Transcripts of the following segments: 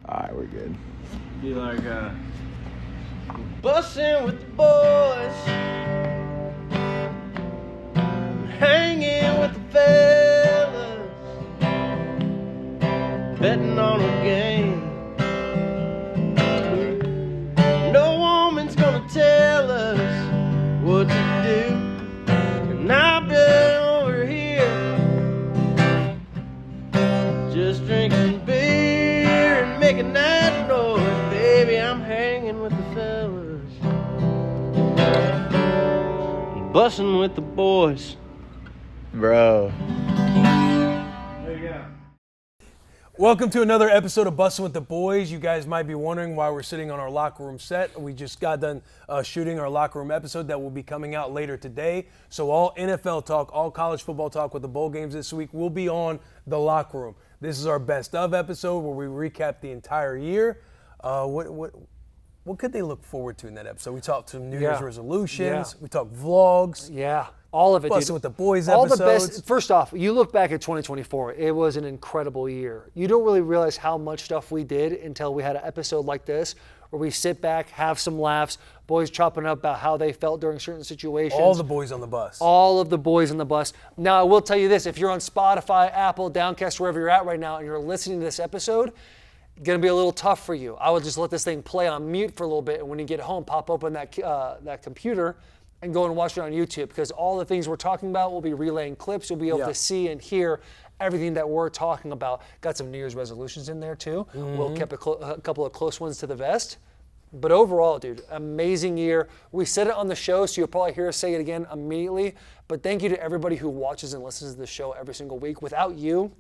Alright, we're good. Be like, Bussin' with the boys, hanging with the fellas, betting on a game. No woman's gonna tell us what to do, and I've been over here just drinking beer and making that noise. Baby, I'm hanging with the fellas, bussin' with the boys. Bro. there you go. Welcome to another episode of Bussin' with the Boys. You guys might be wondering why we're sitting on our locker room set. We just got done shooting our locker room episode that will be coming out later today. So all NFL talk, all college football talk with the bowl games this week will be on the locker room. This is our best of episode where we recap the entire year. What could they look forward to in that episode? We talked some New Year's resolutions. We talked vlogs. Yeah, all of it, Bussin' dude. with the Boys all episodes. The best. First off, you look back at 2024, it was an incredible year. You don't really realize how much stuff we did until we had an episode like this where we sit back, have some laughs, boys chopping up about how they felt during certain situations. All the boys on the bus. All of the boys on the bus. Now, I will tell you this. If you're on Spotify, Apple, Downcast, wherever you're at right now, and you're listening to this episode, going to be a little tough for you. I would just let this thing play on mute for a little bit, and when you get home, pop open that computer and go and watch it on YouTube, because all the things we're talking about, we'll be relaying clips. You'll be able to see and hear everything that we're talking about. Got some New Year's resolutions in there too. We'll keep a couple of close ones to the vest. But overall, dude, amazing year. We said it on the show, so you'll probably hear us say it again immediately. But thank you to everybody who watches and listens to the show every single week. Without you,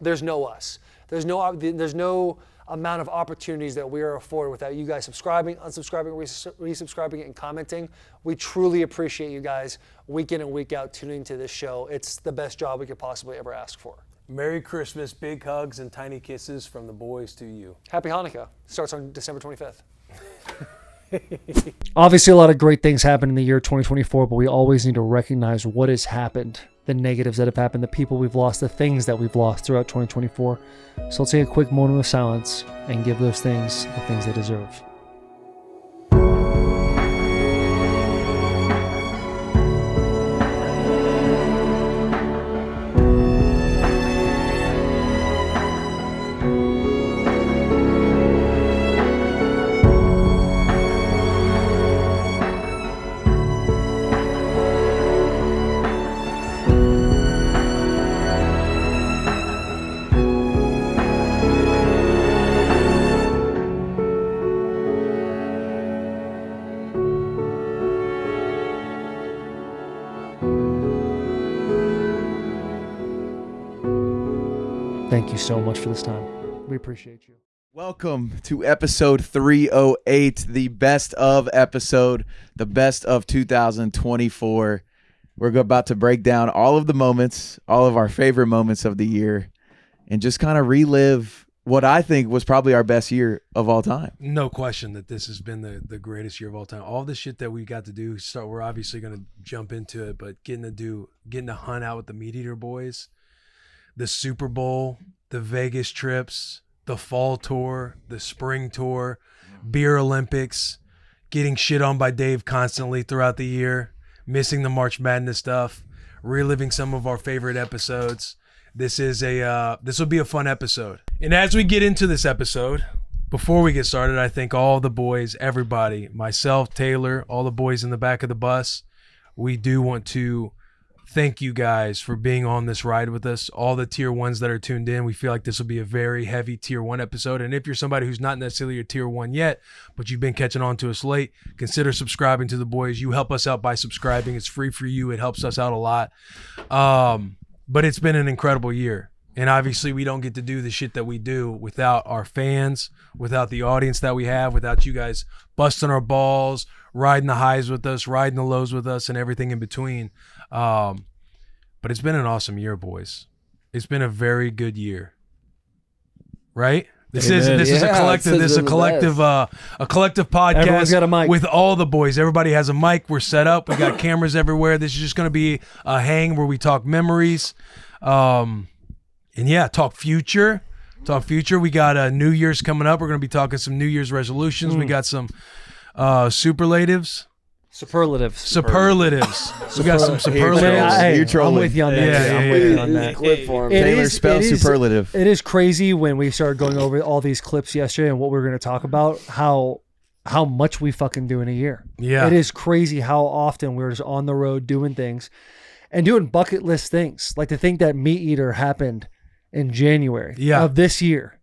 there's no us. There's no amount of opportunities that we are afforded without you guys subscribing, unsubscribing, resubscribing, and commenting. We truly appreciate you guys week in and week out tuning to this show. It's the best job we could possibly ever ask for. Merry Christmas, big hugs, and tiny kisses from the boys to you. Happy Hanukkah. Starts on December 25th. Obviously, a lot of great things happened in the year 2024, but we always need to recognize what has happened, the negatives that have happened, the people we've lost, the things that we've lost throughout 2024. So let's take a quick moment of silence and give those things the things they deserve. Thank you so much for this time. We appreciate you. Welcome to episode 308, the best of episode, the best of 2024. We're about to break down all of the moments, all of our favorite moments of the year, and just kind of relive what I think was probably our best year of all time. No question that this has been the greatest year of all time. All the shit that we got to do, so we're obviously going to jump into it, but getting to hunt out with the Meat Eater boys, the Super Bowl, the Vegas trips, the fall tour, the spring tour, beer Olympics, getting shit on by Dave constantly throughout the year, missing the March Madness stuff, reliving some of our favorite episodes. This will be a fun episode. And as we get into this episode, before we get started, I thank all the boys, everybody, myself, Taylor, all the boys in the back of the bus. We do want to thank you guys for being on this ride with us. All the tier ones that are tuned in, we feel like this will be a very heavy tier one episode. And if you're somebody who's not necessarily a tier one yet, but you've been catching on to us late, consider subscribing to the boys. You help us out by subscribing. It's free for you. It helps us out a lot. But it's been an incredible year. And obviously we don't get to do the shit that we do without our fans, without the audience that we have, without you guys busting our balls, riding the highs with us, riding the lows with us, and everything in between. But it's been an awesome year, boys. It's been a very good year, right? This is a collective podcast. Everyone's got a mic. With all the boys. Everybody has a mic. We're set up. We got cameras everywhere. This is just going to be a hang where we talk memories, and talk future, Talk future. We got New Year's coming up. We're going to be talking some New Year's resolutions. We got some superlatives. Superlatives. We got some superlatives. Hey, You're I'm trolling. with you on that. Yeah, I'm yeah, with you yeah. on that. Clip for him. Taylor, spell it is- superlative. It is crazy when we started going over all these clips yesterday and what we were going to talk about, how much we fucking do in a year. Yeah. It is crazy how often we're just on the road doing things and doing bucket list things. Like to think that Meat Eater happened in January of this year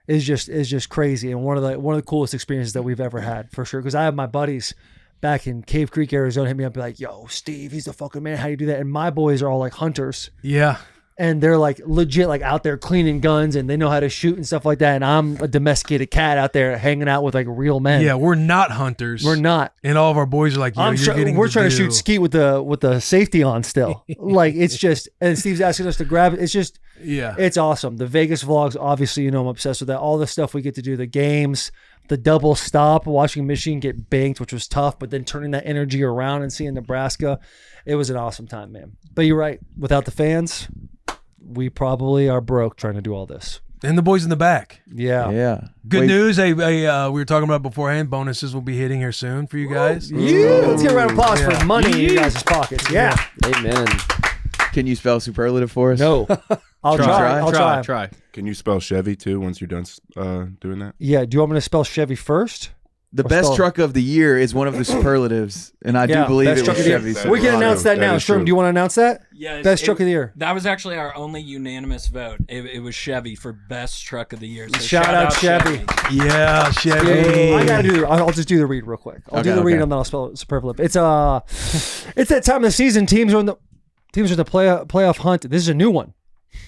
is just crazy, and one of the coolest experiences that we've ever had, for sure. Because I have my buddies back in Cave Creek, Arizona, hit me up and be like, yo, Steve, he's the fucking man. How do you do that? And my boys are all like hunters. Yeah. And they're like legit like out there cleaning guns and they know how to shoot and stuff like that. And I'm a domesticated cat out there hanging out with like real men. Yeah, we're not hunters. We're not. And all of our boys are like, yo, We're trying to shoot skeet with the safety on still. Like it's just, and Steve's asking us to grab it. It's just, it's awesome. The Vegas vlogs, obviously, I'm obsessed with that. All the stuff we get to do, the games, the double stop, watching Michigan get banked, which was tough, but then turning that energy around and seeing Nebraska, it was an awesome time, man. But you're right. Without the fans, we probably are broke trying to do all this. And the boys in the back. Yeah. Good news. We were talking about beforehand. Bonuses will be hitting here soon for you guys. Let's get a round of applause for money in you guys' pockets. Yeah. Amen. Can you spell superlative for us? No. I'll try. Can you spell Chevy too once you're done doing that? Yeah. Do you want me to spell Chevy first? The best truck of the year is one of the superlatives, and I do believe it was Chevy. We can announce that now. Sherm, do you want to announce that? Yeah, best truck of the year. That was actually our only unanimous vote. It was Chevy for best truck of the year. So shout out Chevy. Yeah, Chevy. I gotta do. I'll just do the read real quick. I'll do the read and then I'll spell superlative. It's that time of the season. Teams are in the playoff hunt. This is a new one.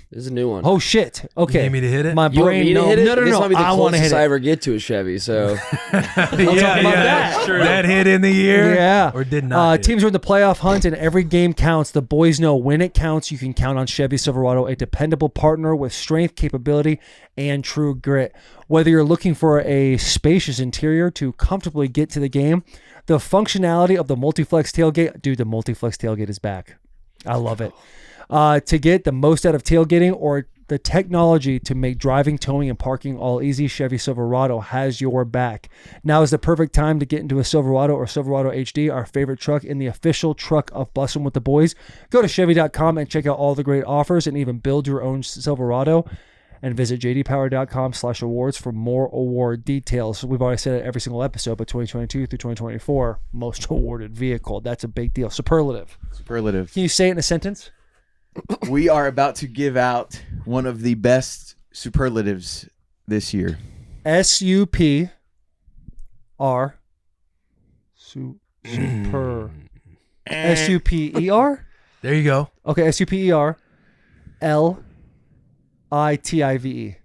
This is a new one. Oh shit! Okay, you need me to hit it? My You want brain. me to No, hit it? no, This might be the I want to hit closest it. I ever get to a Chevy. So that hit in the year. Yeah, or did not. Teams are in the playoff hunt, and every game counts. The boys know when it counts. You can count on Chevy Silverado, a dependable partner with strength, capability, and true grit. Whether you're looking for a spacious interior to comfortably get to the game, the functionality of the multi-flex tailgate. Dude, the multi-flex tailgate is back. I love it. To get the most out of tailgating, or the technology to make driving, towing, and parking all easy, Chevy Silverado has your back. Now is the perfect time to get into a Silverado or Silverado HD, our favorite truck and the official truck of Bussin' with the Boys. Go to Chevy.com and check out all the great offers and even build your own Silverado. And visit jdpower.com/awards for more award details. We've already said it every single episode, but 2022 through 2024, most awarded vehicle. That's a big deal. Superlative. Superlative. Can you say it in a sentence? We are about to give out one of the best superlatives this year. SUPR. SUPER? There you go. Okay, SUPER. LITIVE.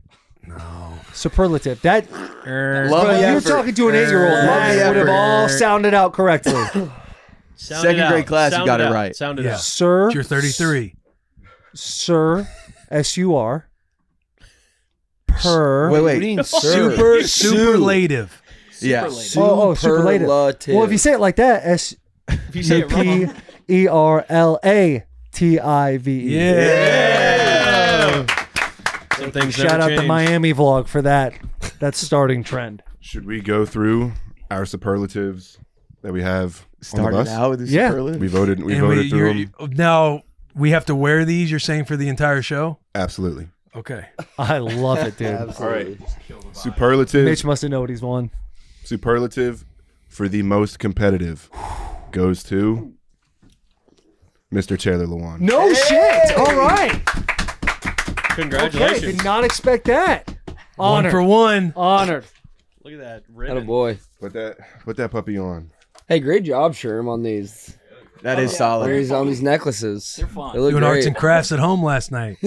No. Superlative. That. Love you're talking to an 8-year-old. That would have all sounded out correctly. Second grade class, you got it right. Sound it Yeah. out. Sir. You're 33. Sir. SUR. Per. Wait. Superlative. Yeah. Oh, superlative. Well, if you say it like that, If you say it wrong, SUPERLATIVE. Yeah. some things Shout never out change. the Miami vlog for that starting trend. Should we go through our superlatives that we have on the Started bus? out with the Yeah. superlative. We voted And through them. Now we have to wear these. You're saying for the entire show? Absolutely. Okay. I love it, dude. All right. Superlative. Mitch must have known what he's won. Superlative for the most competitive goes to Mr. Taylor Lewan. No shit. All right. Congratulations. Okay, did not expect that. Honored. 1 for 1. Honored. Look at that Atta ribbon. boy. Put that puppy on. Hey, great job, Sherm, on these. That is solid. On these necklaces. They're fun. They look Doing great. arts and crafts at home last night.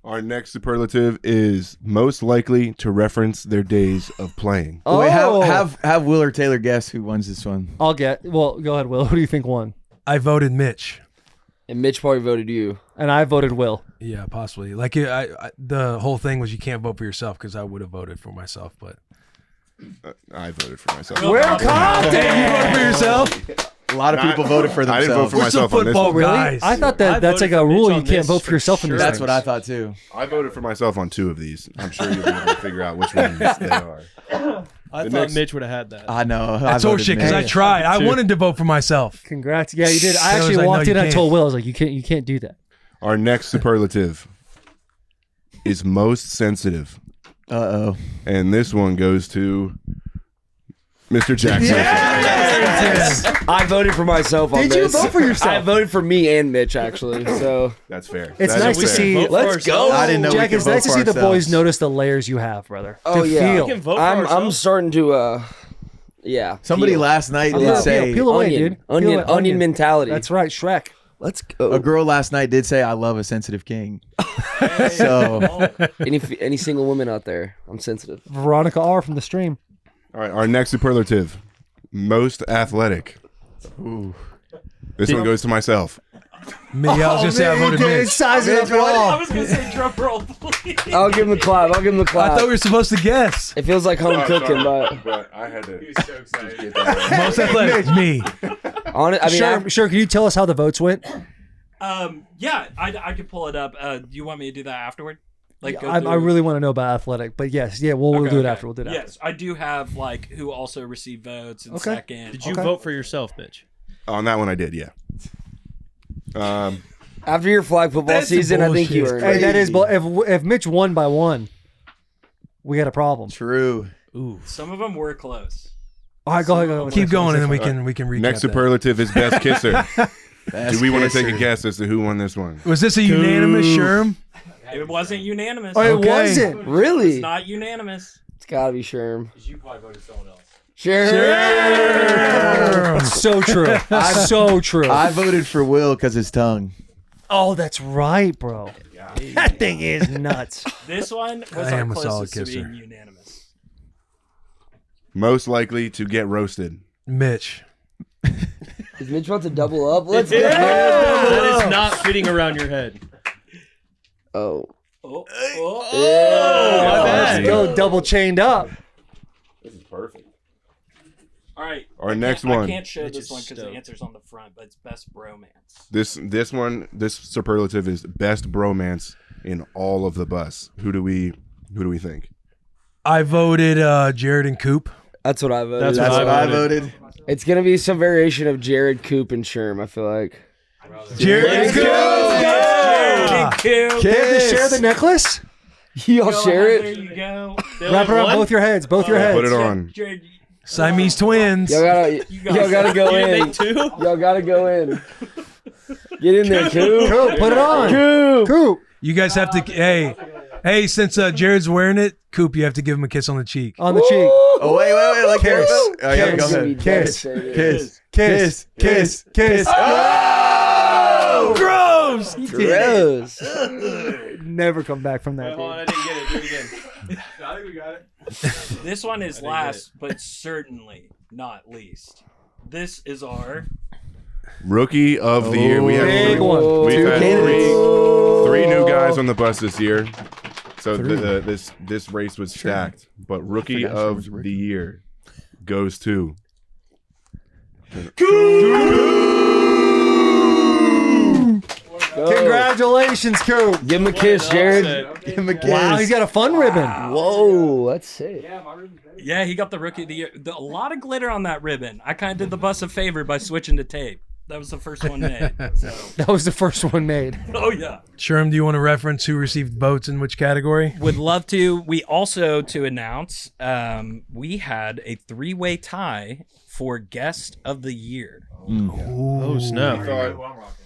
Our next superlative is most likely to reference their days of playing. Oh, Wait, have Will or Taylor guess who wins this one. I'll get. Well, go ahead, Will. Who do you think won? I voted Mitch. And Mitch probably voted you. And I voted Will. Yeah, possibly. Like the whole thing was you can't vote for yourself because I would have voted for myself, but I voted for myself. Will Compton. you voted for yourself. A lot of people voted for I didn't vote themselves. for We're some myself on this football one. guys. I thought that I that's like voted a for rule. Mitch You on can't this vote for for yourself in sure. this. That's thing. what I thought too. I voted for myself on 2 of these. I'm sure you'll be able to figure out which ones they are. I The thought next- Mitch would have had that. I know. That's I voted horseshit because I Mitch. tried. I Too. wanted to vote for myself. Congrats. Yeah, you did. I I was actually like, walked no, in. you I told can't. Will, I was like, you can't do that. Our next superlative is most sensitive. Uh-oh. And this one goes to Mr. Jackson. I voted for myself on Did this. you vote for yourself? I voted for me and Mitch, actually. So That's fair. It's That nice is to fair. see. Vote for let's go. ourselves. I didn't know we Jack, could it's vote nice to for see the boys ourselves. notice the layers you have, brother. Oh, to yeah. feel. We can vote for I'm ourselves. starting to yeah. Somebody peel. last night Yeah. did say Peel away, onion, dude. Peel onion, away, onion mentality. That's right, Shrek. Let's go. a girl last night did say I love a sensitive king. So Any single woman out there? I'm sensitive. Veronica R from the stream. All right, our next superlative, most athletic. This one goes to myself. Me, I was gonna say I voted Mitch. Size it up at all. was gonna say drum roll, please. I'll give him the clap. I'll give him the I clap. thought we were supposed to guess. It feels like home cooking, but I had to. so excited. Most athletic, me. on it, I mean, Sure, can you tell us how the votes went? Yeah, I could pull it up. Do you want me to do that afterward? Like, go I through- really want to know about athletic, but yes, yeah, we'll Okay, do it okay. after. We'll do it after. Yes, I do have like who also received votes in Okay. second. Did you Okay. vote for yourself, Mitch? On that one, I did, yeah. after your flag football That's some season, I think you bullshit. earned Hey, it. that is, if Mitch won by 1, we got a problem. true. Ooh. Some of them were close. All right, go ahead. Keep going, and then we can recap Next that. superlative is best kisser. Best Do we want to take a kisser. guess as to who won this one? Was this a unanimous Sherm? It wasn't unanimous. Oh, it Okay. wasn't. Really? It's not unanimous. It's gotta be Sherm. You probably voted someone else. Sherm. So true. So true. I voted for Will because his tongue. Oh, that's right, bro. That thing is nuts. This one was I our am a solid closest to kisser. being unanimous. Most likely to get roasted. Mitch. Is Mitch about to double up? Let's go. That is not fitting around your head. Oh. Oh, My bad. Let's go double chained up. This is perfect. All right. Our I next can't- one. I can't show Mitch this is one because the stoked. answer's on the front, but it's best bromance. This superlative is best bromance in all of the bus. Who do we think? I voted Jared and Coop. That's what I voted. That's That's what I voted. voted. It's gonna be some variation of Jared, Coop, and Sherm. I feel like. Jared and Coop. They have to share the necklace? Y'all share There it. you go. Wrap around both your heads. Both your heads. Put it on. Jared, Siamese twins. Y'all gotta go You in. think too? Y'all gotta go in. Get in there, Coop. Coop, put it on. Coop. Coop. You guys have to. Hey, since Jared's wearing it, Coop, you have to give him a kiss on the cheek. On the cheek. Oh, wait. Like Kiss. Oh, yeah, It's go gonna be ahead. Kiss. devastating. Kiss. Oh! Gross. Gross. Never come back from that. Hold on, I Dude. didn't get it. Do it again. I think we got it. this one is didn't get last, but certainly not least. This is our Rookie of the year. We have Big three, one. We've Two had candidates. three new guys on the bus this year. So this race was stacked. But rookie forgot Sherm of was a rookie. the year goes to Congratulations, Coop. Give him a kiss, Jared. Give him a kiss. Wow, he's got a fun ribbon. Whoa, that's sick. Yeah, he got the rookie of the year. A lot of glitter on that ribbon. I kind of did the bus a favor by switching to tape. That was the first one made. So. That was the first one made. Oh yeah. Sherm, do you want to reference who received votes in which category? Would love to. We also, to announce, we had a 3-way tie for guest of the year. Oh, snap.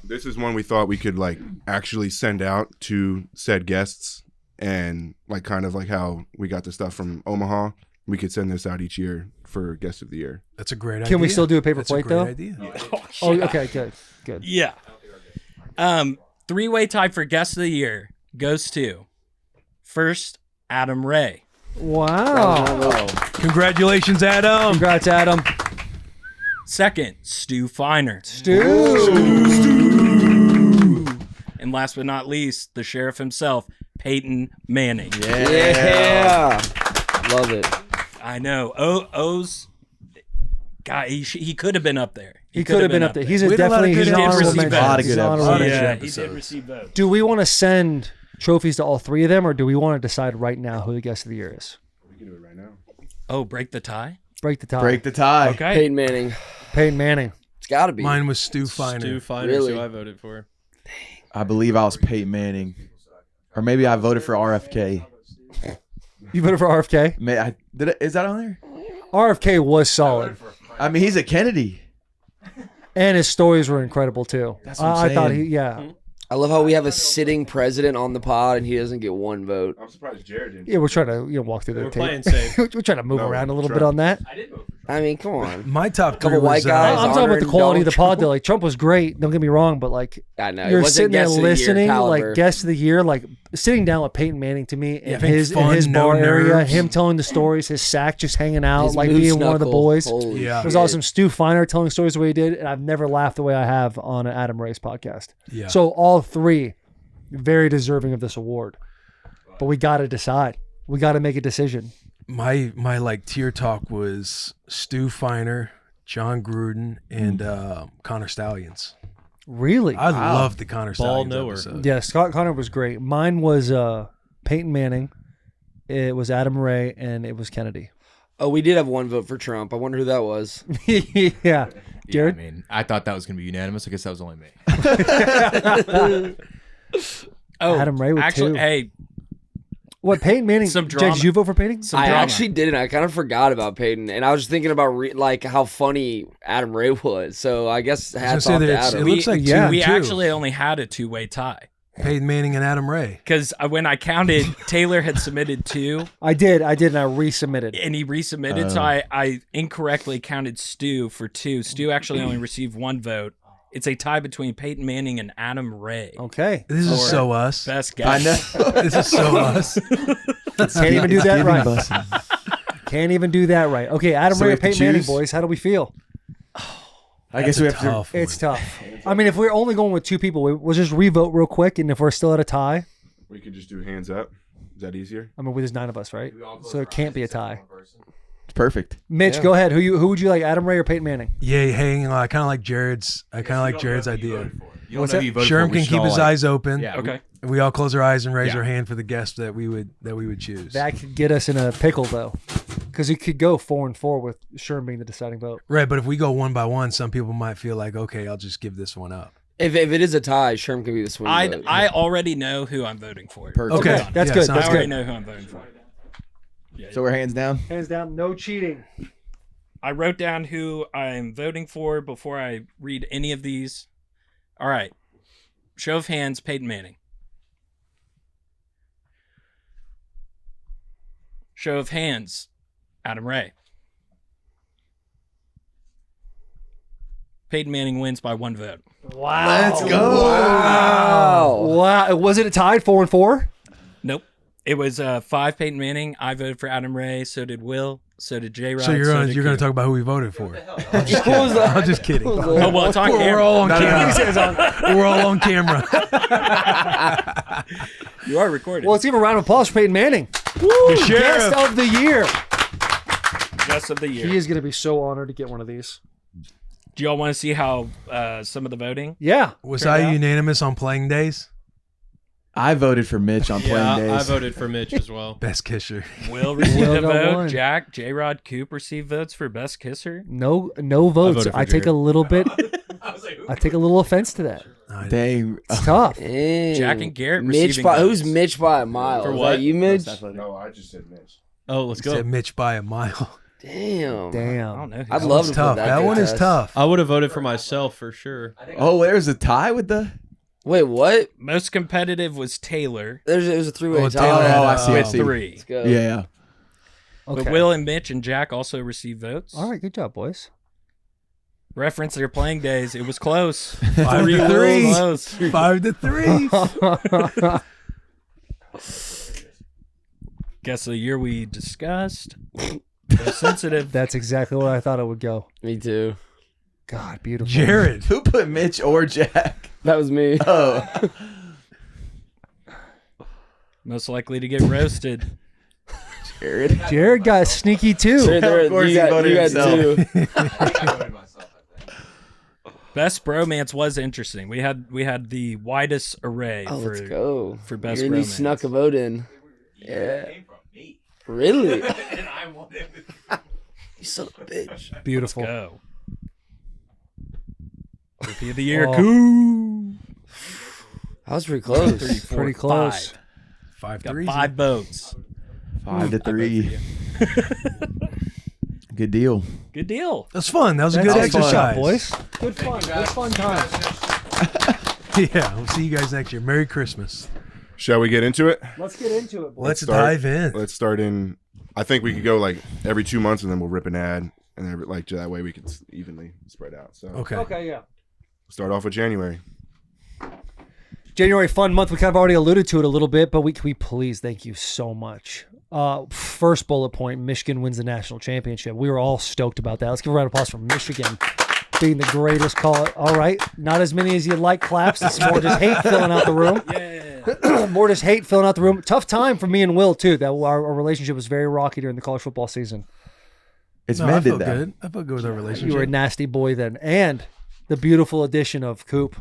This is one we thought we could like actually send out to said guests, and like kind of like how we got the stuff from Omaha. We could send this out each year for guest of the year. That's a great idea. Can we still do a paper That's plate, a great though? idea. Oh, okay, good. Yeah. 3-way tie for guest of the year goes to first Adam Ray. Wow. Congratulations, Adam. Congrats, Adam. Second, Stu Feiner. And last but not least, the sheriff himself, Peyton Manning. Yeah. Love it. I know. O's God, he could have been up there. He could have been up there. He's We had a lot of definitely good he's an episodes. honorable He did mention. receive a lot of He's good an honorable episodes. mention. Yeah, he did episodes. receive votes. Do we want to send trophies to all three of them, or do we want to decide right now who the guest of the year is? We can do it right now. Oh, break the tie? Break the tie. Break the tie. Okay. Peyton Manning. Peyton Manning. It's got to be. Mine was Stu Finer. Stu Finer, Really? who I voted for. I believe I was Peyton Manning. Or maybe I voted for RFK. You voted for RFK? Is that on there? RFK was solid, I mean, he's a Kennedy. and his stories were incredible too. That's what I'm I thought saying. I love how we have a sitting president on the pod and he doesn't get one vote. I'm surprised Jared didn't. Yeah, we're trying to walk through the We're tape. playing safe. We're trying to move No, around a little try. bit on that. I mean, come on. My top three Couple was white guys. I'm talking about the honoring quality of the Donald pod. Though, like Trump was great. Don't get me wrong, but like I know. it you're wasn't sitting there guest of the year listening, caliber. like guest of the year, like sitting down with Peyton Manning to me Yeah, in think his fun, no bar area, nerves. him telling the stories, his sack just hanging out, His like moose being one of the knuckle. boys. Holy Yeah. It was shit. awesome. Stu Finer telling stories the way he did, and I've never laughed the way I have on an Adam Ray's podcast. Yeah. So all three, very deserving of this award. But we got to decide. We got to make a decision. my like tier talk was Stu Finer, John Gruden, and Connor Stallions. Really? I loved the Connor Ball Stallions knower. episode. Yeah, Scott Connor was great. Mine was Peyton Manning. It was Adam Ray, and it was Kennedy. Oh, we did have one vote for Trump. I wonder who that was. Yeah. Yeah, I Jared? mean, I thought that was going to be unanimous. I guess that was only me. Oh, Adam Ray with actually, two. hey, What, Peyton Manning? Some Jake, drama. did you vote for Peyton? some I drama. actually didn't. I kind of forgot about Peyton, and I was just thinking about like how funny Adam Ray was. So I guess hats say off to that Adam. it looks like yeah. 2-2. we actually only had a two-way tie Peyton Manning and Adam Ray. because when I counted, Taylor had submitted 2 I did, and I resubmitted. and he resubmitted, so I incorrectly counted Stu for 2. Stu actually only received 1 vote. It's a tie between Peyton Manning and Adam Ray. Okay. This is so us. Best I guess. know. This is so us. Can't even do It's that giving right. Bussin'. Can't even do that right. Okay, Adam So Ray we or have to Peyton Manning, choose? boys. How do we feel? I guess we have to. Tough one. It's tough. I mean, if we're only going with 2 people, we'll just revote real quick, and if we're still at a tie, We could just do hands up. Is that easier? I mean, there's 9 of us, right? So it can't be a tie. It's perfect. Mitch, go ahead. Who would you like, Adam Ray or Peyton Manning? Yeah, hang on. I kind of like Jared's. idea. You don't What's know that? who you voted Sherm for. We can should keep all, his like- eyes open. Yeah. Okay. We all close our eyes and raise Yeah. our hand for the guest that we would choose. That could get us in a pickle, though, because it could go 4-4 with Sherm being the deciding vote. Right, but if we go one by one, some people might feel like, okay, I'll just give this one up. If it is a tie, Sherm can be the swing vote. I already know who I'm voting for. Perfect. Okay, that's yeah, good. sounds I That's already good. know who I'm voting for. So we're hands down. Hands down, no cheating. I wrote down who I'm voting for before I read any of these. All right. Show of hands, Peyton Manning. Show of hands, Adam Ray. Peyton Manning wins by 1 vote. Wow. Let's go. Wow. Wow. Was it tied 4-4? Nope. It was 5 Peyton Manning. I voted for Adam Ray. So did Will. So did J-Rod. So you're did gonna Q. talk about who we voted for. What was that? I'm just kidding. Oh, well, it's on We're camera. all on camera. We're all on camera. You are recorded. Well, let's give a round of applause for Peyton Manning. The sheriff. Guest of the year. Guest of the year. He is going to be so honored to get one of these. Do y'all want to see how some of the voting? Yeah. Was Turned I out? unanimous on playing days? I voted for Mitch on playing Yeah, I days. voted for Mitch as well. Best kisser. Will received Will a got vote. one. Jack, J-Rod, Coop received votes for best kisser. No votes. voted for I take a Jared. little bit. I take a little offense to that. Dang. It's tough. Dang. Jack and Garrett Mitch receiving by, votes. who's Mitch by a mile? For Is what? that you, Mitch? No, I just said Mitch. Oh, let's Said go. Mitch by a mile. Damn. I Damn. don't know. Who I'd that love was. to Tough. put That to one the is test. tough. I would have voted for myself for sure. Oh, there's a tie with the. Wait, what? Most competitive was Taylor It was a three-way Oh, tie. Taylor had, I see. I with see. 3. Let's go. Yeah. Okay. But Will and Mitch and Jack also received votes. All right. Good job, boys. Reference their playing days. It was close. 5 3 to Wills 3. close. 5 to 3. Guess the year we discussed. So sensitive. That's exactly where I thought it would go. Me too. God, beautiful. Jared. Who put Mitch or Jack? That was me. Oh. Most likely to get roasted. Jared got sneaky too. Of course he voted himself. Best bromance was interesting. We had the widest array Oh, for let's go. for best And you bromance. snuck a vote in. Yeah. Really? You son of a bitch. Beautiful. Go. Rookie of the year. Oh. Cool. That was pretty close. 3, 4, Pretty close. 5 Got threes. 5 votes. 5-3. Good deal. Good deal. That's fun. That was a good That's fun, exercise, boys. Good fun. Good fun times. Yeah, we'll see you guys next year. Merry Christmas. Shall we get into it? Let's get into it, boys. Let's start- dive in. Let's start in. I think we could go like every 2 months, and then we'll rip an ad, and then like that way we can evenly spread out. So Okay. Okay, yeah. start off with January. January, fun month. We kind of already alluded to it a little bit, but we please, thank you so much. First bullet point, Michigan wins the national championship. We were all stoked about that. Let's give a round of applause for Michigan being the greatest call. All right, not as many as you'd like claps. It's more just hate filling out the room. Yeah. More just hate filling out the room. Tough time for me and Will, too. That our relationship was very rocky during the college football season. It's No, I mended felt that. good. I felt good with our relationship. You were a nasty boy then. And the beautiful addition of Coop.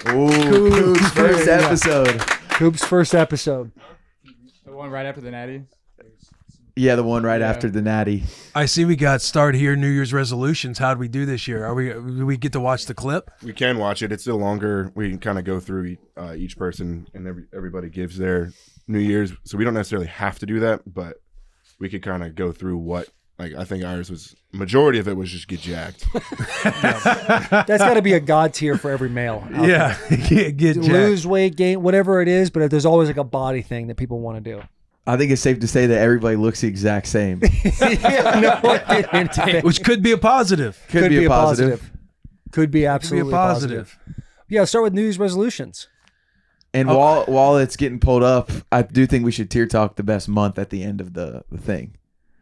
Ooh, Coop's first Yeah. episode. Coop's first episode. The one right after the Natty. Yeah, the one right after the Natty. I see we got start here New Year's resolutions. How did we do this year? Do we get to watch the clip? We can watch it. It's still longer. We can kind of go through each person, and everybody gives their New Year's. So we don't necessarily have to do that, but we could kind of go through what. Like I think ours was majority of it was just get jacked. That's got to be a god tier for every male. out Yeah, get jacked. lose weight, gain, whatever it is, but there's always like a body thing that people want to do. I think it's safe to say that everybody looks the exact same. Which could be a positive. Could be a positive. Could be absolutely positive. Yeah, start with New Year's resolutions. And while it's getting pulled up, I do think we should tier talk the best month at the end of the thing.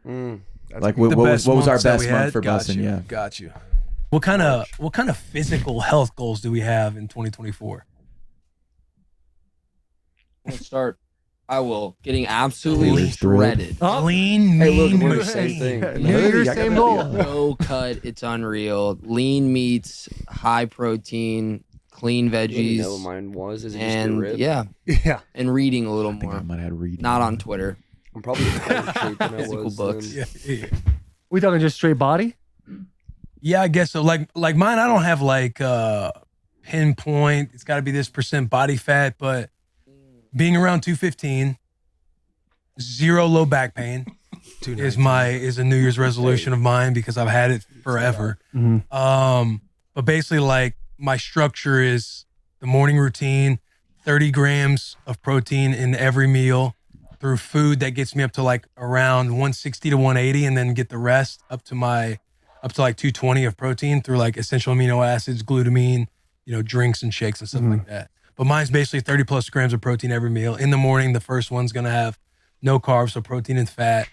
Like what was our months that best we month had? for Got Bussin? you, Yeah. got you. What kind of physical health goals do we have in 2024? Let's start. I will. Getting absolutely Always thrilled. shredded. Lean, Hey, look, mean, we're the machine. same thing. New Year's, same goal. No cut. It's unreal. Lean meats, high protein, clean veggies. You know what mine was? Is it just and get ripped? yeah, Yeah. and reading a little I think I more. might have read. Not on Twitter. I'm probably in better shape than I Physical was books. then. Yeah. We talking just straight body? Yeah, I guess so. Like mine, I don't have like pinpoint. It's got to be this % body fat, but being around 215, 0 low back pain is a New Year's resolution of mine because I've had it forever. But basically, like my structure is the morning routine, 30 grams of protein in every meal through food that gets me up to like around 160 to 180, and then get the rest up to like 220 of protein through like essential amino acids, glutamine, drinks and shakes and stuff like that. But mine's basically 30 plus grams of protein every meal. In the morning, the first one's gonna have no carbs, so protein and fat.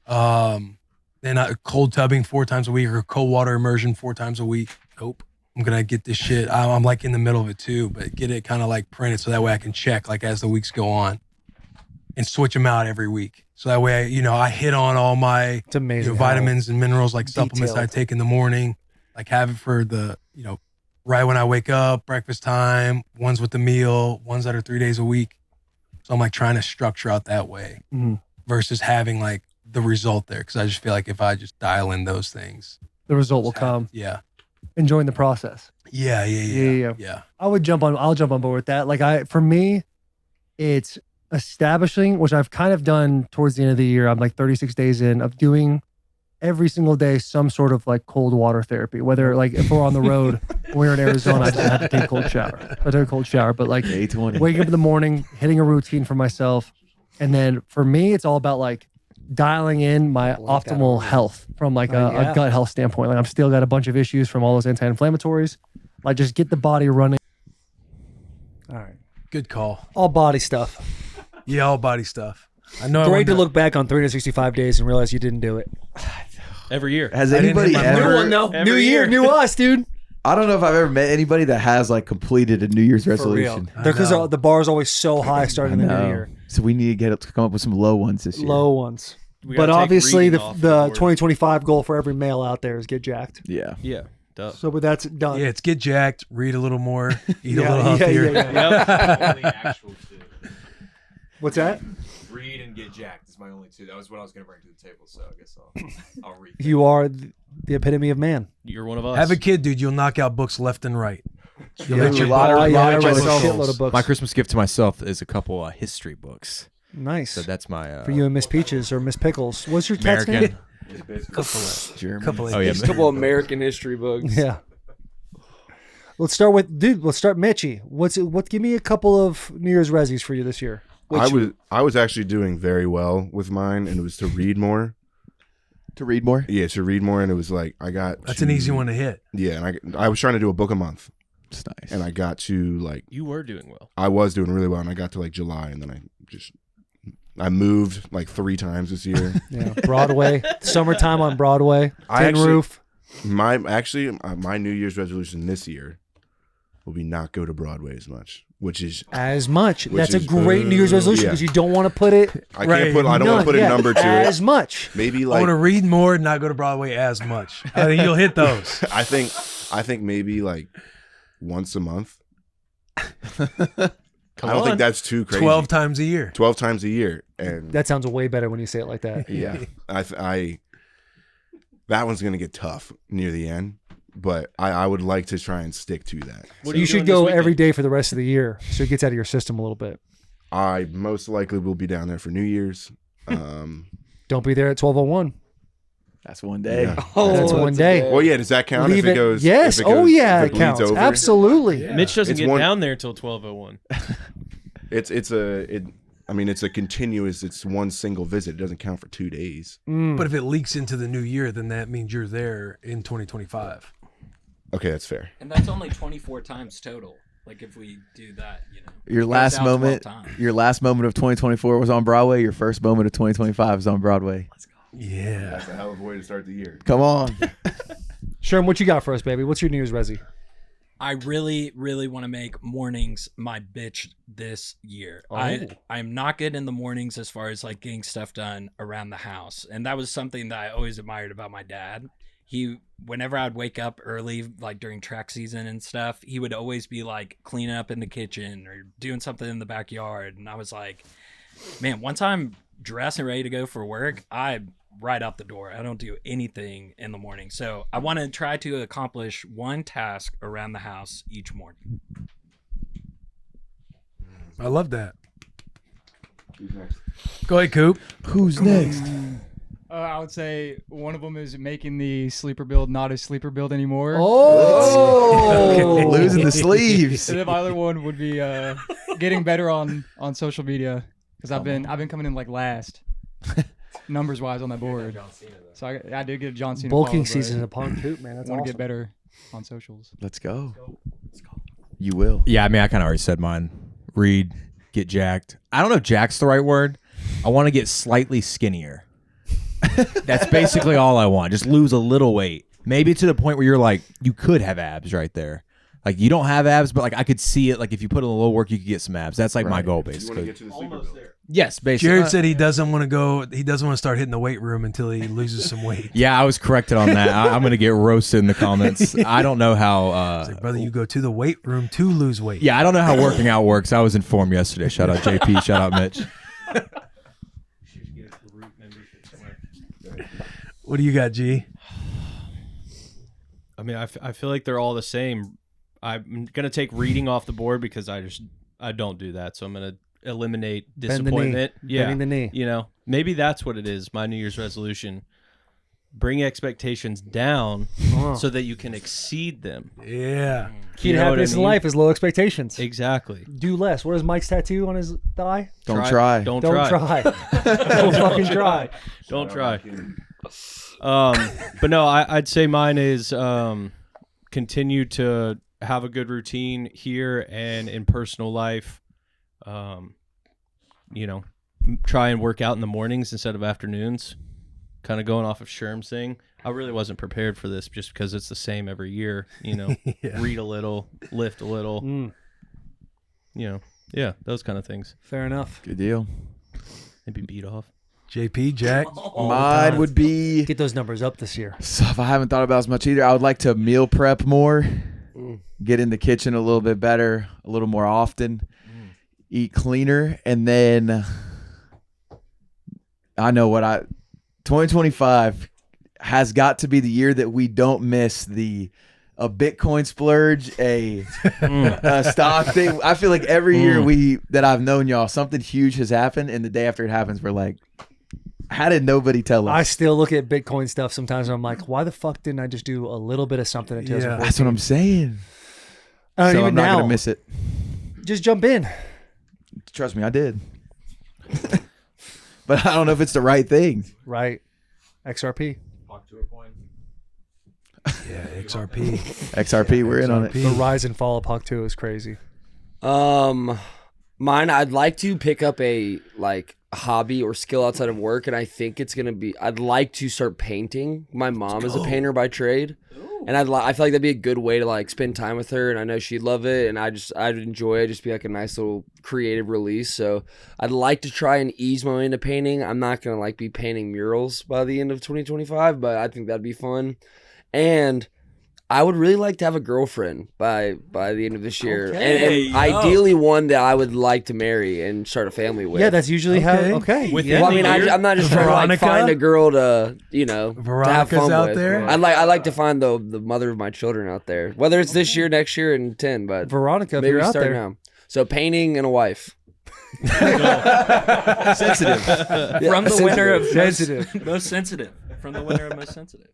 Then cold tubbing 4 times a week, or cold water immersion 4 times a week. Nope. I'm gonna get this shit. I'm like in the middle of it too, but get it kind of like printed so that way I can check like as the weeks go on, and switch them out every week. So that way, I hit on all my It's amazing. vitamins and minerals, like supplements I detailed. take in the morning, like have it for the, right when I wake up, breakfast time, ones with the meal, ones that are 3 days a week. So I'm like trying to structure out that way versus having like the result there. Cause I just feel like if I just dial in those things, The result will just have- come. Yeah. Enjoying the process. Yeah. Yeah. I'll jump on board with that. Like for me, it's establishing, which I've kind of done towards the end of the year. I'm like 36 days in of doing every single day some sort of like cold water therapy. Whether like if we're on the road, we're in Arizona, I just have to take a cold shower. I take a cold shower, but like Day 20. waking up in the morning, hitting a routine for myself. And then for me, it's all about like dialing in my optimal health from like a gut health standpoint. Like I'm still got a bunch of issues from all those anti-inflammatories. Like just get the body running. All right. Good call. All body stuff. Yeah. All body stuff. I know. Great to look back on 365 days and realize you didn't do it. Every year. Has I didn't anybody hit my ever? New one though. Every New year, year. new us, dude. I don't know if I've ever met anybody that has like completed a New Year's For real. resolution. Because know. the bar is always so high starting the new No. year. So we need to come up with some low ones this year. Low ones. We But gotta take obviously, reading the off the board. 2025 goal for every male out there is get jacked. Yeah. Yeah. Duh. So, but that's done. Yeah, it's get jacked, read a little more, eat a Yeah, little yeah, healthier. yeah. What's that? Read and get jacked is my only two. That was what I was going to bring to the table, so I guess I'll read. You are the epitome of man. You're one of us. Have a kid, dude. You'll knock out books left and right. You'll Yeah, hit your I read a myself. shitload of books. My Christmas gift to myself is a couple history books. Nice. So that's my For you and Miss Peaches or Miss Pickles. What's your cat's American. name? Couple Oh yeah. A couple American history books. Yeah. Let's start with Let's start Mitchie. Give me a couple of New Year's resis for you this year. I was actually doing very well with mine, and it was to read more. To read more? Yeah, to read more, and it was like That's an easy one to hit. Yeah, and I was trying to do a book a month. It's nice. And I got to like You were doing well. I was doing really well, and I got to like July, and then I moved like 3 times this year. Yeah, Broadway, summertime on Broadway, tin roof. My New Year's resolution this year will be not go to Broadway as much, which is That's a great New Year's resolution because you don't want to put it. I don't want to put a number to it. As much. Maybe I like want to read more, not go to Broadway as much. I think you'll hit those. I think maybe like once a month. I don't think that's too crazy. 12 times a year. 12 times a year, and That sounds way better when you say it like that. yeah, I that one's gonna get tough near the end, but I would like to try and stick to that. So you should go every day for the rest of the year, so it gets out of your system a little bit. I most likely will be down there for New Year's. Don't be there at 12:01. That's one day. Yeah. That's one day. Well, yeah. Does that count Leave if it goes? Yes. If it goes, Oh yeah, if it bleeds counts. over? Absolutely. Mitch doesn't It's get one- down there till 12:01. It's a continuous. It's one single visit. It doesn't count for 2 days. But if it leaks into the new year, then that means you're there in 2025. Okay, that's fair. And that's only 24 times total. Like if we do that, Your it last goes out 12 moment, times. your last moment of 2024 was on Broadway. Your first moment of 2025 is on Broadway. Let's go. Yeah, That's a hell of a way to start the year. Come on. Sherm, what you got for us, baby? What's your New Year's resi? I really, really want to make mornings my bitch this year. I'm not good in the mornings as far as like getting stuff done around the house. And that was something that I always admired about my dad. Whenever I'd wake up early, like during track season and stuff, he would always be like cleaning up in the kitchen or doing something in the backyard. And I was like, man, once I'm dressed and ready to go for work, I'm right out the door. I don't do anything in the morning. So I want to try to accomplish one task around the house each morning. I love that. Who's next? Go ahead, Coop. Who's next? I would say one of them is making the sleeper build not a sleeper build anymore. Oh, losing the sleeves. And then my other one would be getting better on social media because I've been coming in like last numbers wise on that board. So I did get a John Cena. Bulking season upon Coop, man. That's I want awesome. to get better on socials. Let's go. You will. Yeah, I mean, I kind of already said mine. Read, get jacked. I don't know if jack's the right word. I want to get slightly skinnier. That's basically all I want. Just lose a little weight. Maybe to the point where you're like, you could have abs right there. Like you don't have abs, but like I could see it. Like if you put in a little work, you could get some abs. That's like my goal, basically. Get to the sleeper build. Yes, basically. Jared said he doesn't want to go. He doesn't want to start hitting the weight room until he loses some weight. Yeah, I was corrected on that. I'm going to get roasted in the comments. I don't know how. It's like, brother, you go to the weight room to lose weight. Yeah, I don't know how working out works. I was informed yesterday. Shout out JP. Shout out Mitch. What do you got, G? I mean, I feel like they're all the same. I'm gonna take reading off the board because I don't do that. So I'm gonna eliminate disappointment. Bending the knee. You know, maybe that's what it is. My New Year's resolution: bring expectations down so that you can exceed them. Yeah. Key You to know what happiness I in mean? life is low expectations. Exactly. Do less. What is Mike's tattoo on his thigh? Don't try. Don't Don't try. try. Don't fucking try. Don't try. But no, I'd say mine is continue to have a good routine here and in personal life. You know, try and work out in the mornings instead of afternoons. Kind of going off of Sherm's thing. I really wasn't prepared for this just because it's the same every year. You know, Yeah. read a little, lift a little. You know, Yeah, those kind of things. Fair enough. Good deal. Maybe beat off. JP, Jack. Mine would be. Get those numbers up this year. Stuff I haven't thought about as much either. I would like to meal prep more, get in the kitchen a little bit better, a little more often, eat cleaner, and then I know 2025 has got to be the year that we don't miss a Bitcoin splurge, a stock thing. I feel like every year that I've known y'all, something huge has happened, and the day after it happens, we're like, how did nobody tell us? I still look at Bitcoin stuff sometimes and I'm like, why the fuck didn't I just do a little bit of something in 2014? That's what I'm saying. So So even I'm not now, going to miss it. just jump in. Trust me, I did. But I don't know if it's the right thing. Right. XRP. Yeah, XRP. XRP, we're in on it. The rise and fall of Puck 2 is crazy. Mine, I'd like to pick up a hobby or skill outside of work, and I think it's gonna be. I'd like to start painting. My mom is a painter by trade, and I feel like that'd be a good way to spend time with her, and I know she'd love it, and I'd enjoy it. Just be like a nice little creative release. So I'd like to try and ease my way into painting. I'm not gonna be painting murals by the end of 2025, but I think that'd be fun. And I would really like to have a girlfriend by the end of this year, and ideally one that I would like to marry and start a family with. Yeah, that's usually how. Okay. Well, I mean, I'm not just trying to find a girl to to have fun with. there. I'd like to find the mother of my children out there, whether it's this year, next year, and 10. But Veronica, if maybe you're out start there. now. So painting and a wife. Sensitive. From the winner of Sensitive. most sensitive. From the winner of most sensitive.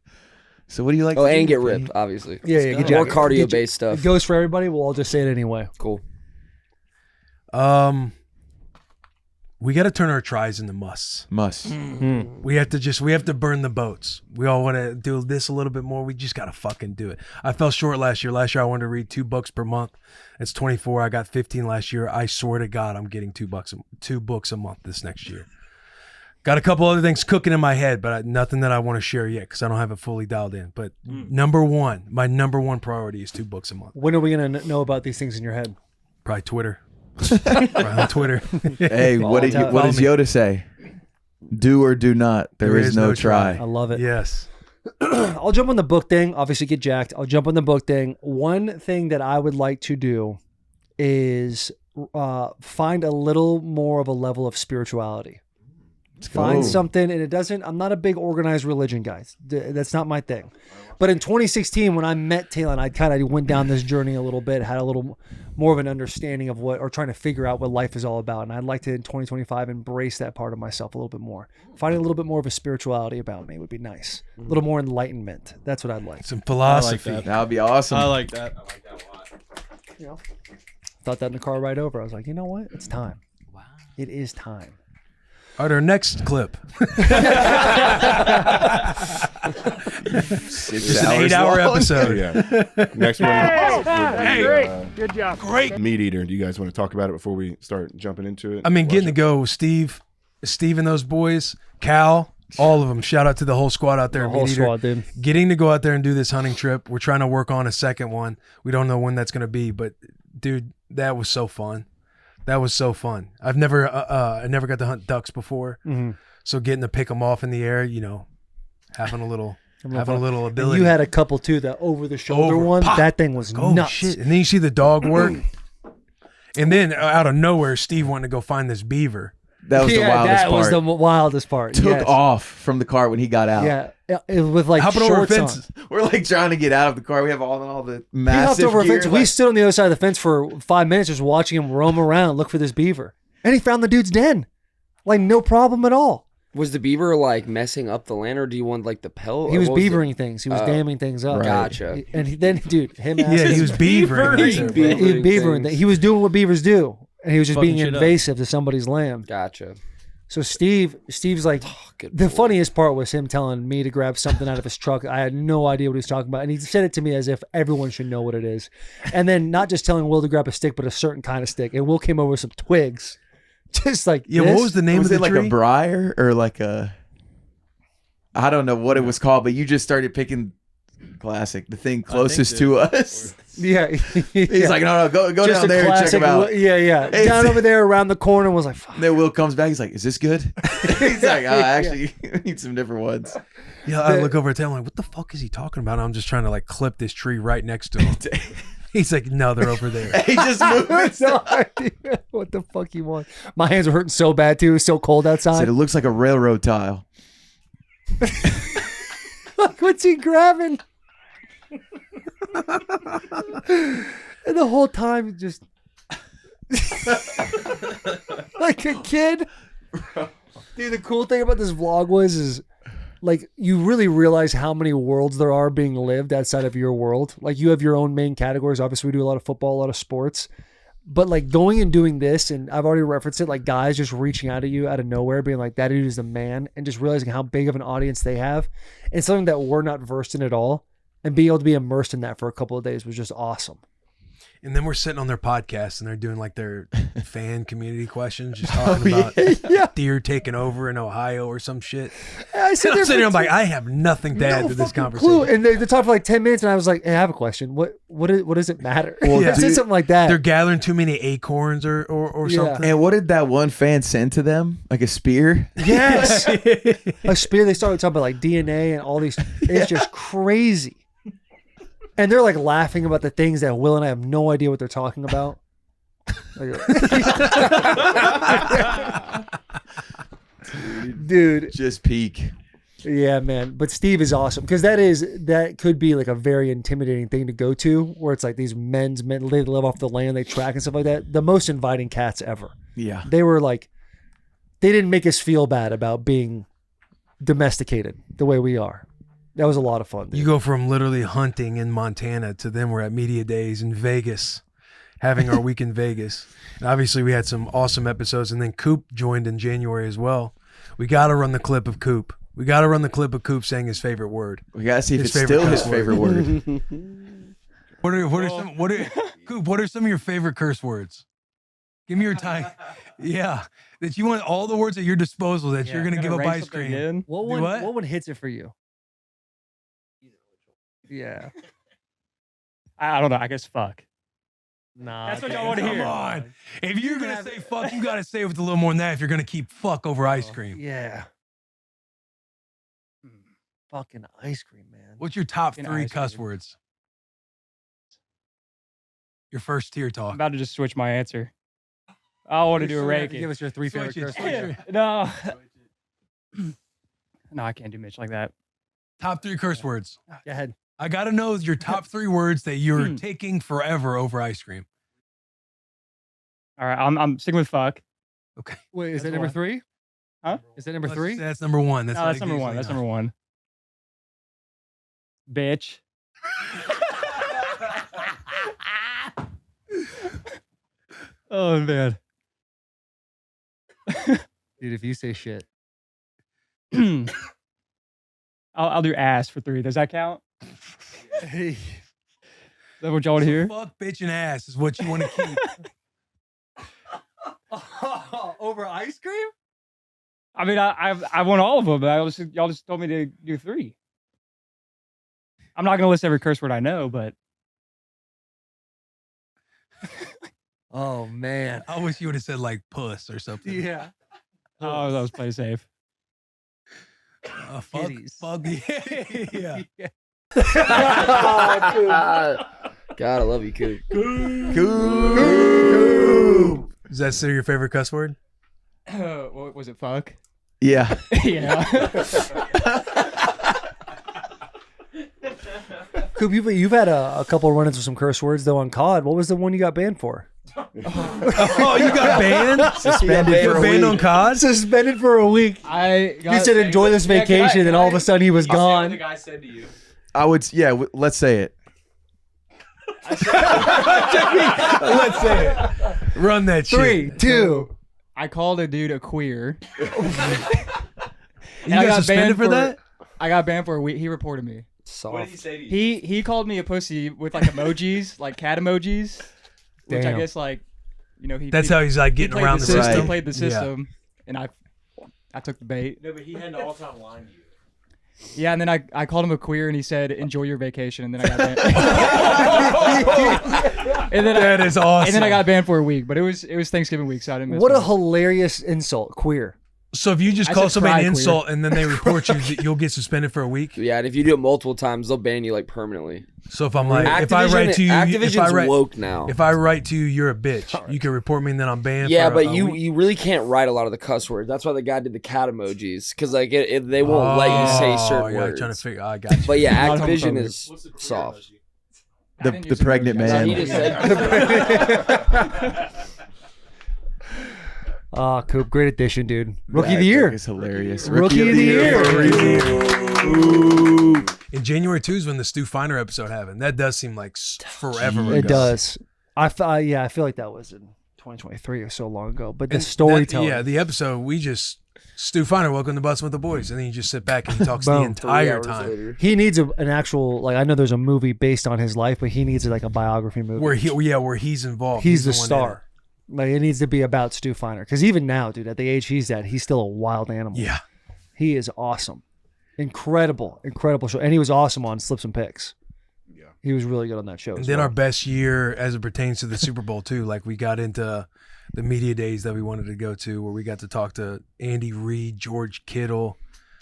So what do you like? Oh, to and do? get ripped, obviously. Yeah, get More jacked. cardio based stuff. It goes for everybody. We'll all just say it anyway. Cool. We got to turn our tries into musts. Must. We have to burn the boats. We all want to do this a little bit more. We just got to fucking do it. I fell short last year. Last year I wanted to read 2 books per month. It's 24. I got 15 last year. I swear to God, I'm getting 2 books a month this next year. Got a couple other things cooking in my head, but nothing that I want to share yet because I don't have it fully dialed in. But my number one priority is 2 books a month. When are we going to know about these things in your head? Probably Twitter. Right on Twitter. Hey, what does Yoda say? Do or do not. There is no try. I love it. Yes. I'll jump on the book thing. Obviously, get jacked. I'll jump on the book thing. One thing that I would like to do is find a little more of a level of spirituality. Find something, and it doesn't. I'm not a big organized religion guy. That's not my thing. But in 2016, when I met Taylor, I kind of went down this journey a little bit, had a little more of an understanding of or trying to figure out what life is all about. And I'd like to, in 2025, embrace that part of myself a little bit more. Finding a little bit more of a spirituality about me would be nice. A little more enlightenment. That's what I'd like. Some philosophy. That would be awesome. I like that. I like that a lot. You know, thought that in the car ride over. I was like, you know what? It's time. Wow. It is time. All right, our next clip. It's an 8-hour episode. Yeah. Next one. Great. Good job. Great. Meat Eater. Do you guys want to talk about it before we start jumping into it? I mean, getting to go with Steve and those boys, Cal, all of them. Shout out to the whole squad out there. The whole squad, dude. Getting to go out there and do this hunting trip. We're trying to work on a second one. We don't know when that's going to be, but dude, that was so fun. That was so fun. I never got to hunt ducks before, so getting to pick them off in the air, having a little ability. And you had a couple too. The over the shoulder one, pop. that thing was nuts. Shit. And then you see the dog work, and then out of nowhere, Steve wanted to go find this beaver. That was the wildest part. That was the wildest part. Took off from the car when he got out. Yeah, it, with like hopping shorts over fences. on. We're like trying to get out of the car. We have all the He massive hopped over a gear, fence. We stood on the other side of the fence for 5 minutes, just watching him roam around, look for this beaver, and he found the dude's den, like no problem at all. Was the beaver messing up the land, or do you want the pelt? He was beavering things. He was damming things up. Right. Gotcha. And then, dude, him. Yeah, he was beavering. He was doing what beavers do, and he was just Fucking being shit up. invasive to somebody's land. Gotcha. So Steve's like, the funniest part was him telling me to grab something out of his truck. I had no idea what he was talking about. And he said it to me as if everyone should know what it is. And then not just telling Will to grab a stick, but a certain kind of stick. And Will came over with some twigs. Just like, Yeah, what was the name of the like tree? a briar or like a, I don't know what it was called, but you just started picking Classic. The thing closest to us. Yeah. He's like, no, go Just down a there and check classic him out. Yeah. Hey, Down over there around the corner was like, fuck. Then Will comes back. He's like, is this good? He's like, I actually need some different ones. Yeah, I look over at him. I'm like, what the fuck is he talking about? I'm just trying to like clip this tree right next to him. He's like, no, they're over there. He just moved. No idea what the fuck you want. My hands were hurting so bad too. It was so cold outside. Said it looks like a railroad tile. What's he grabbing? And the whole time, just like a kid. Dude, the cool thing about this vlog is like you really realize how many worlds there are being lived outside of your world. Like you have your own main categories. Obviously, we do a lot of football, a lot of sports. But like going and doing this, and I've already referenced it, like guys just reaching out at you out of nowhere, being like, that dude is the man, and just realizing how big of an audience they have. And something that we're not versed in at all. And being able to be immersed in that for a couple of days was just awesome. And then we're sitting on their podcast and they're doing like their fan community questions, just talking about deer taking over in Ohio or some shit. I said, I'm sitting there, I'm like, I have nothing to add to this conversation. Clue. And they talked for like 10 minutes, and I was like, hey, I have a question. What does it matter? Well, I said something like that. They're gathering too many acorns or something. And what did that one fan send to them? Like a spear? Yes. A spear. They started talking about like DNA and all these. It's just crazy. And they're like laughing about the things that Will and I have no idea what they're talking about. Dude. Just peak. Yeah, man. But Steve is awesome because that could be like a very intimidating thing to go to, where it's like these men, they live off the land, they track and stuff like that. The most inviting cats ever. Yeah. They were like, they didn't make us feel bad about being domesticated the way we are. That was a lot of fun. Dude. You go from literally hunting in Montana to then we're at Media Days in Vegas, having our week in Vegas. And obviously, we had some awesome episodes. And then Coop joined in January as well. We got to run the clip of Coop. We got to run the clip of Coop saying his favorite word. We got to see if it's still his favorite word. Coop, what are some of your favorite curse words? Give me your time. Yeah. That you want all the words at your disposal that you're going to give up ice cream. What one hits it for you? Yeah. I don't know. I guess fuck. Nah. That's what y'all want to hear. Come on. If you're going to say fuck, you got to say it with a little more than that if you're going to keep fuck over ice cream. Yeah. Fucking ice cream, man. What's your top 3 cuss words? Your first tier talk. I'm about to just switch my answer. I want to do a ranking. Give us your 3 favorite curse words. No. No, I can't do Mitch like that. Top 3 curse words. Go ahead. I got to know your top 3 words that you're taking forever over ice cream. All right, I'm sticking with fuck. Okay. Wait, is that number 3? Huh? Is that number 3? That's number 1. No, that's number 1. That's number 1. Bitch. Oh man. Dude, if you say shit. I'll do ass for 3. Does that count? Hey. Is that what y'all want to hear? Fuck, bitch, and ass is what you want to keep. Over ice cream? I mean, I want all of them, but y'all just told me to do 3. I'm not gonna list every curse word I know, but oh man, I wish you would have said like puss or something. Yeah. Oh, that was play safe. Fuck, yeah. God, I love you, Coop. Coop. Is that still your favorite cuss word? What was it? Fuck. Yeah. Yeah. Coop, you've had a couple of run-ins with some curse words though on COD. What was the one you got banned for? Oh, you got banned? Suspended for a week. On COD? Suspended for a week. You said enjoy this vacation, and all of a sudden he was gone. What the guy said to you. I would, let's say it. Let's say it. Run that shit. 3, 2. I called a dude a queer. You got suspended for that? I got banned for a week. He reported me. Soft. What did he say to you? He called me a pussy with like emojis, like cat emojis, which I guess like, That's how he's like getting around the system. He played the system, and I took the bait. No, but he had an all-time line to you. Yeah, and then I called him a queer, and he said, "Enjoy your vacation." And then I got banned. That is awesome. And then I got banned for a week, but it was Thanksgiving week, so I didn't miss. What a one. hilarious insult, queer. So if you just I call said somebody cry an queer. insult and then they report you, you'll get suspended for a week. Yeah, and if you do it multiple times, they'll ban you like permanently. So if I'm like, if I write to you, Activision's woke now. If I write to you, you're a bitch. You can report me and then I'm banned. Yeah, for but a you week. really can't write a lot of the cuss words. That's why the guy did the cat emojis, because like they won't let you say certain yeah, words. Trying to figure. I got you. But yeah, Not Activision homophobic. is soft. The pregnant man. He just said. Coop, great addition, dude. Rookie of That the year. is hilarious. Rookie of the year. In January 2 is when the Stu Finer episode happened. That does seem like forever ago. It does. I feel like that was in 2023 or so long ago. But the And storytelling. the episode, Stu Finer, welcome to Bussin with the Boys. And then you just sit back and he talks the Boom. entire time. He needs an actual, like, I know there's a movie based on his life, but he needs like a biography movie. Where he's involved. He's the one star. Like, it needs to be about Stu Finer. Because even now, dude, at the age he's at, he's still a wild animal. Yeah. He is awesome. Incredible show. And he was awesome on Slips and Picks. Yeah. He was really good on that show. And as then well. our best year as it pertains to the Super Bowl too. Like we got into the media days that we wanted to go to, where we got to talk to Andy Reid, George Kittle.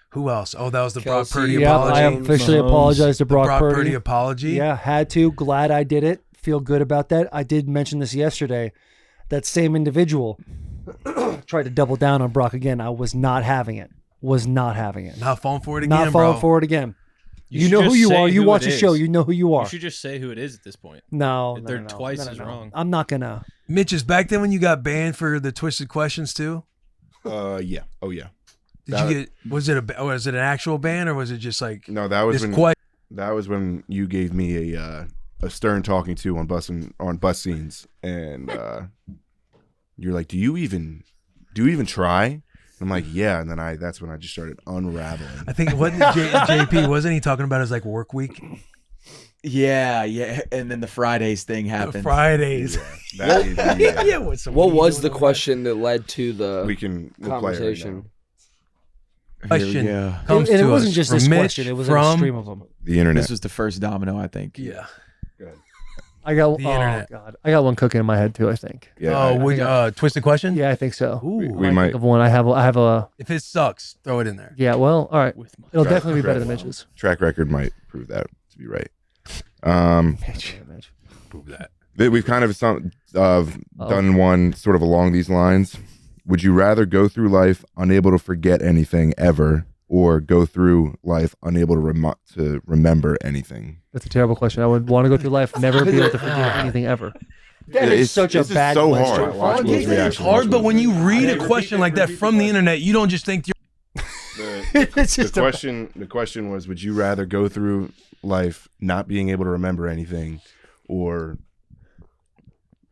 Who else? Oh, that was the Brock Kelce. Purdy Yep, apology. I officially apologized to The Brock Purdy. Purdy apology. Yeah, had to. Glad I did it. Feel good about that. I did mention this yesterday. That same individual tried to double down on Brock again. I was not having it. Not falling for it again, Not falling for it again. You know who you are. You watch the show. You know who you are. You should just say who it is at this point. No, They're no. twice as wrong. I'm not gonna. Mitch, is back then when you got banned for the twisted questions too? Yeah. Oh yeah. Did you get? Was it an actual ban or was it just like? No, that was this when. That was when you gave me a stern talking to on bus scenes, and you're like, "Do you even try?" And I'm like, "Yeah," and then that's when I just started unraveling. I think what JP wasn't he talking about his like work week? Yeah, and then the Fridays thing happened. Fridays. Yeah. What was the question that led to the we'll play it right conversation? Question Yeah. comes And it to wasn't us just from this Mitch question. It was like a from stream of them. The internet. This was the first domino, I think. Yeah. I got. The Oh internet. God, I got one cooking in my head too. I think. Yeah. Twisted question? Yeah, I think so. Ooh. We might. Think of one. I have a. If it sucks, throw it in there. Yeah. Well, all right. It'll Track- definitely be better track- than Mitch's. Track record might prove that to be right. Prove that. We've kind of done one sort of along these lines. Would you rather go through life unable to forget anything ever, or go through life unable to remember anything? That's a terrible question. I would want to go through life, never be able to forget anything ever. That is such a this is bad so question. hard. Watch Will's It's reaction. hard, but when you read a question like that from the internet, you don't just think you're. The question was, would you rather go through life not being able to remember anything, or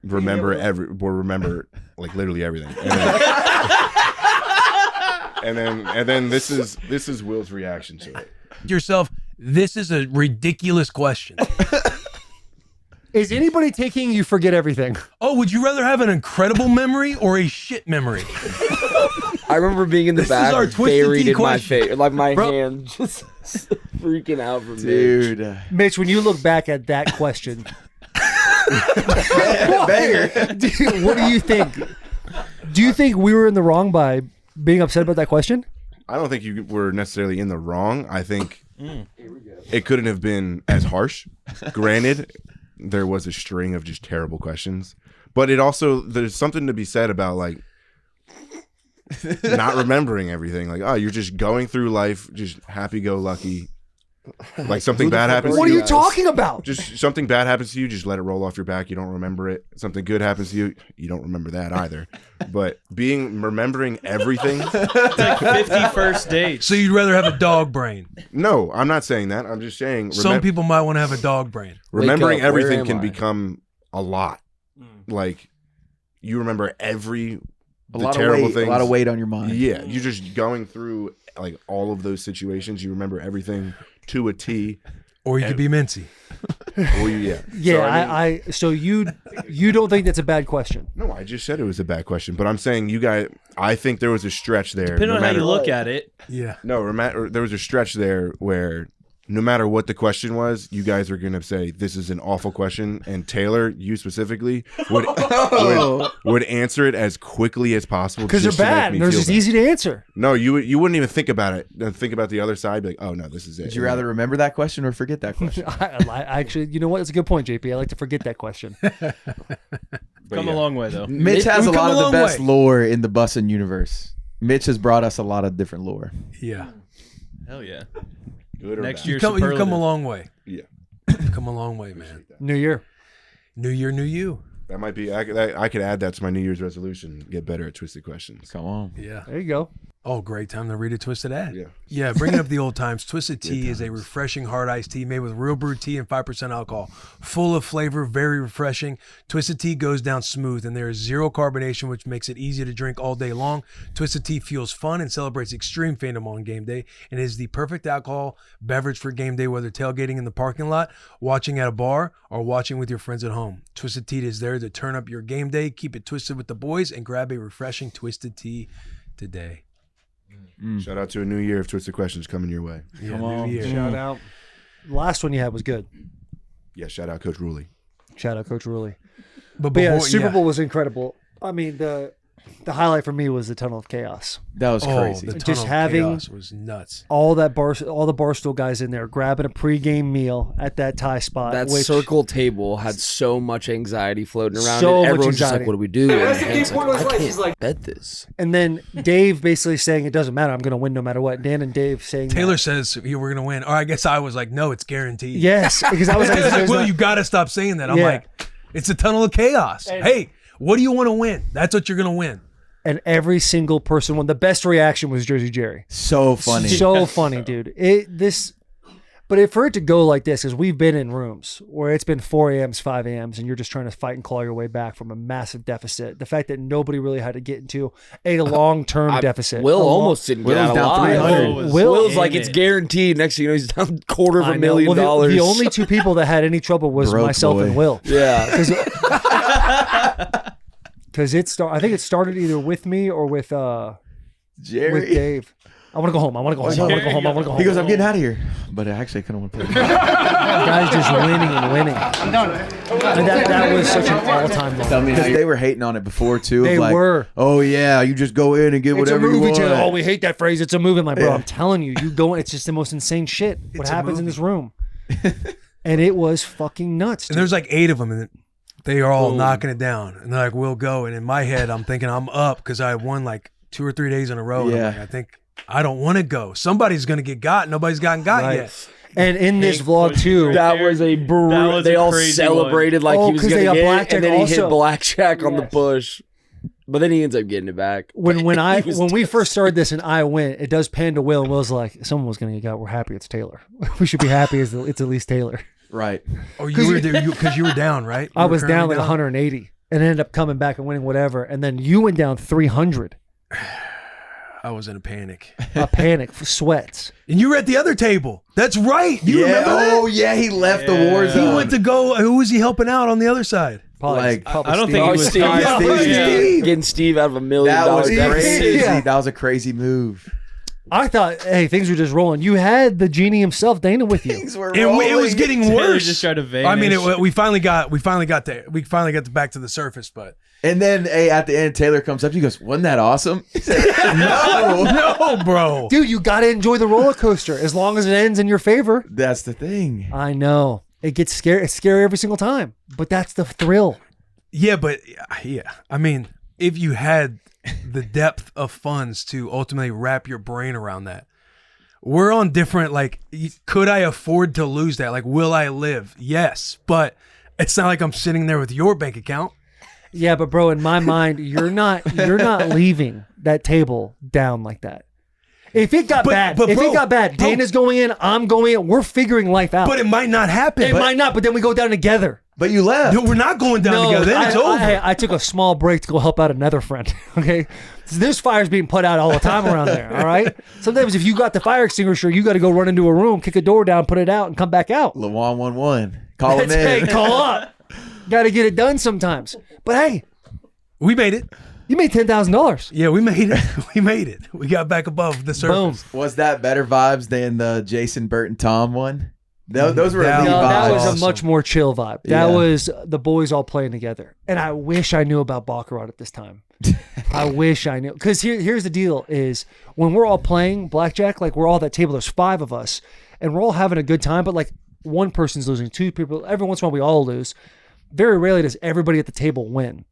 remember like literally everything? And then this is Will's reaction to it. Yourself, this is a ridiculous question. Is anybody taking you forget everything? Oh, would you rather have an incredible memory or a shit memory? I remember being in the This is our back, Twisted buried Tea in my question. face, like my Bro. hand just freaking out from Dude. Mitch, when you look back at that question, what do you think? Do you think we were in the wrong by being upset about that question? I don't think you were necessarily in the wrong. I think it couldn't have been as harsh. Granted, there was a string of just terrible questions, but there's something to be said about like not remembering everything. Like, oh, you're just going through life, just happy-go-lucky. Like something bad happens. What to are you, you talking about? Just something bad happens to you, just let it roll off your back. You don't remember it. Something good happens to you, you don't remember that either. But remembering everything. It's like 50 first dates. So you'd rather have a dog brain? No, I'm not saying that. I'm just saying Some people might want to have a dog brain. remembering Wake up, where everything am can I? become a lot. Like you remember A the lot terrible of weight, things. a lot of weight on your mind. Yeah, you're just going through like all of those situations. You remember everything to a T. Or you could be Mincy. Or yeah. Yeah, so you don't think that's a bad question? No, I just said it was a bad question, but I'm saying you guys, I think there was a stretch there. Depending on how you look at it. Yeah. No, there was a stretch there where no matter what the question was, you guys are going to say, this is an awful question. And Taylor, you specifically, would answer it as quickly as possible. Because they're bad and they're just easy to answer. No, you wouldn't even think about it. Think about the other side. Be like, oh, no, this is it. Would you rather remember that question or forget that question? I actually, you know what? It's a good point, JP. I like to forget that question. Come a long way, though. Mitch has a lot of the best lore in the Bussin universe. Mitch has brought us a lot of different lore. Yeah. Hell yeah. Good or Next bad. year, You've come a long way. Yeah. You've come a long way, man. New year. New year, new you. That might be. I could add that to my New Year's resolution. Get better at twisted questions. Come on. Yeah. There you go. Oh, great time to read a Twisted ad. Yeah. Yeah, bringing up the old times. Twisted Tea is a refreshing hard iced tea made with real brewed tea and 5% alcohol. Full of flavor, very refreshing. Twisted Tea goes down smooth and there is zero carbonation, which makes it easy to drink all day long. Twisted Tea feels fun and celebrates extreme fandom on game day and is the perfect alcohol beverage for game day, whether tailgating in the parking lot, watching at a bar, or watching with your friends at home. Twisted Tea is there to turn up your game day, keep it twisted with the boys, and grab a refreshing Twisted Tea today. Shout out to a new year of twisted questions coming your way. Yeah, Come on. new year. Shout out. Last one you had was good. Yeah, shout out Coach Ruley. Shout out Coach Ruley. But yeah, before- Super yeah. Bowl was incredible. I mean, the highlight for me was the Tunnel of Chaos. That was crazy. The Tunnel Just of having Chaos was nuts. all the Barstool guys in there grabbing a pregame meal at that tie spot. That which, circle table had so much anxiety floating around So it. much Everyone's just anxiety. like, what do we do? And Hank's like, I can't bet this. And then Dave basically saying it doesn't matter. I'm going to win no matter what. Dan and Dave saying Taylor that. says we're going to win. Or I guess I was like, no, it's guaranteed. Yes, because I was like, It's like, there's well, not- you got to stop saying that. I'm Yeah. like, it's a Tunnel of Chaos. And- Hey, what do you want to win? That's what you're going to win. and every single person won. The best reaction was Jersey Jerry. So funny. So funny, dude. But for it to go like this, because we've been in rooms where it's been 4 a.m.s, 5 a.m.s, and you're just trying to fight and claw your way back from a massive deficit. The fact that nobody really had to get into a long-term deficit. Will A long- almost didn't get Will's out down alive. 300. Will's like, it's guaranteed. Next thing you know, he's down I know. Well, $250,000. the only two people that had any trouble was Broke myself boy. and Will. Yeah. Because I think it started either with me or with Jerry. with Dave. I want to go home. I want to go home. I want to go home. I want to go home. He goes, I'm getting out of here. But I actually kind of want to play. Guys just winning and winning. I'm done. And that was such an all-time moment. Because they were hating on it before, too. They of like, were. Oh, yeah, you just go in and get It's a whatever you movie want. channel. Oh, we hate that phrase. It's a movie. I'm like, bro, Yeah. I'm telling you, you go. It's just the most insane shit. What It's a happens in movie. this room? And it was fucking nuts. And Dude. there's like 8 of them, and they are all knocking it down. And they're like, we'll go. And in my head, I'm thinking I'm up because I won like 2 or 3 days in a row. And I'm Yeah. like, I think I don't want to go. Somebody's going to get got. Nobody's gotten got Right. yet. And in this vlog too, That was a brutal. They all celebrated like Oh, he was 'cause going they to got get it, blackjack and then he hit also. blackjack on the push. But then he ends up getting it back. when He was we first started this and I went, it does pan to Will, and Will's like, someone was gonna get got. We're happy it's Taylor. We should be happy it's at least Taylor. Right. Oh, you were because you were down, right? I You were was down currently like 180 and ended up coming back and winning whatever. And then you went down 300. I was in a panic. A panic, sweats. And you were at the other table. That's right. You Yeah. remember that? Oh, yeah, he left the war He zone. went to go. Who was he helping out on the other side? Probably, Like, probably I don't Steve. think he Oh, was Steve. tied. Steve. Getting Steve out of $1 million. That was deficit. crazy. Yeah. That was a crazy move. I thought, hey, things were just rolling. You had the genie himself, Dana, with you. Things were And it was rolling. getting Taylor worse. just tried to vanish. I mean, we finally got back to the surface, but And then, hey, at the end, Taylor comes up. He goes, "Wasn't that awesome?" He said, "No, no, bro. Dude, you got to enjoy the roller coaster as long as it ends in your favor. That's the thing. I know. It gets scary. It's scary every single time, but that's the thrill. Yeah, but yeah, I mean, if you had the depth of funds to ultimately wrap your brain around that, we're on different. Like, could I afford to lose that? Like, will I live? Yes, but it's not like I'm sitting there with your bank account. Yeah, but bro, in my mind, you're not leaving that table down like that. If it got bad, Dana's going in, I'm going in. We're figuring life out. But it might not happen. It might not. But then we go down together. But you left. No, we're not going down together. Then it's over. I took a small break to go help out another friend. Okay, so there's fires being put out all the time around there. All right. Sometimes if you got the fire extinguisher, you got to go run into a room, kick a door down, put it out, and come back out. Lewan 1-1. Call him in. Hey, call up. Got to get it done sometimes. But hey, we made it. You made $10,000. Yeah, we made it. We made it. We got back above the surface. Boom. Was that better vibes than the Jason, Burt, and Tom one? Those were elite No, vibes. that was awesome. a much more chill vibe. That Yeah. was the boys all playing together. And I wish I knew about Baccarat at this time. I wish I knew. Because here's the deal is when we're all playing blackjack, like we're all at that table, there's 5 of us, and we're all having a good time, but like one person's losing, 2 people, every once in a while we all lose. Very rarely does everybody at the table win.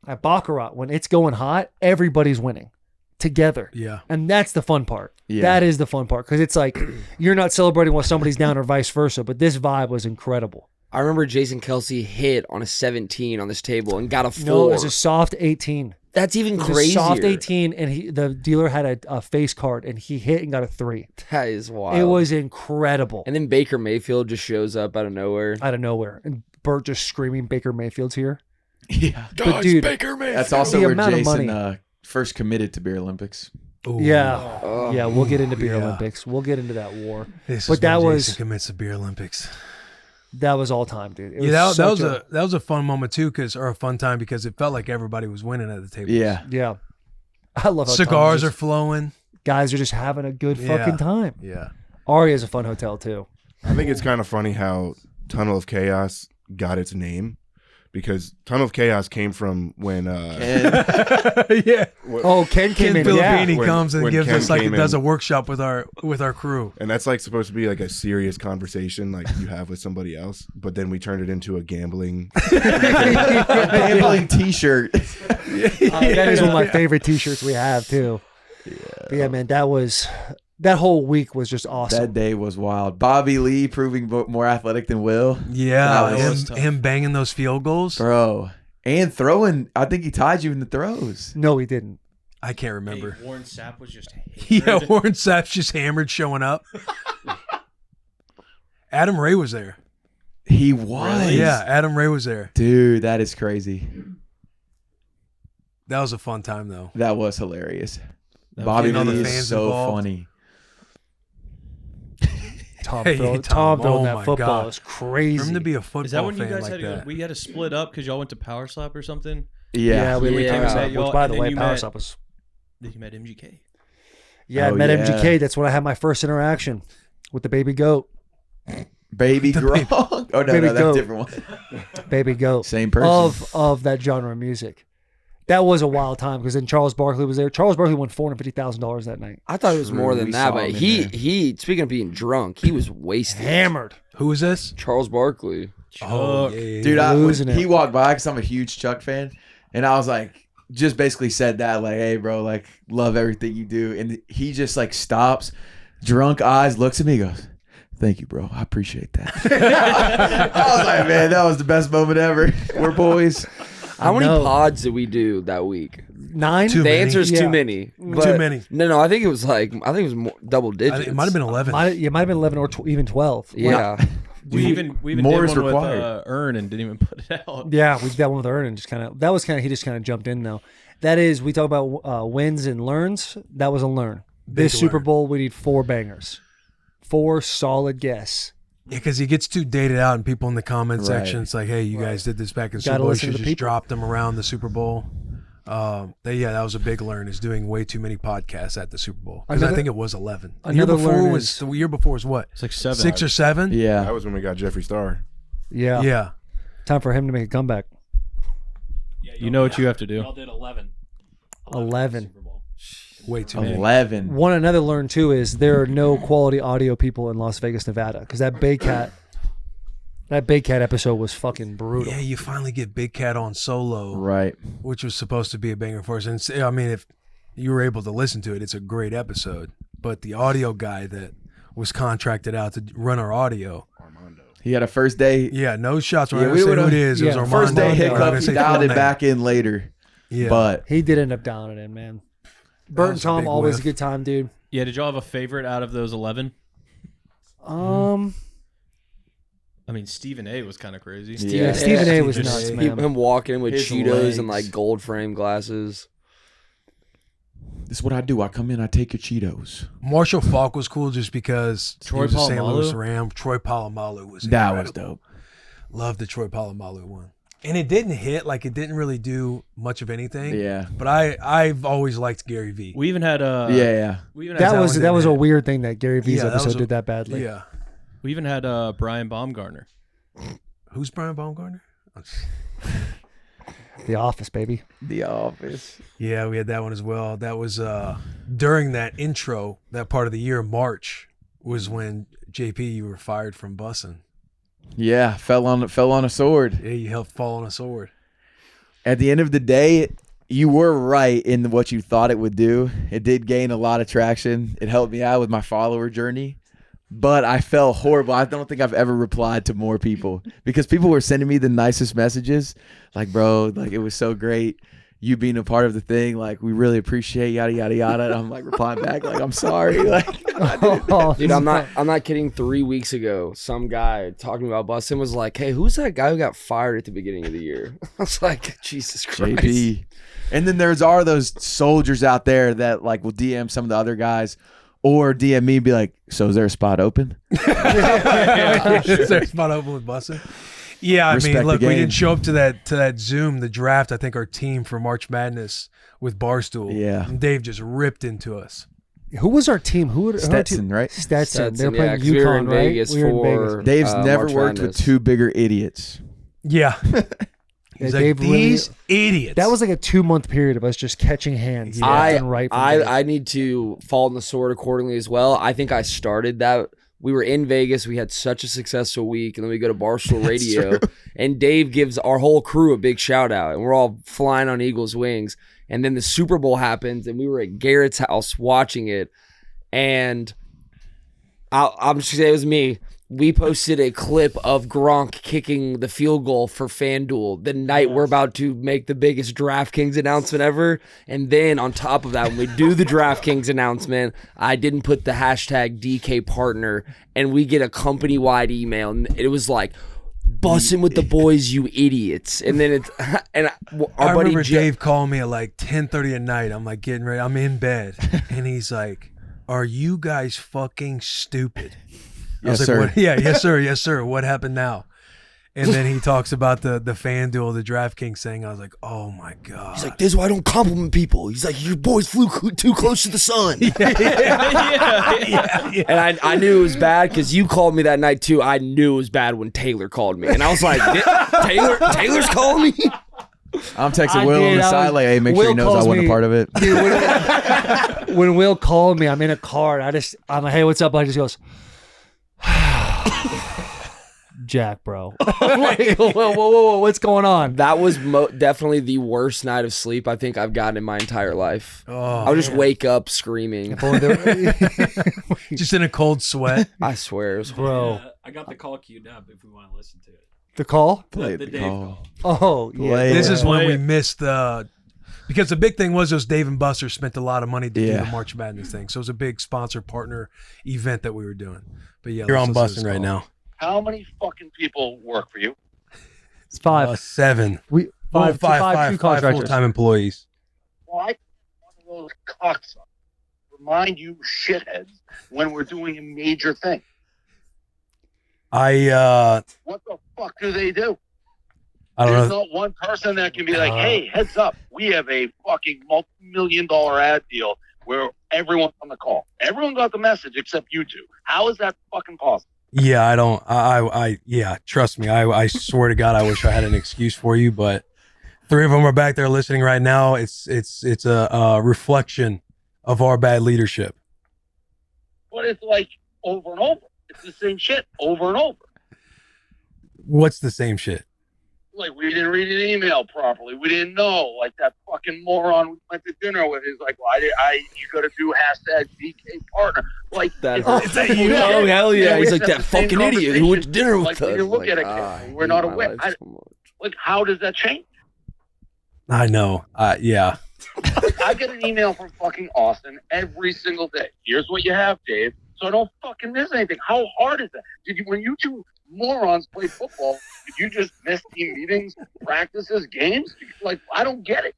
At Baccarat, when it's going hot, everybody's winning together. Yeah. And that's the fun part. Yeah. That is the fun part because it's like you're not celebrating while somebody's down or vice versa, but this vibe was incredible. I remember Jason Kelce hit on a 17 on this table and got a 4. No, it was a soft 18. That's even It was a crazier. soft 18, and the dealer had a face card, and he hit and got a 3. That is wild. It was incredible. And then Baker Mayfield just shows up out of nowhere. Out of nowhere. And Bert just screaming, Baker Mayfield's here. Yeah. But dude, Baker Mayfield. That's also The where amount of Jason money. first committed to Beer Olympics. Ooh. Yeah. Yeah, we'll get into Beer Yeah. Olympics. We'll get into that war. This But is when that was Jason commits to Beer Olympics. that was all time, dude. It Yeah, that such was a fun moment too, or a fun time because it felt like everybody was winning at the table. Yeah. Yeah. I love how Cigars Tom's are just- flowing. guys are just having a good fucking time. Yeah. Ari has a fun hotel too. I think it's kind of funny how Tunnel of Chaos got its name because Tunnel of Chaos came from when Yeah. Oh, Ken came Ken in. Filippini When- comes and when gives Ken us like came does in. a workshop with our crew. and that's like supposed to be like a serious conversation like you have with somebody else, but then we turned it into a gambling. Gambling T-shirt. That is one of my favorite T-shirts we have too. But yeah, man, that whole week was just awesome. That day was wild. Bobby Lee proving more athletic than Will. Yeah, That was tough. him banging those field goals. Bro. And throwing. I think he tied you in the throws. No, he didn't. I can't remember. Hey, Warren Sapp was just Yeah, Warren Sapp's just hammered showing up. Adam Ray was there. He was. Yeah, Adam Ray was there. Dude, that is crazy. That was a fun time though. That was hilarious. That was Bobby getting all the Lee is fans so involved. funny. Tom Hey, throwing Tom, throwing oh that my football God. is crazy. For him to be a football Is that when you fan guys like had that. we had to split up because y'all went to Power Slap or something? Yeah. we went to Yeah. Power Slap, Met y'all, which by and the then way, you Power met- Slap was. Then you met MGK. Yeah, I Oh, met yeah. MGK. That's when I had my first interaction with the baby goat. Baby Gronk. Oh, no, Baby no, that's goat. a different one. Baby goat. Same person. Of that genre of music. That was a wild time because then Charles Barkley was there. Charles Barkley won $450,000 that night. I thought it was more True, than we that, saw but him in he there. speaking of being drunk, he was wasted. Hammered. Who was this? Charles Barkley. Oh, yeah. Dude, Losing he it. walked by because I'm a huge Chuck fan. And I was like, just basically said that, like, hey, bro, like, love everything you do. And he just, like, stops, drunk eyes, looks at me, goes, thank you, bro. I appreciate that. I was like, man, that was the best moment ever. We're boys. How many know. pods did we do that week? 9? Too The many. answer is Yeah. too many. but- Too many. No, I think it was more double I digits. think it might have been 11. It might have been 11 or even 12. Yeah. We even more did is one required. with Earn and didn't even put it out. Yeah, we did that one with Ern and just kind of, he just kind of jumped in though. That is, we talk about wins and learns. That was a learn. This Big Super learn. Bowl, we need 4 bangers. 4 solid guess. Yeah, because he gets too dated out, and people in the comment Right. section, it's like, hey, you guys did this back in the Super Gotta Bowl. You listen to should the just people. drop them around the Super Bowl. That was a big learn, is doing way too many podcasts at the Super Bowl. Because I Another- think it was 11. The year another before learn was is- the year before was what? It's like 7. 6 or 7? Yeah. That was when we got Jeffree Star. Yeah. Yeah. Time for him to make a comeback. Yeah, You know what you have to do. Y'all did 11. 11. Super Bowl. Way too many. 11. One another learn too is there are no quality audio people in Las Vegas, Nevada, because that Big Cat episode was fucking brutal. Yeah, you finally get Big Cat on solo, Right. which was supposed to be a banger for us. And I mean, if you were able to listen to it, it's a great episode. But the audio guy that was contracted out to run our audio, He had a first day. yeah, no shots. We're Yeah, not we gonna say who would've- it is. It was yeah, Armando. First day We're not hiccup. gonna He say dialed full it name. back in later. Yeah, But He did end up dialing it in, man. Bert and was a Tom, big always whiff. a good time, dude. Yeah, did y'all have a favorite out of those 11? Um, I mean, Stephen A was kind of crazy. Yeah. Stephen A was Stephen nuts, A. man. Him walking in with His Cheetos legs. and like gold frame glasses. this is what I do. I come in, I take your Cheetos. Marshall Falk was cool just because Troy he was a St. Polamalu? Louis Ram. Troy Polamalu was That was incredible. dope. Love the Troy Polamalu one. and it didn't hit. Like it didn't really do much of anything. Yeah. But I've always liked Gary Vee. We even had We even had that was a weird thing that Gary Vee's episode did that badly. Yeah. We even had Brian Baumgartner. Who's Brian Baumgartner? The Office, baby. The Office. Yeah, we had that one as well. That was during that intro, that part of the year, March, was when JP, you were fired from Bussin. Yeah, fell on a sword. Yeah, you helped fall on a sword. At the end of the day, you were right in what you thought it would do. It did gain a lot of traction. It helped me out with my follower journey. But I felt horrible. I don't think I've ever replied to more people because people were sending me the nicest messages. Like, bro, like it was so great you being a part of the thing. Like, we really appreciate yada yada yada. And I'm like replying back, like, I'm sorry. Like, dude, I'm not kidding. 3 weeks ago, some guy talking about Bussin was like, "Hey, who's that guy who got fired at the beginning of the year?" I was like, Jesus Christ. JP. And then are those soldiers out there that like will DM some of the other guys. Or DM me and be like, so is there a spot open? Is there a spot open with Bussin? Yeah, I mean, look, we didn't show up to that Zoom, the draft, I think our team for March Madness with Barstool. Yeah. And Dave just ripped into us. Who was our team? Stetson, right? Stetson. They're playing UConn, we were in right? Vegas we were in for Vegas. Dave's never March worked Madness. with two bigger idiots. Yeah. He's like, Dave these idiots. That was like a 2-month period of us just catching hands. left and right. I need to fall on the sword accordingly as well. I think I started that. We were in Vegas. We had such a successful week. And then we go to Barstool Radio. And Dave gives our whole crew a big shout out. And we're all flying on Eagles wings. And then the Super Bowl happens. And we were at Garrett's house watching it. And I'm just going to say it was me. We posted a clip of Gronk kicking the field goal for FanDuel the night we're about to make the biggest DraftKings announcement ever. And then on top of that, when we do the DraftKings announcement, I didn't put the hashtag DK partner, and we get a company-wide email, and it was like, Bussin with the boys, you idiots. And then I remember Dave calling me at like 10:30 at night. I'm like getting ready. I'm in bed. And he's like, are you guys fucking stupid? I was Yes, like, sir. What? Yeah, yes, sir, yes, sir. What happened now? And then he talks about the FanDuel, the DraftKings thing. I was like, oh my God. He's like, this is why I don't compliment people. He's like, your boys flew too close to the sun. Yeah. And I knew it was bad because you called me that night too. I knew it was bad when Taylor called me. And I was like, Taylor's calling me? I'm texting Will on the side, like, hey, make sure he knows I wasn't a part of it. Dude, when Will called me, I'm in a car, and I'm like, hey, what's up? And I just goes, Jack, bro. I'm like, whoa, what's going on? That was definitely the worst night of sleep I think I've gotten in my entire life. Oh, I would just wake up screaming. Just in a cold sweat. I swear. It was Bro. I got the call queued up if we want to listen to it. The call? Play the the Dave call. Oh, yeah. This is when we missed the... Because the big thing was those Dave and Buster spent a lot of money to do the March Madness thing. So it was a big sponsor partner event that we were doing. But yeah, You're let's on listen to this Bussin right call. now. How many fucking people work for you? It's 5. 7. We five Five contractors. full-time employees. Well, I one of those cocksuckers remind you shitheads when we're doing a major thing. I What the fuck do they do? don't There's know. not one person that can be like, hey, heads up, we have a fucking multi-million-dollar ad deal where everyone's on the call. Everyone got the message except you two. How is that fucking possible? Yeah, I don't. Yeah, trust me. I swear to God, I wish I had an excuse for you, but 3 of them are back there listening right now. It's a reflection of our bad leadership. But it's like over and over. It's the same shit over and over. What's the same shit? Like, we didn't read an email properly. We didn't know. Like, that fucking moron we went to dinner with is like, well, you got to do hashtag DK partner. Like, That it's that you? Oh, hell yeah. He's like, It's that the same fucking idiot who went to dinner with like, us. we didn't look Like, at it. I We're hate not my aware. life so much. Like, how does that change? I know. Yeah. Like, I get an email from fucking Austin every single day. Here's what you have, Dave. So I don't fucking miss anything. How hard is that? When you two morons played football, did you just miss team meetings, practices, games? Like, I don't get it.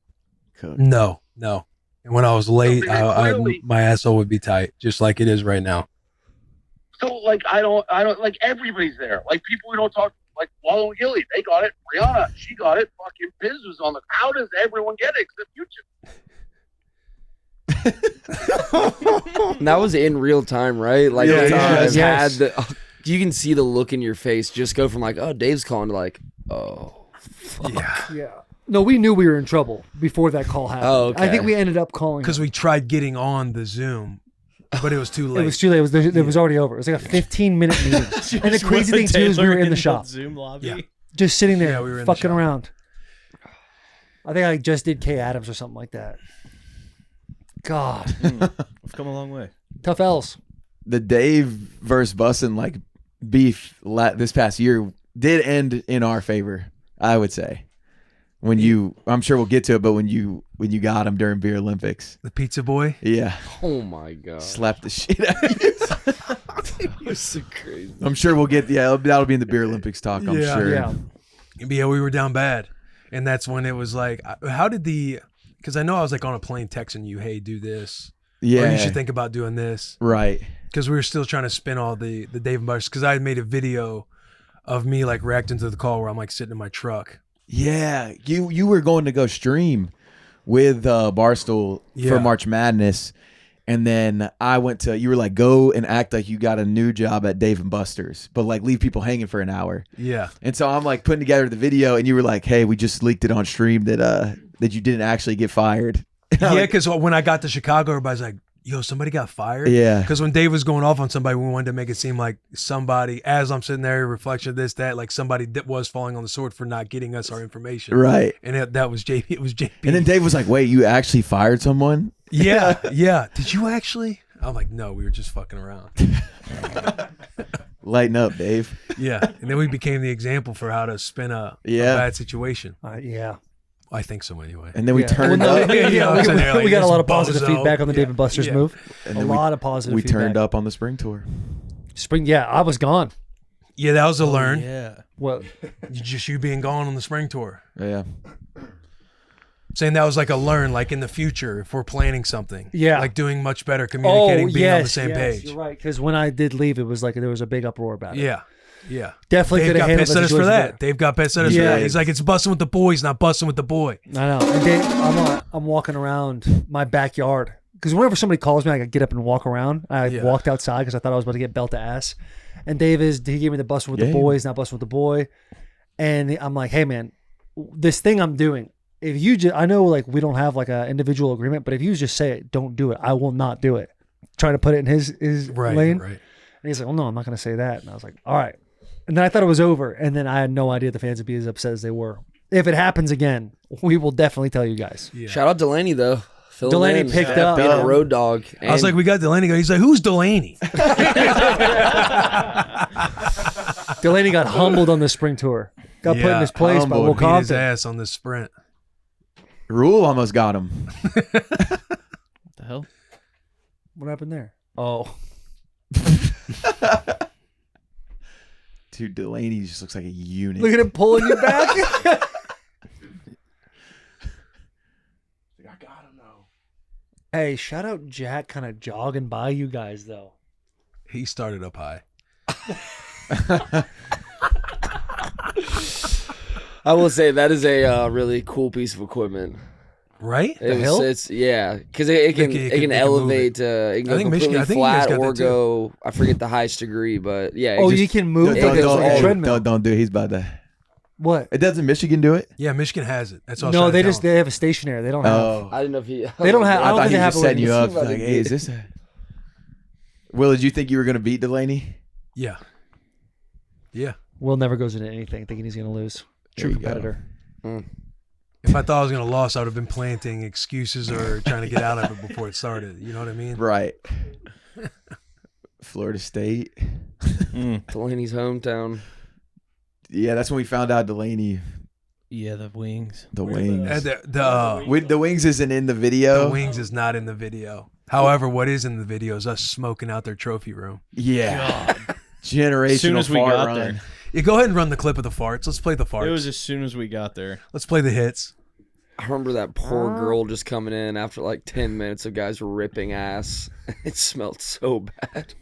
No. And when I was late, Something that my asshole would be tight, just like it is right now. So, like, I don't, like, everybody's there. Like, people we don't talk, Like Wallow Gilly, they got it. Rihanna, she got it. Fucking Biz was on the. How does everyone get it except YouTube? And that was in real time, right? Like, Yeah, you yeah. just Yes. had you can see the look in your face just go from like, oh, Dave's calling to like, oh, fuck. Yeah. No, we knew we were in trouble before that call happened. Oh, okay. I think we ended up calling Because we tried getting on the Zoom, but it was too late. It was too late. It was already over. It was like a 15-minute meeting. And the crazy thing too is we were in the shop, Zoom lobby. just sitting there, we were in the fucking shop. around. I think I just did Kay Adams or something like that. God, We've come a long way. tough L's. The Dave versus Bussin like beef this past year did end in our favor, I would say. When you, I'm sure we'll get to it, but when you got him during Beer Olympics, The pizza boy. yeah, Oh my god, slapped the shit out of you. it was so crazy. I'm sure we'll get that'll be in the Beer Olympics talk. I'm Yeah. sure. Yeah. Yeah, we were down bad, and that's when it was like, how did the? Because I know I was like on a plane texting you, hey, do this. Yeah. Or you should think about doing this. Right. Because we were still trying to spin all the Dave and Buster's. Because I had made a video of me like reacting to the call where I'm like sitting in my truck. Yeah, you were going to go stream with Barstool for Yeah. March Madness, and then I went to. You were like, go and act like you got a new job at Dave and Buster's, but like leave people hanging for an hour. Yeah. And so I'm like putting together the video, and you were like, hey, we just leaked it on stream that you didn't actually get fired. Yeah, because when I got to Chicago, everybody's like, yo, somebody got fired? Yeah. Because when Dave was going off on somebody, we wanted to make it seem like somebody, as I'm sitting there, reflection of this, that, like somebody that was falling on the sword for not getting us our information. Right. And that was JP. It was JP. And then Dave was like, wait, you actually fired someone? Yeah, yeah. Did you actually? I'm like, no, we were just fucking around. Lighten up, Dave. Yeah. And then we became the example for how to spin a bad situation. Yeah. I think so anyway. And then we turned Well, up. no, yeah, I'm sitting there like, we got a this lot of positive bozo. feedback on the Yeah. Dave and Buster's Yeah. move. And A then lot of positive We feedback. turned up on the spring tour. Spring, yeah, I was gone. Yeah, that was a learn. Yeah. What? Just you being gone on the spring tour. Yeah. Saying that was like a learn, like in the future, if we're planning something. Yeah. Like doing much better, communicating, being on the same yes, page. You're right, because when I did leave, it was like there was a big uproar about it. Yeah. Yeah. Definitely Dave could have got handled pissed the at us for situation that. better. Dave got pissed at us for Yeah. that. He's like, it's busting with the boys, not busting with the boy. I know. And Dave, I'm walking around my backyard because whenever somebody calls me, I get up and walk around. I Yeah. walked outside because I thought I was about to get belt to ass. And Dave he gave me the busting with the Yeah. boys, not busting with the boy. And I'm like, hey man, this thing I'm doing. If you just, I know like we don't have like an individual agreement, but if you just say it, don't do it. I will not do it. Trying to put it in his Right, lane. right. And he's like, well, no, I'm not going to say that. And I was like, all right. And then I thought it was over. And then I had no idea the fans would be as upset as they were. If it happens again, we will definitely tell you guys. Yeah. Shout out Delaney though. Filling Delaney in, picked up. being a road dog. I was And like, we got Delaney. He's like, who's Delaney? Delaney got humbled on the spring tour. Got put in his place by Will Beat his Compton. ass on this sprint. Rule almost got him. What the hell? What happened there? Oh. Dude, Delaney just looks like a unit. Look at him pulling you back. I got him though. Hey, shout out Jack kind of jogging by you guys, though. He started up high. I will say that is a really cool piece of equipment. Right? It's yeah, because it can It it can can elevate. It can go I think Michigan- completely I think you guys flat got or that too. go. I forget the highest degree, but yeah. Oh, you can move it like goes a all- treadmill. Don't do it. He's about to. What? It doesn't Michigan do it? Yeah, Michigan has it. That's all. No, they have a stationary. They don't have. Oh. I didn't know if he. They don't have. I I don't thought think he they was have just it setting you up. about Like, to hey, is get- this a... Will, did you think you were going to beat Delaney? Yeah. Yeah. Will never goes into anything thinking he's going to lose. There True you go. competitor. If I thought I was going to lose, I would have been planting excuses or trying to get out of it before it started. You know what I mean? Right. Florida State. Delaney's hometown. Yeah, that's when we found out Delaney. Yeah, the wings. The wings. The the wings isn't in the video. The wings is not in the video. However, what is in the video is us smoking out their trophy room. Yeah. Generational As soon as we fart got run. there. Yeah, go ahead and run the clip of the farts. Let's play the farts. It was as soon as we got there. Let's play the hits. I remember that poor girl just coming in after like 10 minutes of guys ripping ass. It smelled so bad.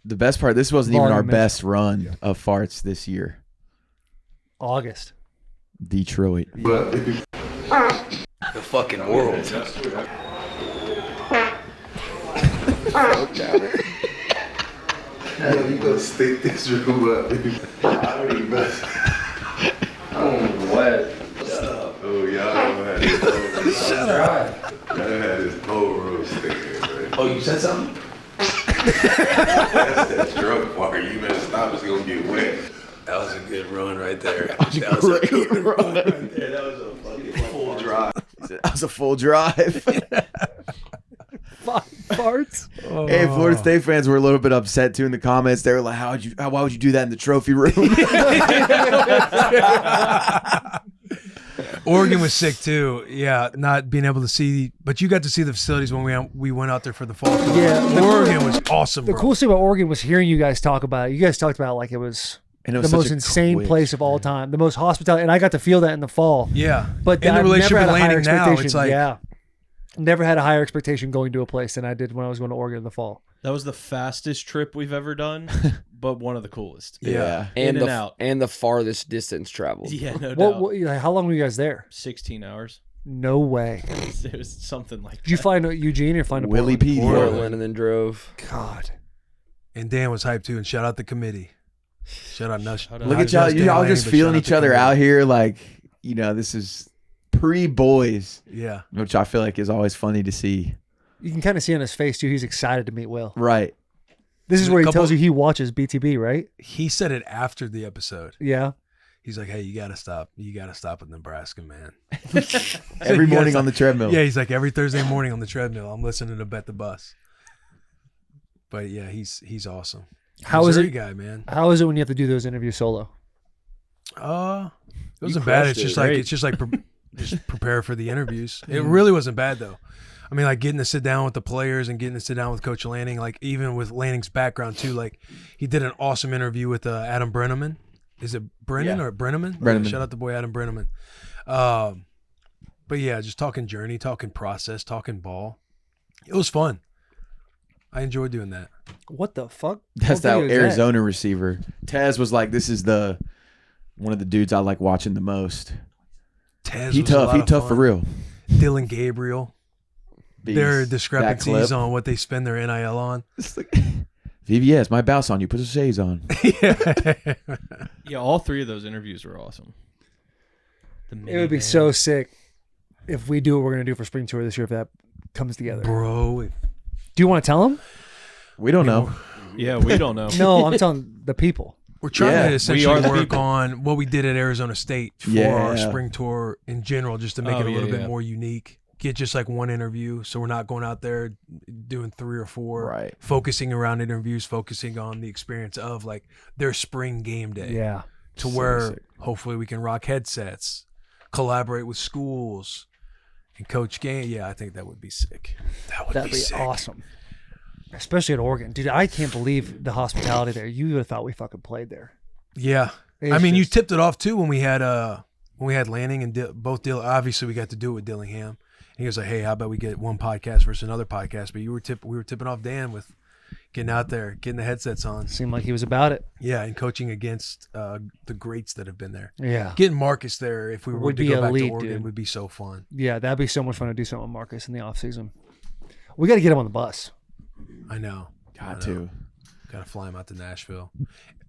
The best part, this wasn't even our Volume measure. best run of farts this year. August. Detroit. The fucking world. Yo, you gonna stick this room up. I already messed. I'm wet. Oh, y'all don't have this whole room. Shut up. Y'all don't have this whole room sticking, man. Oh, you said something? That's that drunk part. You better stop. It's gonna get wet. That was a good run right there. That was a good run right there. That was a fucking full drive. That was a full drive. Farts. Hey, Florida State fans were a little bit upset too in the comments. They were like, why would you do that in the trophy room? Oregon was sick too. Yeah, not being able to see, but you got to see the facilities when we went out there for the fall. Yeah, Oregon was awesome. The bro. coolest thing about Oregon was hearing you guys talk about it. You guys talked about it like it was, And it was the such most a insane quick- place of all time, the most hospitality, and I got to feel that in the fall. Yeah, But in the I've relationship never had with a higher Lanning now, expectation. it's like yeah, never had a higher expectation going to a place than I did when I was going to Oregon in the fall. That was the fastest trip we've ever done, but one of the coolest. Yeah. In and the out. and the farthest distance traveled. Yeah, no doubt. How long were you guys there? 16 hours. No way. It was something like Did you that. fly to Eugene or fly to Willie Portland? P. Portland and then drove. God. And Dan was hyped too. And shout out the committee. Shout out Nush. Shout out. Look at y'all. Y'all just feeling each other out here. Like, this is pre-boys. Yeah. Which I feel like is always funny to see. You can kind of see on his face too. He's excited to meet Will. Right. This is There's a where he couple- tells you he watches BTB, right? He said it after the episode. Yeah. He's like, "Hey, you gotta stop. You gotta stop with Nebraska, man." Every You morning gotta on the stop. treadmill. Yeah, he's like every Thursday morning on the treadmill. I'm listening to Bet the Bus. But yeah, he's awesome. How is Missouri it, guy, man? How is it when you have to do those interviews solo? It wasn't bad. It's just like just prepare for the interviews. It really wasn't bad though. I mean, like getting to sit down with the players and getting to sit down with Coach Lanning, like even with Lanning's background too. Like he did an awesome interview with Adam Brenneman. Is it Brennan or Brenneman? Brenneman. Shout out the boy Adam Brenneman. But yeah, just talking journey, talking process, talking ball. It was fun. I enjoyed doing that. What the fuck? That's What that video is Arizona receiver. Tez was like, this is one of the dudes I like watching the most. Tez He was a tough. lot He of tough fun. for real. Dylan Gabriel. Their Beast. discrepancies That clip. on what they spend their NIL on. VVS, my bounce on you. Put the shades on. Yeah, all three of those interviews were awesome. It would be so sick if we do what we're going to do for spring tour this year, if that comes together. Bro. Do you want to tell them? We don't know. Yeah, we don't know. No, I'm telling the people. We're trying Yeah, to we essentially are the work people. on what we did at Arizona State for Yeah. our spring tour in general, just to make Oh, it a little yeah, bit yeah. more unique. Get just like one interview, so we're not going out there doing 3 or 4. Right. Focusing around interviews, focusing on the experience of like their spring game day. Yeah. To where hopefully we can rock headsets, collaborate with schools, and coach game. Yeah, I think that would be sick. That'd be sick. awesome. Especially at Oregon. Dude, I can't believe the hospitality there. You would have thought we fucking played there. Yeah, It's I mean, you just- tipped it off too when we had Lanning and both Dill. Obviously, we got to do it with Dillingham. And he was like, "Hey, how about we get one podcast versus another podcast?" But we were tipping off Dan with getting out there, getting the headsets on. Seemed like he was about it. Yeah, and coaching against the greats that have been there. Yeah. Getting Marcus there if we were Would to be go back elite, to Oregon dude. would be so fun. Yeah, that'd be so much fun to do something with Marcus in the off season. We got to get him on the bus. I know. Got to. Got to fly him out to Nashville.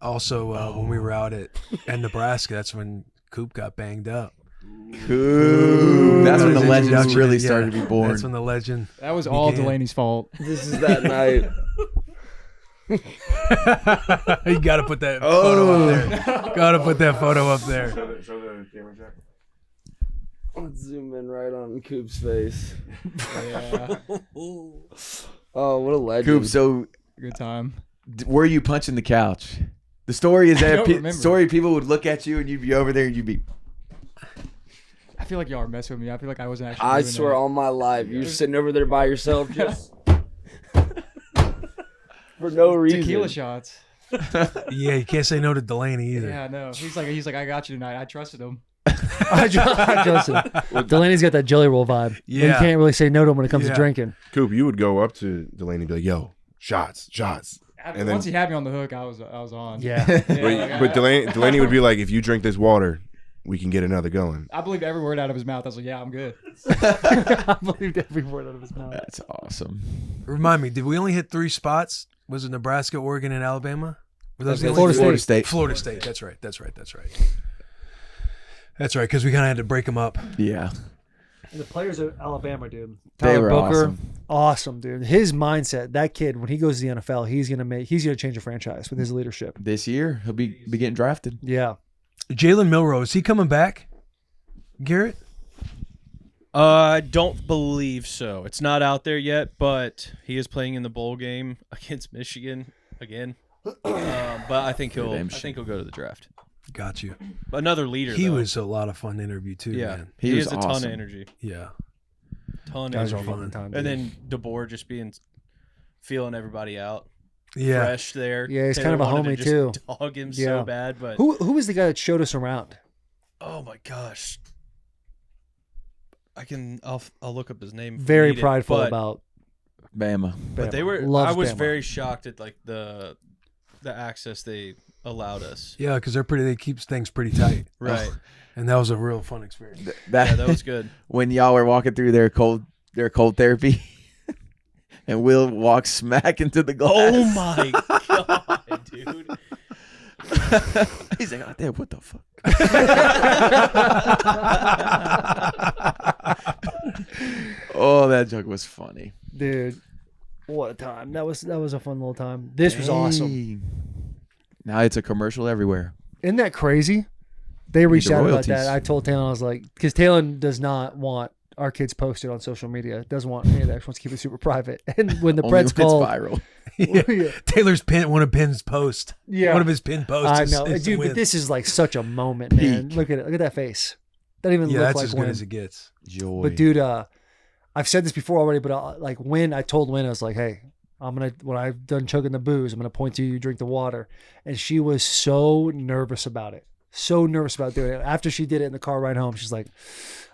Also, when we were out at Nebraska, that's when Coop got banged up. Coop. That's when the His legends introduction, really yeah, started to be born. That's when the legend. That was all began. Delaney's fault. This is that night. You got to put that photo up there. Got to put that photo up there. Show the camera, Jack. Let's zoom in right on Coop's face. Yeah. Oh, what a legend. Coop, so Good time. were you punching the couch? The story is I that don't remember. story people would look at you and you'd be over there and you'd be. I feel like y'all are messing with me. I feel like I wasn't actually. I doing swear that. on my life, you're sitting over there by yourself just for no reason. Tequila shots. Yeah, you can't say no to Delaney either. Yeah, no. He's like, I got you tonight. I trusted him. I trust him. Delaney's got that jelly roll vibe. Yeah. You can't really say no to him when it comes to Yeah. drinking. Coop, you would go up to Delaney and be like, "Yo, shots." And Once then, he had me on the hook, I was on. Yeah. but Delaney would be like, if you drink this water, we can get another going. I believed every word out of his mouth. I was like, yeah, I'm good. I believed every word out of his mouth. That's awesome. Remind me, did we only hit 3 spots? Was it Nebraska, Oregon, and Alabama? Were those the only Florida three? State. Florida State. That's right. That's right. That's right, because we kind of had to break them up. Yeah. And the players of Alabama, dude. They Tyler were Booker, awesome. dude. His mindset, that kid, when he goes to the NFL, he's gonna change a franchise with his leadership. This year, he'll be getting drafted. Yeah. Jalen Milroe, is he coming back? Garrett? I don't believe so. It's not out there yet, but he is playing in the bowl game against Michigan again. But I think he'll go to the draft. Got you. Another leader. He though. was a lot of fun to interview too. Yeah, man. he was has a awesome. ton of energy. Yeah. Ton Guys of are energy. fun. And then DeBoer just feeling everybody out. Yeah. Fresh there. Yeah, he's Taylor kind of a wanted homie to too. just dog him Yeah. so bad, but Who was the guy that showed us around? oh my gosh, I'll look up his name. if we Very need it, prideful but- about Bama. But they were. Loves I was Bama. very shocked at like the access they allowed us. Yeah, because they keep things pretty tight. Right. And that was a real fun experience. Yeah, that was good. When y'all were walking through their cold therapy, and Will walked smack into the glass. Oh my god, dude! He's like, oh, damn, what the fuck? Oh, that joke was funny. Dude, what a time. That was a fun little time. This was awesome. Dang. Now it's a commercial everywhere. Isn't that crazy? They reached the out about royalties. that. I told Talon, I was like, because Talon does not want our kids posted on social media. Doesn't want any of that. Wants to keep it super private. And when the Only Preds when it's called, viral. Yeah. Taylor's one of Pinn's post. Yeah. One of his pin posts. I is- know, is dude. win. But this is like such a moment, man. Peak. Look at it. Look at that face. Doesn't even Yeah, look that's like as good Win. as it gets. Joy. But dude, I've said this before already. But like when I told Win, I was like, hey, when I've done chugging the booze, I'm gonna point to you. You drink the water. And she was so nervous about it. So nervous about doing it. After she did it in the car ride home, she's like,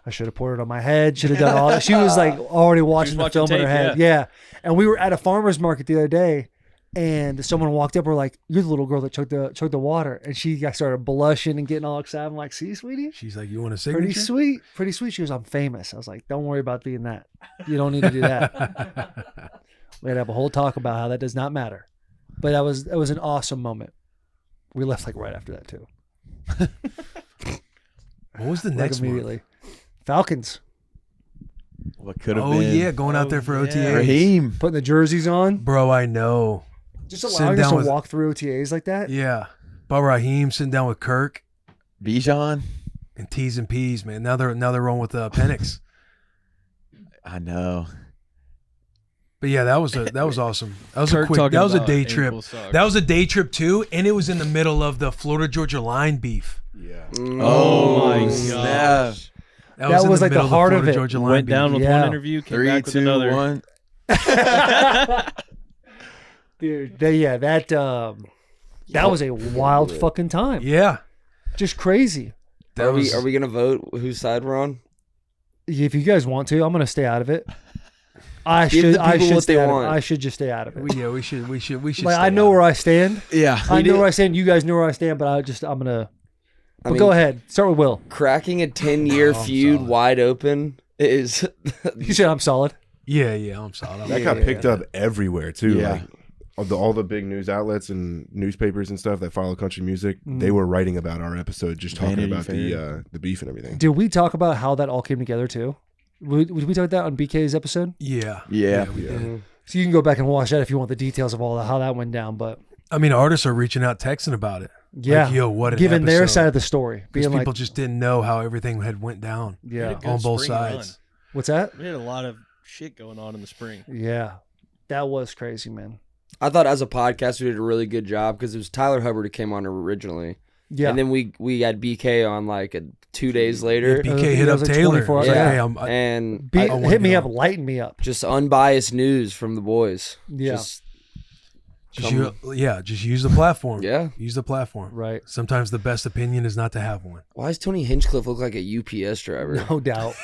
I should have poured it on my head. Should have done all that. She was like already watching the watching film in her tape, head. Yeah. And we were at a farmer's market the other day, and someone walked up. We're like, you're the little girl that chugged the water. And she started blushing and getting all excited. I'm like, see, sweetie? She's like, you want a signature? Pretty sweet. Pretty sweet. She goes, I'm famous. I was like, don't worry about being that. You don't need to do that. We had to have a whole talk about how that does not matter. But it was an awesome moment. We left like right after that too. What was the Like next immediately. one? Falcons. What could have Oh been? yeah, going out there for OTAs. Raheem. Putting the jerseys on. Bro, I know. Just Sitting allowing us down to with- walk through OTAs like that. Yeah. But Raheem sitting down with Kirk Bijan. and T's and P's, man. Now they're rolling with Penix. I know. But yeah, that was awesome. That was Kirk a quick. talking That was a about day trip. ankle socks. That was a day trip too, and it was in the middle of the Florida Georgia line beef. Yeah. Oh, my snap. gosh! That was like the middle heart of Florida it. Georgia line Went down beef. with Yeah. one interview, came 3, back with 2, another. 1. Dude, that was a wild fucking time. Yeah. Just crazy. That was, Are we gonna vote whose side we're on? If you guys want to, I'm gonna stay out of it. I Give should. the I people should what stay they out of it. want. I should just stay out of it. we should. Like stay I know out. where I stand. Yeah. I know where I stand. You guys know where I stand. But I'm gonna. But go ahead. Start with Will. Cracking a 10-year feud wide open is. You said I'm solid. Yeah, I'm solid. That got picked up everywhere too. Yeah. Like all the big news outlets and newspapers and stuff that follow country music, they were writing about our episode, just talking Vanity about Fair. the beef and everything. Did we talk about how that all came together too? Would we talk that on BK's episode? Yeah. Yeah. we did. So you can go back and watch that if you want the details of all that, how that went down. But I mean, artists are reaching out, texting about it. yeah, Like, yo, what an giving their episode. side of the story, Because being people like, just didn't know how everything had went down. yeah, Good on both spring sides. what's that? We had a lot of shit going on in the spring. Yeah, that was crazy, man. I thought as a podcast we did a really good job because it was Tyler Hubbard who came on originally. Yeah, And then we had BK on like 2 days later. BK it hit up was like Taylor. 24 hours. Like, Yeah. hey, And Beat, I wanna hit me go. up, lighten me up. just unbiased news from the boys. Yeah. Just just use the platform. Yeah. Use the platform. Right. Sometimes the best opinion is not to have one. Why does Tony Hinchcliffe look like a UPS driver? No doubt.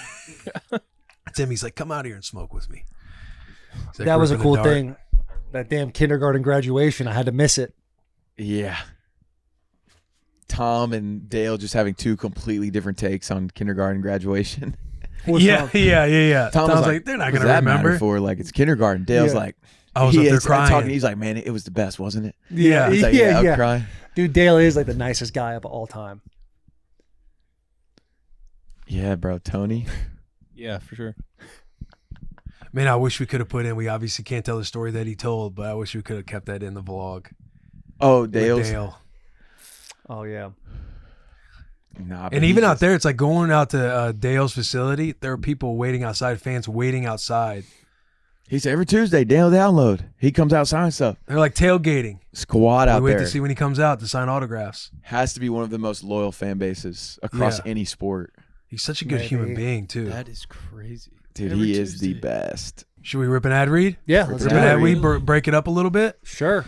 Timmy's like, come out here and smoke with me. He's like, That was a ripping the cool dart. thing. That damn kindergarten graduation, I had to miss it. Yeah. Tom and Dale just having two completely different takes on kindergarten graduation. Yeah. Tom was like, they're not "What going to does that remember. matter for? Like, it's kindergarten." Dale's Yeah. like, I was up there crying. talking. He's like, "Man, it was the best, wasn't it?" Yeah. He's like, Yeah, I'll yeah. cry. Dude, Dale is like the nicest guy of all time. Yeah, bro. Tony. Yeah, for sure. Man, I wish we could have put in. We obviously can't tell the story that he told, but I wish we could have kept that in the vlog. Oh, With Dale's. Dale. Oh yeah. Nah, but And he's even out just- there, it's like going out to Dale's facility. There are people waiting outside, fans waiting outside. He said every Tuesday, Dale download. He comes out signing stuff. They're like tailgating. Squad out We wait there. to see when he comes out to sign autographs. Has to be one of the most loyal fan bases across Yeah. any sport. He's such a good human being too. That is crazy. Dude, Every he is the Tuesday. best. Should we rip an ad read? Yeah, let's Rip do an it. ad read. Break it up a little bit. Sure.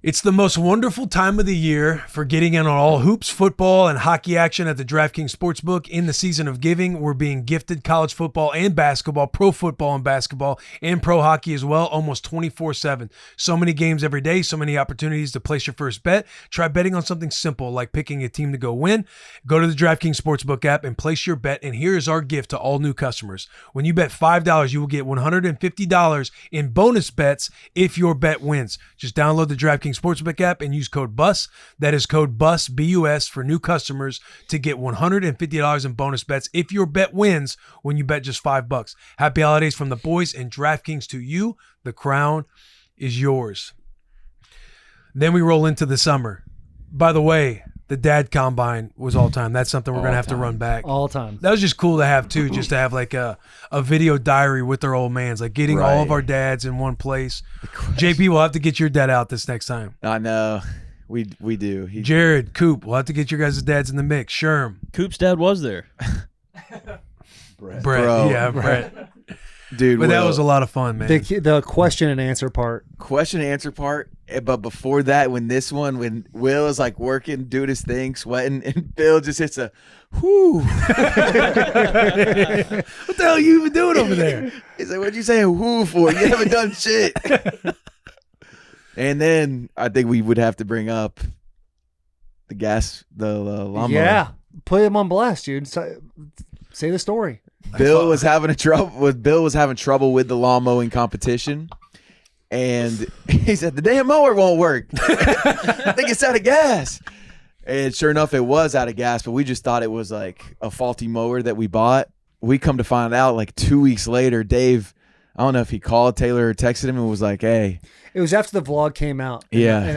It's the most wonderful time of the year for getting in on all hoops, football, and hockey action at the DraftKings Sportsbook. In the season of giving, we're being gifted college football and basketball, pro football and basketball, and pro hockey as well, almost 24/7. So many games every day, so many opportunities to place your first bet. Try betting on something simple like picking a team to go win. Go to the DraftKings Sportsbook app and place your bet, and here is our gift to all new customers. When you bet $5, you will get $150 in bonus bets if your bet wins. Just download the DraftKings Sportsbook app and use code BUS. That is code BUS, B-U-S, for new customers to get $150 in bonus bets if your bet wins when you bet just $5. Happy holidays from the boys and DraftKings to you. The crown is yours. Then we roll into the summer. By the way, the dad combine was all time. That's something we're going to have to run back. All time. That was just cool to have too, just to have like a video diary with our old mans, like getting all of Right. our dads in one place. JP, we'll have to get your dad out this next time. I know. We do. Jared, Coop, we'll have to get your guys' dads in the mix. Sherm. Coop's dad was there. Brett. Bro. Yeah, Brett. Dude, But that Will, was a lot of fun, man. The question and answer part. question and answer part. But before that, when Will is like working, doing his thing, sweating, and Bill just hits a whoo. What the hell are you even doing over there? He's like, "What'd you say a whoo for? You haven't done shit." And then I think we would have to bring up the lawnmower. Yeah. Put him on blast, dude. Say the story. Bill was having trouble with the lawn mowing competition, and he said the damn mower won't work. I think it's out of gas. And sure enough, it was out of gas, but we just thought it was like a faulty mower that we bought. We come to find out like 2 weeks later, Dave, I don't know if he called Taylor or texted him and was like, "Hey." It was after the vlog came out. Yeah. And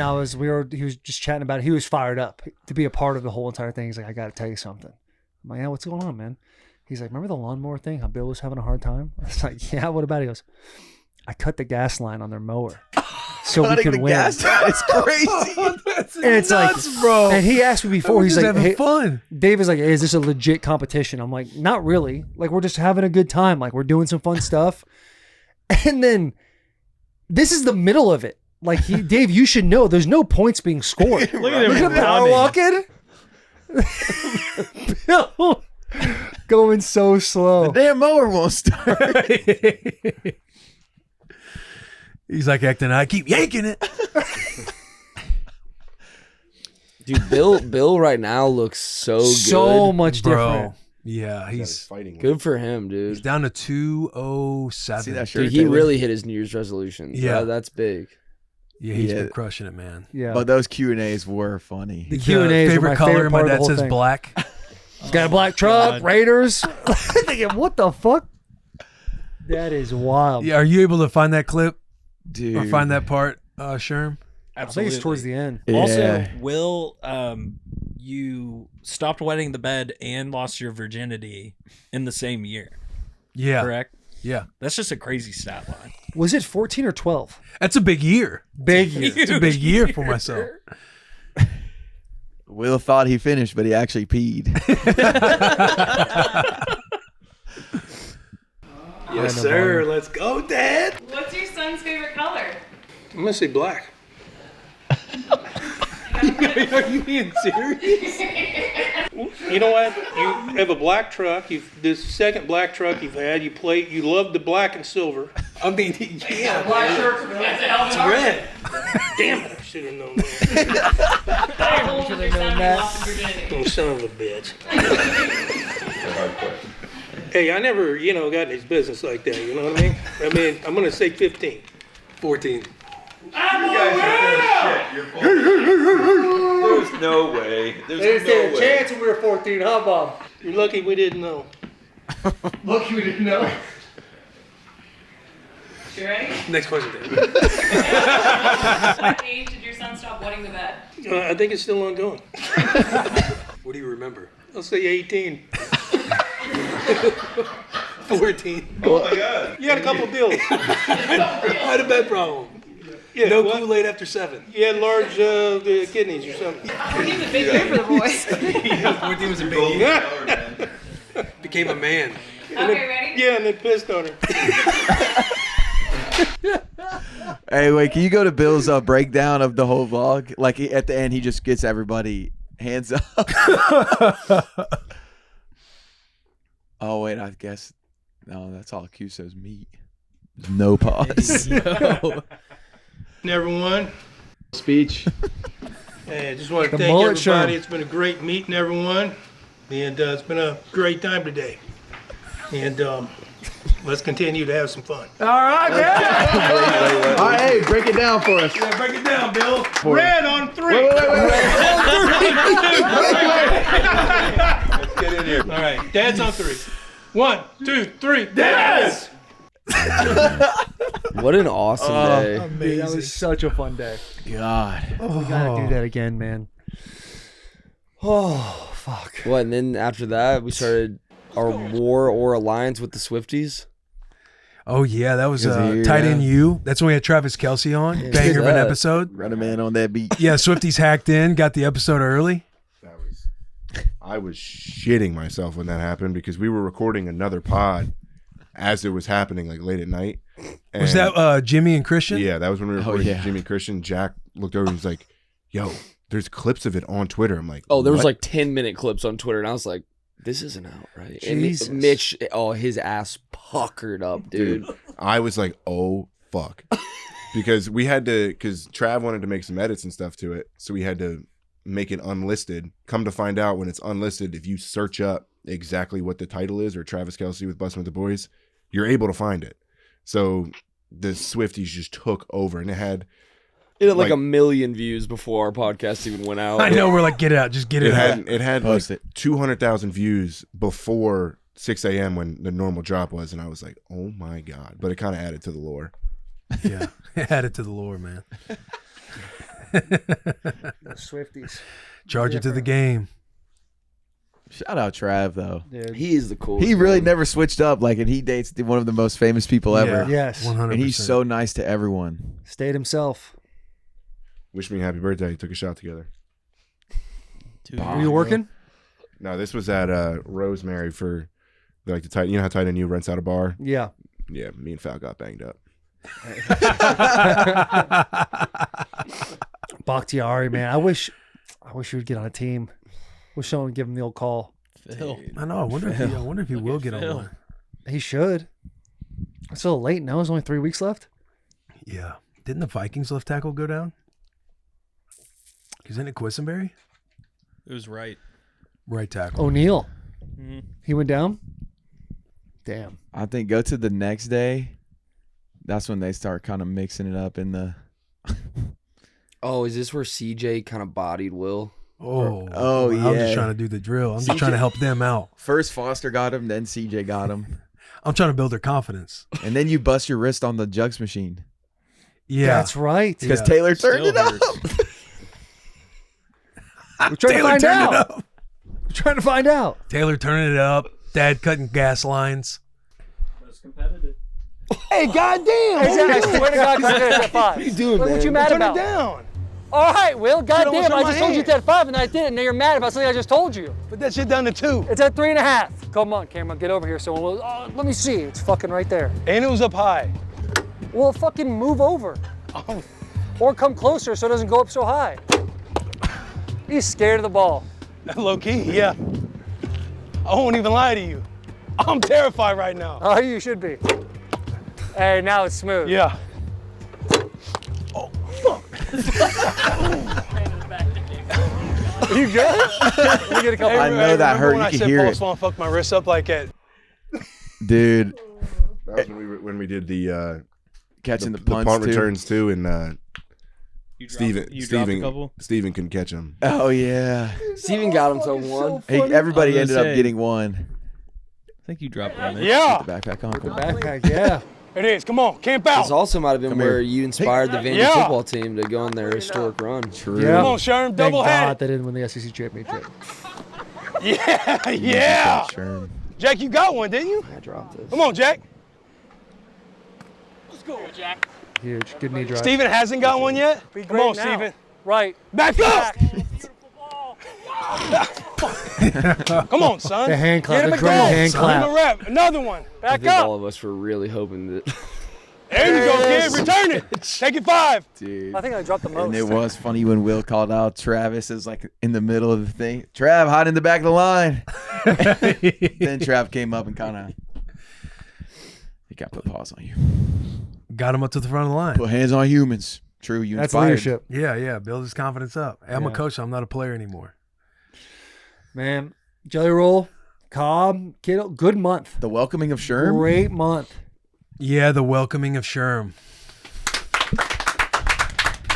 he was just chatting about it. He was fired up to be a part of the whole entire thing. He's like, "I got to tell you something." I'm like, "Yeah, what's going on, man?" He's like, "Remember the lawnmower thing? How Bill was having a hard time?" I was like, "Yeah, what about it?" He goes, "I cut the gas line on their mower so we Cutting could the win." gas line is crazy. And it's nuts, like, bro. And he asked me before, We're he's just like, having "Hey," fun. Dave is like, "Hey, is this a legit competition?" I'm like, "Not really. Like, we're just having a good time. Like, we're doing some fun stuff." And then this is the middle of it. Like, Dave, you should know there's no points being scored. Look at him Look at power pounding. walking. Bill going so slow. The damn mower won't start. He's like acting, I keep yanking it. Dude, Bill right now looks so good. So much Bro. different. Yeah, he's fighting. Good for him, dude. He's down to 207. See that shirt, Dude, he Taylor? really hit his New Year's resolutions. Yeah. That's big. Yeah, he's Yeah. been crushing it, man. Yeah. But those Q&As were funny. The Q&As are favorite my color. favorite My part of the dad whole says thing. black. Got a black truck, God. Raiders. I'm thinking, what the fuck? That is wild. Yeah, are you able to find that clip Dude. or find that part, Sherm? I think it's towards the end. Also, Yeah. Will, you stopped wetting the bed and lost your virginity in the same year, Yeah, correct? yeah. That's just a crazy stat line. Was it 14 or 12? That's a big year. Big year. It's a big year for myself. Will thought he finished, but he actually peed. Yes, sir. Let's go, Dad. What's your son's favorite color? I'm gonna say black. You Are you being serious? You know what? You have a black truck. This second black truck you've had. You love the black and silver. I mean, yeah. Black shirt. It's red. Damn it! I should have known that. Oh, son of a bitch. Hey, I never, got in his business like that. You know what I mean? I'm gonna say 15, 14. There's no way. There's no way. chance when we were 14, huh, Bob? You're lucky we didn't know. Lucky we didn't know. You ready? Next question, Dave. What age did your son stop wetting the bed? I think it's still ongoing. What do you remember? I'll say 18. 14. Oh my God. You had a couple of bills. I had a bed problem. Yeah, No Kool-Aid after 7. You had large kidneys or something. 14's a big year for the boys. Yeah, 14 was a big year. Became a man. Okay, ready? Yeah, and then pissed on her. Hey, wait, can you go to Bill's breakdown of the whole vlog? Like at the end, he just gets everybody hands up. Oh, wait, I guess. No, that's all Cuso's meat. No pause. No. Never won. Speech. Hey, I just want to The thank mullet show. everybody. It's been a great meeting, everyone. And it's been a great time today. And let's continue to have some fun. All right, man. All right, hey, break it down for us. Yeah, break it down, Bill. Red on 3. Wait. Let's get in here. All right, Dad's on 3. 1, 2, 3. Dad! What an awesome day. Dude, that was such a fun day. God. We gotta do that again, man. Oh, fuck. What? And then after that, we started our war or alliance with the Swifties. Oh yeah, that was Here, tight end yeah. U. That's when we had Travis Kelce on. Banger of an that. episode. Run a man on that beat. Yeah, Swifties hacked in, got the episode early. I was shitting myself when that happened because we were recording another pod as it was happening, like late at night. Was that Jimmy and Christian? Yeah, that was when we were recording yeah. Jimmy and Christian. Jack looked over and was like, "Yo, there's clips of it on Twitter." I'm like, Oh, there was "What?" like 10-minute clips on Twitter, and I was like, this isn't out, right? Jesus. And Mitch, his ass puckered up, dude. I was like, "Oh fuck," because we had to, because Trav wanted to make some edits and stuff to it, so we had to make it unlisted. Come to find out, when it's unlisted, if you search up exactly what the title is or Travis Kelce with Bussin' with the Boys, you're able to find it. So the Swifties just took over, and it had like 1 million views before our podcast even went out. I know, we're like, get it out, just get it out. It had like 200,000 views before 6 a.m. when the normal drop was, and I was like, oh my God. But it kind of added to the lore. Yeah, it added to the lore, man. The Swifties. Charge it to the game. Shout out Trav though. Dude. He is the coolest. He really man. never switched up. Like, and he dates one of the most famous people ever. Yes. 100%. And he's so nice to everyone. Stayed himself. Wish me happy birthday. Took a shot together. Were you working? No, this was at Rosemary for like the tight. You know how tight end you rents out a bar? Yeah. Yeah, me and Fal got banged up. Bakhtiari, man. I wish he would get on a team. Wish someone would give him the old call. Phil. I know. I wonder if he will get on Phil. one. He should. It's still late now. There's only 3 weeks left. Yeah. Didn't the Vikings left tackle go down? Isn't it Quisenberry? It was right. Right tackle. O'Neal. Mm-hmm. He went down? Damn. I think go to the next day. That's when they start kind of mixing it up in the. Oh, is this where CJ kind of bodied Will? Oh yeah. I'm just trying to do the drill. I'm just trying to help them out. First Foster got him, then CJ got him. I'm trying to build their confidence. And then you bust your wrist on the jugs machine. Yeah. That's right. Because Taylor turned it up. We're trying to find out. We're trying to find out. Taylor turning it up. Dad cutting gas lines. That's competitive. Hey, goddamn! I swear to God, I did it at 5. What are you doing, What man? you mad Turn about? it down. All right, Will. Goddamn! what's on I my just told you hand? it's at 5, and I did it. And now you're mad about something I just told you. Put that shit down to 2. It's at 3.5. Come on, camera, get over here. So let me see. It's fucking right there. And it was up high. Well, fucking move over, or come closer so it doesn't go up so high. He's scared of the ball. Low key, yeah. I won't even lie to you. I'm terrified right now. Oh, you should be. Hey, now it's smooth. Yeah. You good? Let me get a couple. I know that hurt. When You I can said hear Post it. Malone fucked my wrist up like that. Dude. That was when we did the catching the punts punt too. returns too, and You dropped a couple? Steven couldn't catch him. Oh yeah. Steven got him to one. Hey, everybody I was ended gonna up say. getting one. I think you dropped one. Mitch. Yeah. Put the backpack on. Cool. Backpack, yeah. It is. Come on, camp out. This also might have been Come where here. you inspired the Vandy Yeah. football team to go on their historic run. True. Yeah. Come on, Sherm, Thank double God headed. they didn't win the SEC championship. Yeah, yeah. Sure. Jack, you got one, didn't you? I dropped this. Come on, Jack. Let's go, Jack. Huge. Good knee drive. Steven hasn't got one yet. Be Come on, great now. Steven. Right. Back up. Come on, son. The hand clap. Get him The a great goal. hand Give clap. him a rep. Another one. I Back think up. all of us were really hoping that. There you go, kid. Return it. Take it 5. Dude. I think I dropped the most. And it was funny when Will called out Travis is like in the middle of the thing. Trav, hide in the back of the line. Then Trav came up and kind of he got put paws on you. Got him up to the front of the line. Put hands on humans. True, you That's inspired. leadership. Yeah. Build his confidence up. Hey, I'm a Yeah. coach. I'm not a player anymore. Man, Jelly Roll, Cobb, Kittle, good month. The welcoming of Sherm. Great month. Yeah, the welcoming of Sherm.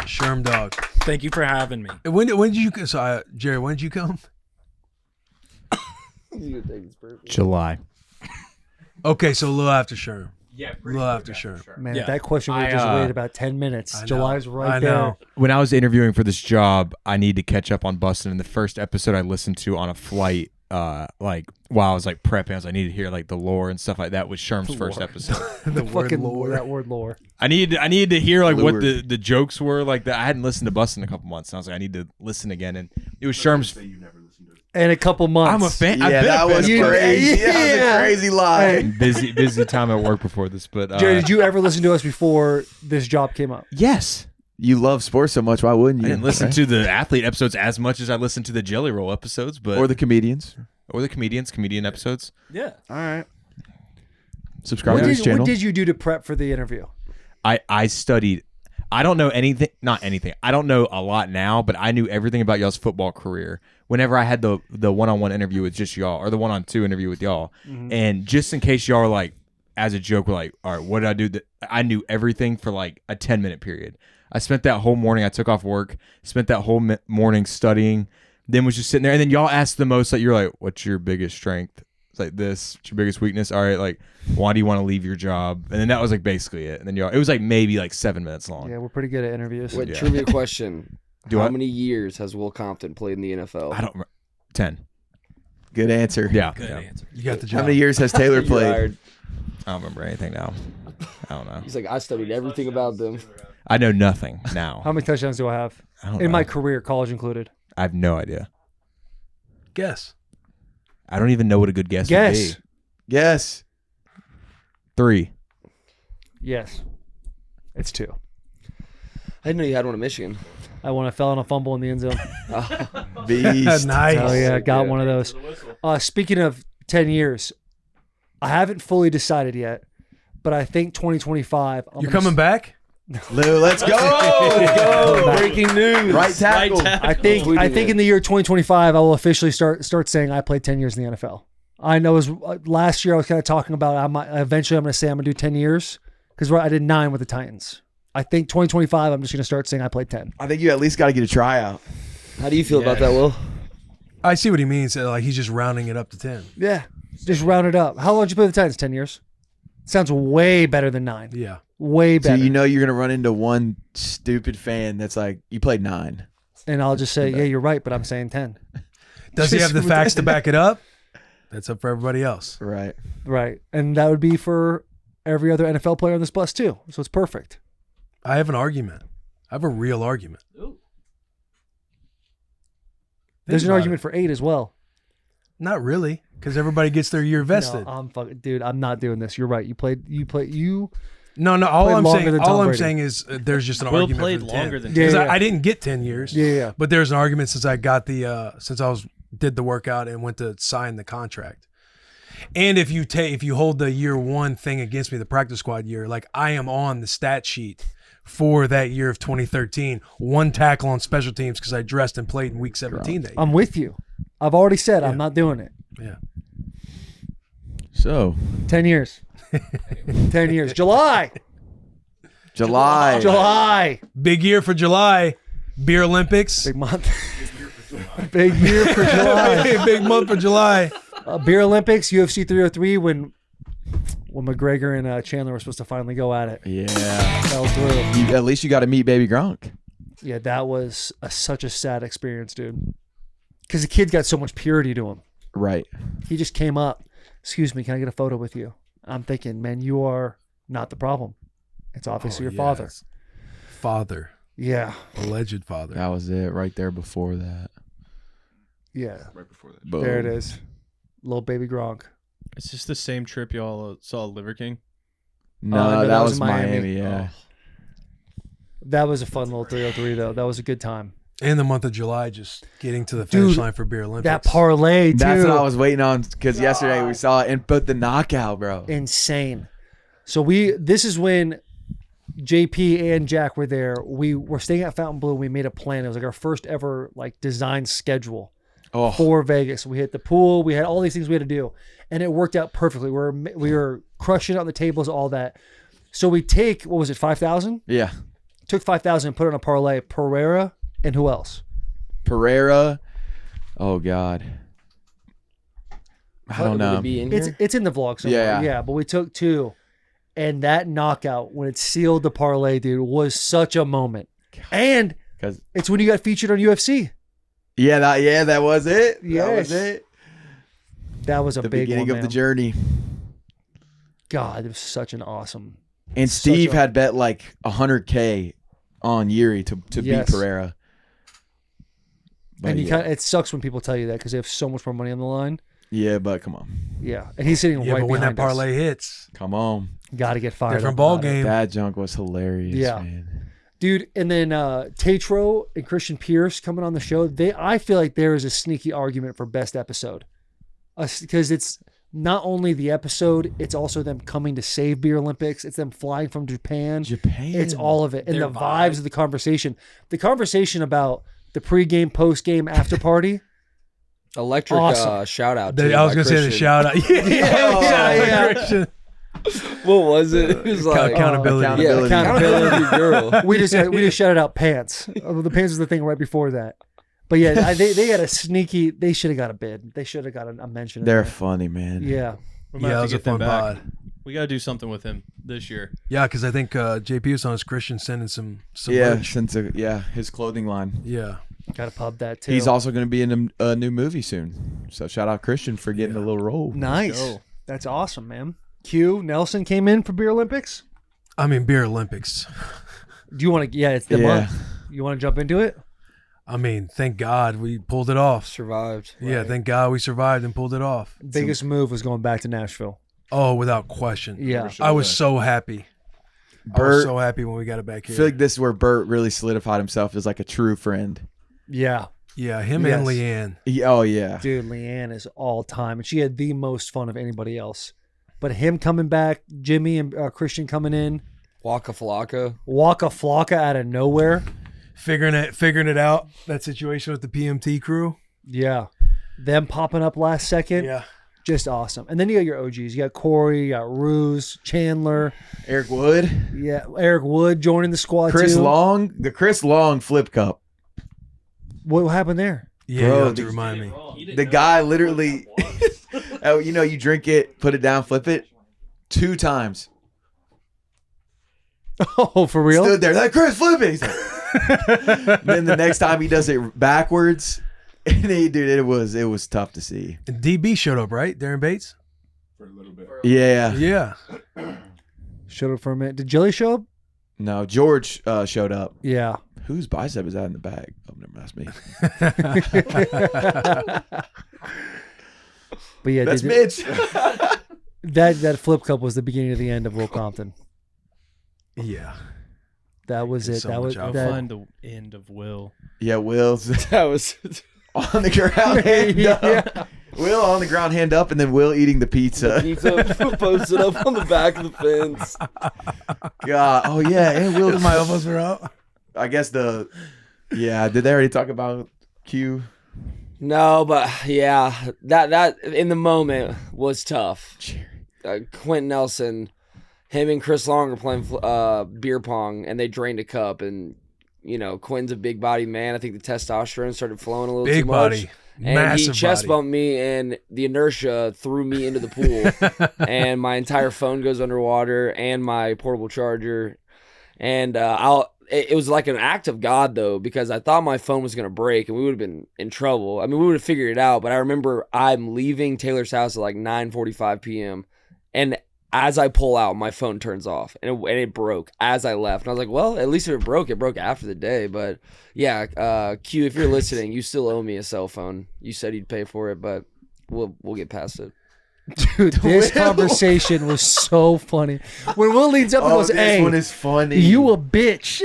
Sherm dog. Thank you for having me. When did you? So, Jerry, when did you come? July. Okay, so a little after Sherm. Yeah, a little after Sherm. Man, Yeah. that question would have just waited about 10 minutes. I know. July's right I there. know. When I was interviewing for this job, I need to catch up on Bussin. And the first episode I listened to on a flight, like while I was like prepping, I was like, I need to hear like the lore and stuff like that. Was Sherm's first episode. The word Fucking lore. that word lore. I needed to hear like what Lure. the jokes were like that. I hadn't listened to Bussin in a couple months, and I was like, I need to listen again. And it was Sherm's. In a couple months. I'm a fan. Yeah, that was crazy. That was a crazy lie. Busy time at work before this, but Jerry, did you ever listen to us before this job came up? Yes. You love sports so much, why wouldn't you? I didn't listen Right? to the athlete episodes as much as I listened to the Jelly Roll episodes, but or the comedians. comedian episodes. Yeah. All right. Subscribe What to his channel. did you do to prep for the interview? I studied. I don't know anything. Not anything. I don't know a lot now, but I knew everything about y'all's football career. Whenever I had the one-on-one interview with just y'all, or the one-on-two interview with y'all, and just in case y'all are like, as a joke, were like, all right, what did I do? I knew everything for like a 10-minute period. I spent that whole morning. I took off work, spent that whole morning studying. Then was just sitting there, and then y'all asked the most. Like you're like, what's your biggest strength? It's like this. What's your biggest weakness? All right, like why do you want to leave your job? And then that was like basically it. And then y'all, it was like maybe like 7 minutes long. Yeah, we're pretty good at interviews. Wait, Yeah. trivia question. Do How I- many years has Will Compton played in the NFL? I don't. 10. Good answer. Yeah. Good yeah. answer. You got the How job. many years has Taylor You're played? hired. I don't remember anything now. I don't know. He's like, I studied everything about them. I know nothing now. How many touchdowns do I have? I don't In my know. career, college included. I have no idea. Guess. I don't even know what a good guess would Guess. be. Yes. 3. Yes. It's 2. I didn't know you had one at Michigan. I won. I fell on a fumble in the end zone. Beast. Nice. Oh yeah, got one of those. Speaking of 10 years, I haven't fully decided yet, but I think 2025. You're coming back? Lou, let's go. Let's go. Breaking news. Right tackle. I think in the year 2025, I will officially start saying I played 10 years in the NFL. I know it was last year I was kind of talking about eventually I'm going to say I'm going to do 10 years because I did 9 with the Titans. I think 2025 I'm just going to start saying I played 10. I think you at least got to get a tryout. How do you feel about that, Will? I see what he means. Like he's just rounding it up to 10. Yeah, just round it up. How long did you play with the Titans? 10 years. Sounds way better than 9. Yeah. Way So better. you know you're going to run into one stupid fan that's like, you played 9. And I'll just say, yeah, you're right, but I'm saying 10. Does he have the facts to back it up? That's up for everybody else. Right. Right. And that would be for every other NFL player on this bus too. So it's perfect. I have an argument. I have a real argument. There's an about argument for 8 as well. Not really, because everybody gets their year vested. No, I'm fucking dude, I'm not doing this. You're right. You No, all Played I'm longer saying, than Tom all I'm Brady. saying is there's just an Will argument played for the longer 10. than Yeah, 'Cause yeah. I didn't get 10 years. Yeah. But there's an argument since I got since I did the workout and went to sign the contract. And if you hold the year one thing against me, the practice squad year, like I am on the stat sheet for that year of 2013, 1 tackle on special teams because I dressed and played in week 17 that year. I'm with you. I've already said I'm not doing it. Yeah. So 10 years. 10 years. July. Big year for July. Beer Olympics. Big month. Big year for July. Big month for July. Beer Olympics, UFC 303 when McGregor and Chandler were supposed to finally go at it. Yeah. Fell through. At least you got to meet Baby Gronk. Yeah, that was such a sad experience, dude. Because the kid got so much purity to him. Right. He just came up. Excuse me, can I get a photo with you? I'm thinking, man, you are not the problem. It's obviously your father. Father. Yeah. Alleged father. That was it right there before that. Yeah. Right before that. Boom. There it is. Little baby Gronk. It's just the same trip y'all saw Liver King. No, that was Miami. Yeah. That was a fun little 303 though. That was a good time. In the month of July, just getting to the finish line for Beer Olympics. That parlay too. That's what I was waiting on because yesterday we saw it, but the knockout, bro. Insane. So this is when JP and Jack were there. We were staying at Fountain Blue. We made a plan. It was like our first ever like design schedule for Vegas. We hit the pool. We had all these things we had to do, and it worked out perfectly. We were crushing it on the tables, all that. So we take, what was it, 5,000? Yeah. Took 5,000 and put it on a parlay. Pereira and who else? Pereira. Oh God. I don't know. It's in the vlog somewhere. Yeah, but we took 2. And that knockout, when it sealed the parlay, dude, was such a moment. And it's when you got featured on UFC. Yeah, that was it. Yes. That was it. That was a The big beginning one, of the man. journey. God, it was such an awesome. And Steve had bet like $100K on Yuri to beat Pereira. But And it sucks when people tell you that because they have so much more money on the line. Yeah, but come on. Yeah, and he's sitting right but when behind that parlay hits, come on. Got to get fired. Different up ball about it. game. That junk was hilarious, man. Dude, and then Tatro and Christian Pierce coming on the show. I feel like there is a sneaky argument for best episode, because it's not only the episode, it's also them coming to save Beer Olympics. It's them flying from Japan. It's all of it, and Their the vibes of the conversation. The conversation about the pregame, postgame, after party. Electric Awesome. Shout out. I was gonna say the shout out. Yeah. Christian. What was it? It was like accountability. Yeah, accountability girl. We just shouted out pants. The pants was the thing right before that. But yeah, they had a sneaky. They should have got a bid. They should have got a mention. They're funny, man. Yeah. We might Yeah, have it was to a get them fun back. pod. We got to do something with him this year. Yeah, because I think JP was on his Christian sending some Yeah, merch. his clothing line. Yeah. Got to pub that too. He's also going to be in a new movie soon. So shout out Christian for getting a little role. nice. That's awesome, man. Q Nelson came in for Beer Olympics. I mean, Beer Olympics. Do you want to? Yeah, it's the month. You want to jump into it? I mean, thank God we pulled it off. Survived. Yeah, thank God we survived and pulled it off. Biggest move was going back to Nashville. Oh, without question. Yeah. I was so happy. I was so happy when we got it back I here. feel like this is where Bert really solidified himself as like a true friend. Yeah. Yeah, him Yes. and Leanne. Oh, yeah. Dude, Leanne is all time, and she had the most fun of anybody else. But him coming back, Jimmy and Christian coming in, Waka Flocka out of nowhere. Figuring it out, that situation with the PMT crew. Yeah. Them popping up last second. Yeah. Just awesome. And then you got your OGs. You got Corey, you got Ruse, Chandler. Eric Wood. Yeah, Eric Wood joining the squad Chris too. Long. The Chris Long flip cup. What happened there? Yeah, Bro, you have to remind me. The guy literally, you drink it, put it down, flip it 2 times. Oh, for real? Stood there, like, Chris, flip it. He's like, then the next time he does it backwards, and it was tough to see. And DB showed up, right? Darren Bates? For a little bit. Yeah. Yeah. Showed up for a minute. Did Jilly show up? No, George showed up. Yeah. Whose bicep is that in the bag? Oh, never mind, that's me. But yeah, That's dude, Mitch. that flip cup was the beginning of the end of Will Compton. Yeah. That was it. So That was much that. Find the end of Will. Yeah, Will's That was on the ground, hand up. Will on the ground, hand up, and then Will eating the pizza. pizza posted up on the back of the fence. God, oh yeah, and Will. My elbows were up. I guess did they already talk about Q? No, but yeah, that in the moment was tough. Quentin Nelson, him and Chris Long are playing beer pong, and they drained a cup, and Quinn's a big body man. I think the testosterone started flowing a little Big too body. much. And Massive he chest body. bumped me, and the inertia threw me into the pool, and my entire phone goes underwater, and my portable charger, and it was like an act of God though, because I thought my phone was gonna break, and we would have been in trouble. I mean, we would have figured it out, but I remember I'm leaving Taylor's house at like 9:45 p.m. and as I pull out, my phone turns off, and it broke as I left. And I was like, well, at least if it broke after the day. But yeah, Q, if you're listening, you still owe me a cell phone. You said you'd pay for it, but we'll get past it. Dude, this conversation was so funny. When Will leads up and goes, this "Hey, one is funny. You a bitch."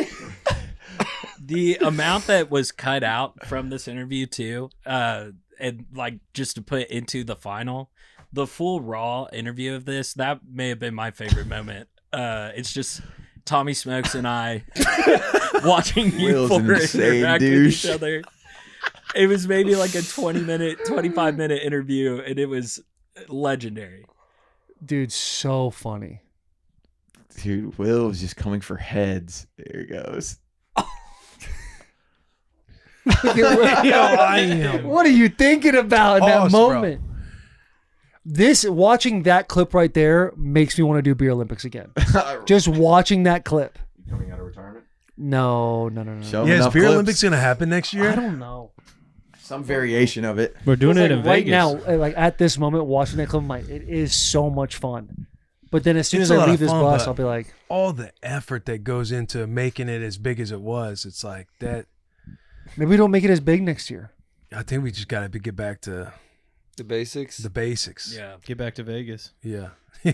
The amount that was cut out from this interview too, and like just to put into the final, the full raw interview of this, that may have been my favorite moment. It's just Tommy Smokes and I watching you Will's four an insane interact with douche. each other. It was maybe like a 25-minute interview, and it was legendary. Dude, so funny. Dude, Will was just coming for heads. There he goes. I am. What are you thinking about in that Pause, bro. moment? Watching that clip right there makes me want to do Beer Olympics again. Just watching that clip. Coming out of retirement? No. Show Yeah, is enough Beer clips. Olympics gonna happen next year? I don't know. Some variation of it. We're doing It's it like in right Vegas. now, like at this moment, watching that clip, I'm like, it is so much fun. But then as soon It's as a I lot leave of this fun, bus, but I'll be like, all the effort that goes into making it as big as it was. It's like that. maybe we don't make it as big next year. I think we just got to get back to The basics. the basics. Yeah, Get back to Vegas. Yeah. and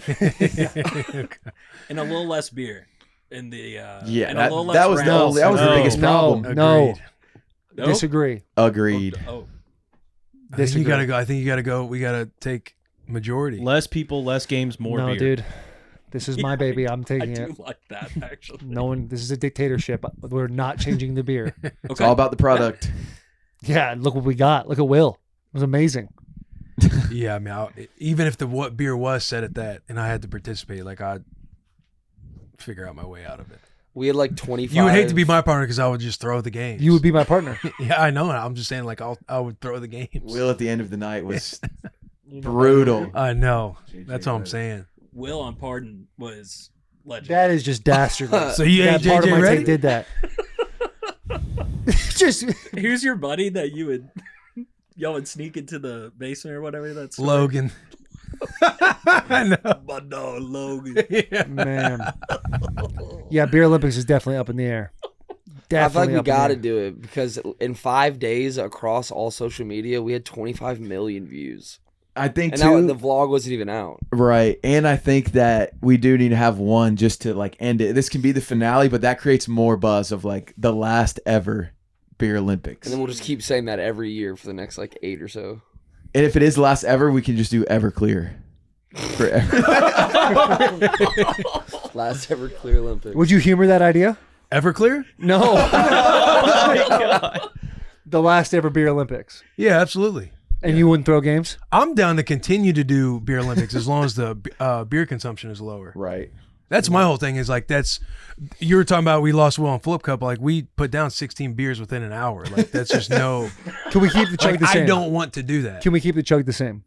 a little less beer in the Yeah, and that, a little less that was rounds. that was the biggest problem. No. Nope. Disagree. Agreed. Oh, I think you Disagree. got to go. I think you got to go. We got to take majority. Less people, less games, more No, beer. dude. This is my baby. I'm I taking do it. like that actually. No one. This is a dictatorship. We're not changing the beer. It's all about the product. Yeah, look what we got. Look at Will. It was amazing. Yeah, I mean, even if what beer was set at that, and I had to participate, like I'd figure out my way out of it. We had like 25. You would hate to be my partner because I would just throw the games. You would be my partner. Yeah, I know. I'm just saying, like I would throw the games. Will at the end of the night was brutal. I know. That's what I'm saying. Will on Pardon was legend. That is just dastardly. So you that ain't part of JJ my ready? take did that. Just Here's your buddy that y'all would sneak into the basement or whatever. That's Logan. I know. My dog Logan. Yeah. man. Yeah, Beer Olympics is definitely up in the air. Definitely I feel like we up in the got to air. do it because in 5 days across all social media, we had 25 million views. I think And too. now the vlog wasn't even out. Right. And I think that we do need to have one just to like end it. This can be the finale, but that creates more buzz of like the last ever Beer Olympics. And then we'll just keep saying that every year for the next like 8 or so. And if it is the last ever, we can just do Everclear. Forever. Last ever clear Olympics. Would you humor that idea? Everclear? No. The last ever Beer Olympics. Yeah, absolutely. And you wouldn't throw games? I'm down to continue to do Beer Olympics as long as the beer consumption is lower. Right. That's my whole thing is like you were talking about we lost Will on Flip Cup. Like we put down 16 beers within an hour. Like that's just no. Can we keep the chug Like, the same? I don't want to do that. Can we keep the chug the same?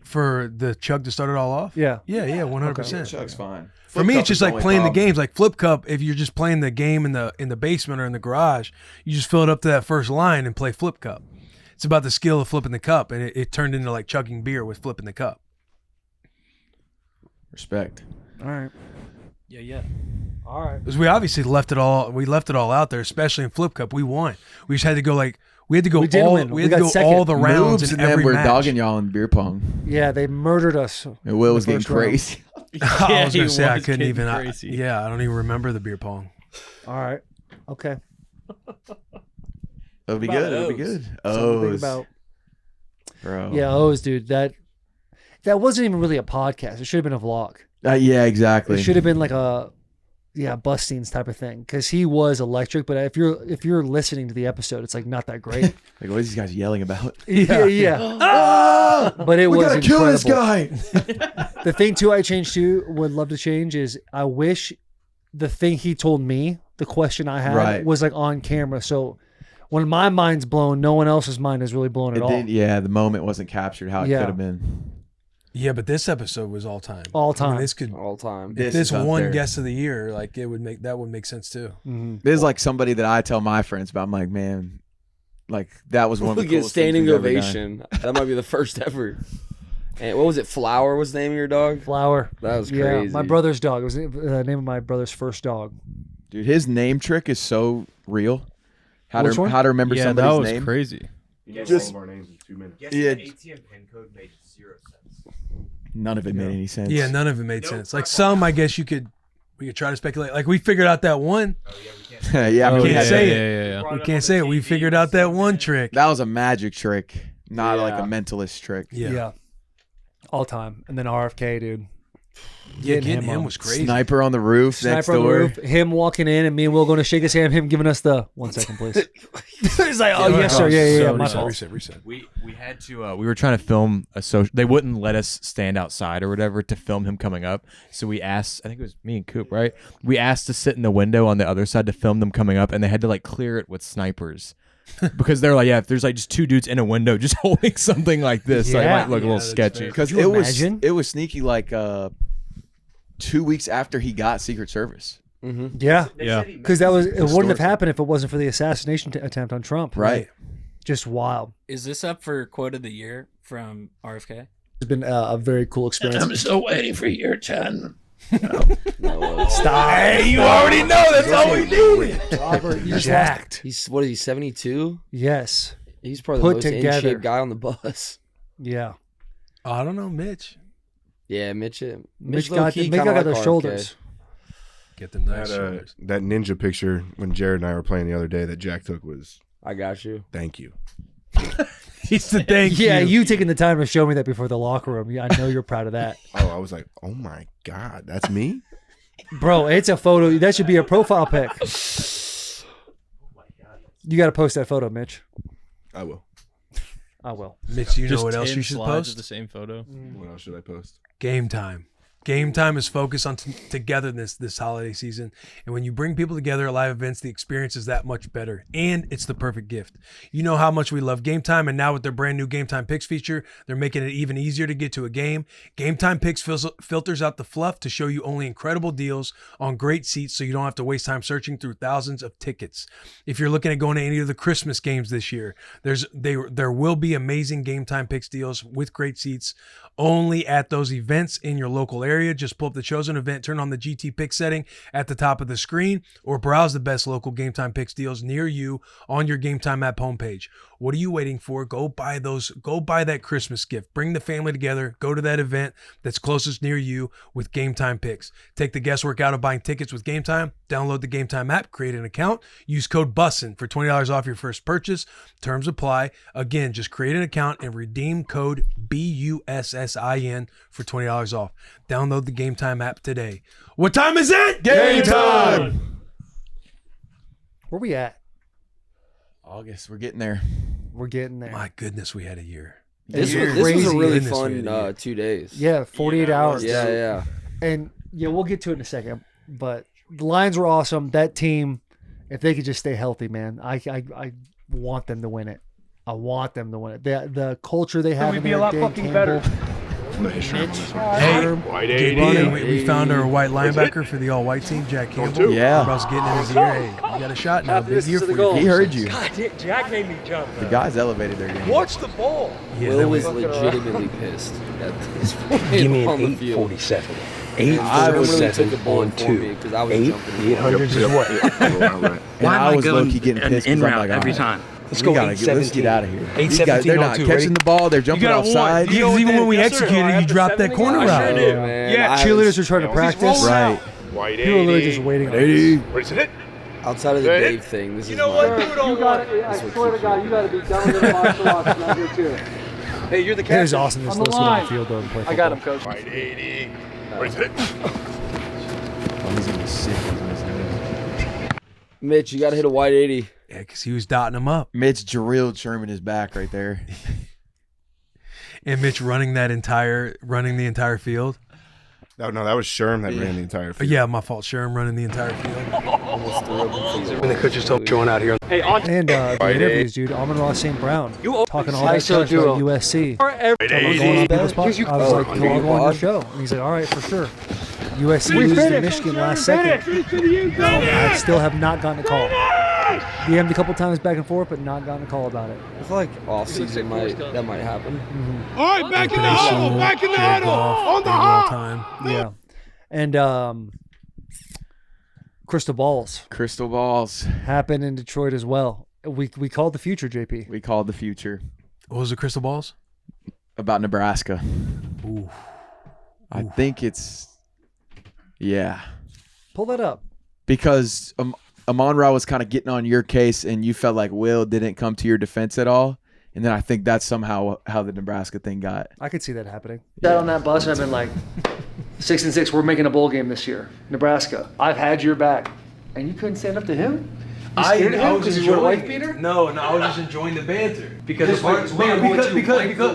For the chug to start it all off? Yeah. Yeah, 100%. Chug's fine. For me, it's just like playing the games. Like Flip Cup, if you're just playing the game in the basement or in the garage, you just fill it up to that first line and play Flip Cup. It's about the skill of flipping the cup, and it turned into like chugging beer with flipping the cup. Respect. All right. Yeah. All right. Because we obviously left it all out there, especially in Flip Cup. We won. We just had to go we had to go We did all win. we We had to got go all second. the rounds Moves in and then every we're match. dogging y'all in beer pong. Yeah, they murdered us. And Will in was the getting first round. crazy. I was he gonna say I was couldn't getting even. crazy. I don't even remember the beer pong. All right. Okay. It'll be About good. It'll be O's. good. Something to think O's. about. Bro. Yeah, O's, dude. That wasn't even really a podcast. It should have been a vlog. Yeah, exactly. It should have been like a bus scenes type of thing because he was electric. But if you're listening to the episode, it's like not that great. Like, what are these guys yelling about? Yeah. But it we was gotta kill this incredible. guy. The thing too I changed too, would love to change is I wish the thing he told me, the question I had Right. was like on camera. So when my mind's blown, no one else's mind is really blown at all. Yeah, the moment wasn't captured how it Yeah. could have been. Yeah, but this episode was all time. All I time. mean, this could all time. If This this is up one there. guest of the year, like that would make sense too. This is like somebody that I tell my friends about. I'm like, man, like that was one of the Look at coolest things standing we've ever done. ovation. That might be the first ever. And what was it? Flower was the name of your dog? Flower. That was Yeah, crazy. my brother's dog. It was the name of my brother's first dog. Dude, his name trick is so real. Which one? How to remember Yeah, somebody's that was name? crazy. You guys Just- all of our names in 2 minutes. Yeah. The ATM pin code made 0 sense. None of it made any sense. Yeah, none of it made sense. Like some, I guess we could try to speculate. Like we figured out that one. Yeah, we we can't had- say yeah, it. yeah, yeah. We can't say it. We figured out that one trick. That was a magic trick, not like Yeah. a mentalist trick. Yeah. All time. And then RFK, dude. Yeah, getting him on. was crazy. Sniper on the roof next Sniper on the door. roof, him walking in and me and Will going to shake his hand, him giving us the 1 second, please. He's like, oh, yes, sir. Yeah, my fault. Reset. We had to. We were trying to film a social. They wouldn't let us stand outside or whatever to film him coming up. So we asked. I think it was me and Coop, right? We asked to sit in the window on the other side to film them coming up, and they had to like clear it with snipers. Because they're like, yeah, if there's like just two dudes in a window just holding something like this, so it might look a little sketchy. Because it was sneaky. Like 2 weeks after he got Secret Service. Mm-hmm. Yeah. Yeah. Because it wouldn't have Historic. happened if it wasn't for the assassination attempt on Trump. Right. Just wild. Is this up for quote of the year from RFK? It's been a very cool experience. I'm still waiting for year 10. Stop. Hey, you already know that's all we need. Robert, you just Jacked. He's what is he? 72. Yes. He's probably Put the most in together. shape guy on the bus. Yeah. Oh, I don't know, Mitch. Yeah, Mitch Mitch low-key got kinda got like those RFK. shoulders. Get them nice That, shoulders. that ninja picture when Jared and I were playing the other day that Jack took was I got you. thank you. He's the thank Yeah, you. you taking the time to show me that before the locker room. Yeah, I know you're proud of that. Oh, I was like, oh my God, that's me? Bro, it's a photo. That should be a profile pic. You got to post that photo, Mitch. I will. I will. Mitch, you know Just what else 10 you should slides post? of the same photo. What else should I post? Game time. Game time is focused on togetherness this holiday season. And when you bring people together at live events, the experience is that much better. And it's the perfect gift. You know how much we love Game Time. And now with their brand new Game Time Picks feature, they're making it even easier to get to a game. Game Time Picks filters out the fluff to show you only incredible deals on great seats so you don't have to waste time searching through thousands of tickets. If you're looking at going to any of the Christmas games this year, there will be amazing Game Time Picks deals with great seats only at those events in your local area. Just pull up the chosen event, turn on the GT Picks setting at the top of the screen, or browse the best local Game Time Picks deals near you on your Game Time app homepage. What are you waiting for? Go buy that Christmas gift. Bring the family together. Go to that event that's closest near you with Game Time Picks. Take the guesswork out of buying tickets with Game Time. Download the Game Time app, create an account, use code BUSSIN for $20 off your first purchase. Terms apply. Again, just create an account and redeem code BUSSIN for $20 off. Download the Game Time app today. What time is it? Game time! Where we at? August. We're getting there. We're getting there. My goodness, we had a year. This was a Crazy. really Goodness, we fun had a year. 2 days. Yeah, 48 hours. Yeah. And yeah, we'll get to it in a second. But the Lions were awesome. That team, if they could just stay healthy, man, I want them to win it. I want them to win it. The culture they have we'd in be there, a lot Dan fucking Campbell, better. Hey, White Dude, AD. we found our white linebacker for the all-white team, Jack Campbell. Yeah. Everybody's getting in his ear. Hey, you got a shot now. Big year for you. He heard you. God, Jack made me jump. The guys elevated their game. Watch the ball. Yeah, Will that was was legitimately pissed at this point Give me on an the field. 847. I really took a 847 bullet on for 2. me because I was 8, jumping. 800 is what? And I was low-key getting pissed because I'm like, every oh, time? Let's go. Let's get out of here. 8-17. They're not catching the ball. They're jumping offside. Because even when we executed, you dropped that corner route. Yeah, cheerleaders are trying to practice. Right. People are literally just waiting on us. Outside of the Dave thing, this is You got it. I swear to God, you got to be done with the martial arts out here too. Hey, you're the It captain. is awesome to On still the sit on line. the field though and play football. I got him, coach. Oh, he's gonna be sick. Mitch, you got to hit a wide 80. Yeah, because he was dotting him up. Mitch drilled Sherman his back right there. And Mitch running the entire field. No, that was Sherm that ran the entire field. Yeah, my fault. Sherm running the entire field. Almost threw up. When the coaches told showing out here. Hey, on. And the interviews, dude. Amon-Ra St. Brown talking all that ISO stuff about duo. USC. Going on people's podcast. I was like, "Can I go on your show?" And he's like, "All right, for sure." USC loses to Michigan last second. I still have not gotten a call. DM'd a couple times back and forth, but not gotten a call about it. I feel like off season might happen. All right, back in the huddle. Back in the huddle. On the hop. Yeah. And crystal balls happen in Detroit as well. We called the future, JP. We called the future. What was the crystal balls? About Nebraska. Ooh. I think it's, yeah. Pull that up. Because Amon-Ra was kind of getting on your case, and you felt like Will didn't come to your defense at all. And then I think that's somehow how the Nebraska thing got. I could see that happening. Got on that bus and I've been like, 6-6, we're making a bowl game this year. Nebraska, I've had your back. And you couldn't stand up to him? You scared of him because you were a wife beater? No, I was just enjoying the banter. Because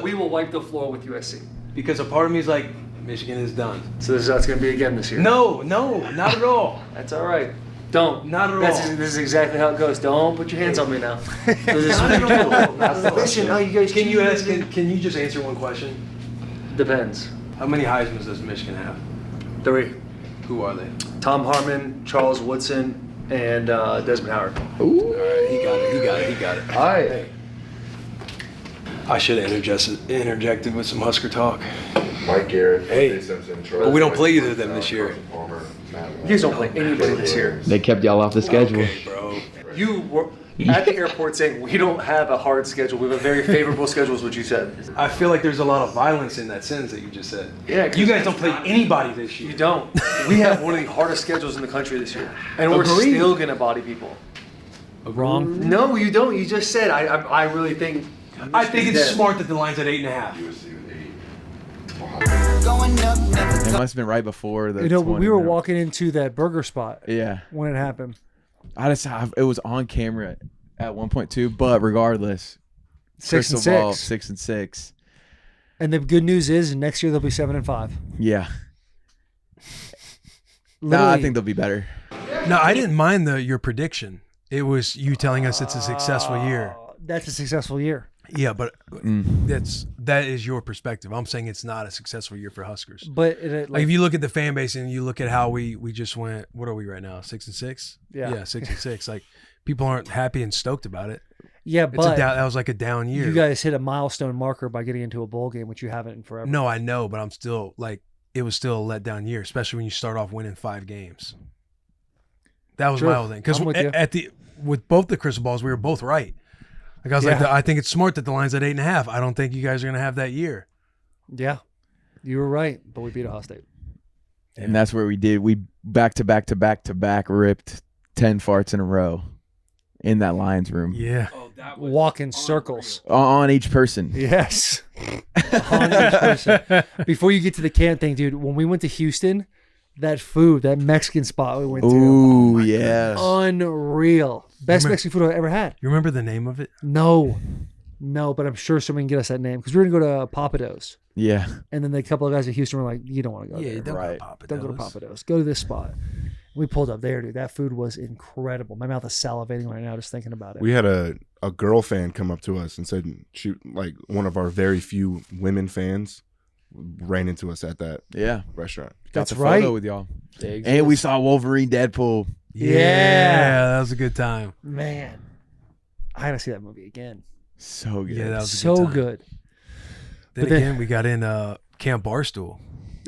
we will wipe the floor with USC. Because a part of me is like, Michigan is done. So that's going to be again this year? No, not at all. That's all right. Don't. Not at all. This is exactly how it goes. Don't put your hands on me now. Listen, you guys. Can you just answer one question? Depends. How many Heismans does Michigan have? 3. Who are they? Tom Harmon, Charles Woodson, and Desmond Howard. Ooh. All right, he got it. All right. Hey. I should have interjected with some Husker talk. Mike Garrett, hey, Simpson, but we don't play either of them this year. You guys don't play anybody this year. They kept y'all off the schedule. Okay, bro. You were at the airport saying we don't have a hard schedule. We have a very favorable schedule is what you said. I feel like there's a lot of violence in that sentence that you just said. Yeah, you guys don't play anybody this year. You don't. We have one of the hardest schedules in the country this year. And we're still going to body people. Wrong. No, you don't. You just said, I really think. I think it's smart that the line's at 8.5. It must have been right before the. We were walking into that burger spot. Yeah. When it happened. It was on camera at 1.2, but regardless, 6-6. 6-6. And the good news is next year they'll be 7-5. Yeah. No, I think they'll be better. No, I didn't mind your prediction. It was you telling us it's a successful year. That's a successful year. Yeah, but that is your perspective. I'm saying it's not a successful year for Huskers. But like if you look at the fan base and you look at how we just went, what are we right now? 6-6? Yeah. Yeah, 6-6. Like people aren't happy and stoked about it. Yeah, but that was like a down year. You guys hit a milestone marker by getting into a bowl game, which you haven't in forever. No, I know, but I'm still like it was still a letdown year, especially when you start off winning 5 games. That was my whole thing. Because with both the crystal balls, we were both right. Like I was like, I think it's smart that the line's at 8.5. I don't think you guys are gonna have that year. Yeah, you were right, but we beat Ohio State, and that's where we did. We back to back ripped 10 farts in a row in that Lions room. Yeah, walk in circles on each person. Yes, on each person. Before you get to the can thing, dude, when we went to Houston, that Mexican spot we went to. Ooh, yes. Unreal. Best Mexican food I've ever had. You remember the name of it? No, but I'm sure someone can get us that name because we were going to go to Papados. Yeah. And then a couple of guys at Houston were like, you don't want to go there. Don't right. Don't go to Papados. Go to this spot. We pulled up there, dude. That food was incredible. My mouth is salivating right now just thinking about it. We had a girl fan come up to us and said, like one of our very few women fans ran into us at that restaurant. Got the photo with y'all. And we saw Wolverine Deadpool. Yeah, that was a good time. Man, I gotta see that movie again. So good. Yeah, that was so good. Then again, we got in Camp Barstool.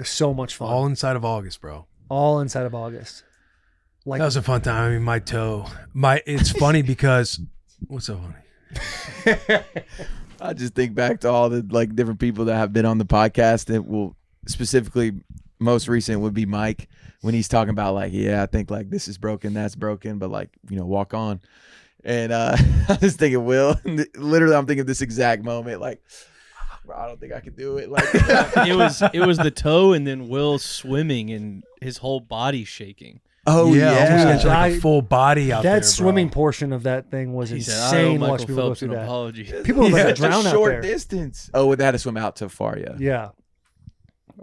So much fun. All inside of August, bro. All inside of August. Like that was a fun time. I mean, my toe. It's funny because what's so funny? I just think back to all the like different people that have been on the podcast that will specifically most recent would be Mike when he's talking about like, yeah, I think like this is broken, that's broken, but like, you know, walk on. And I was thinking, Will, literally I'm thinking this exact moment, like, bro, I don't think I could do it. Like it was the toe and then Will swimming and his whole body shaking. Oh yeah, almost like a full body out there. That swimming portion of that thing was insane. Watch people go through that. Apology. People were about to drown out short there. distance. Oh, they had to swim out too far. Yeah,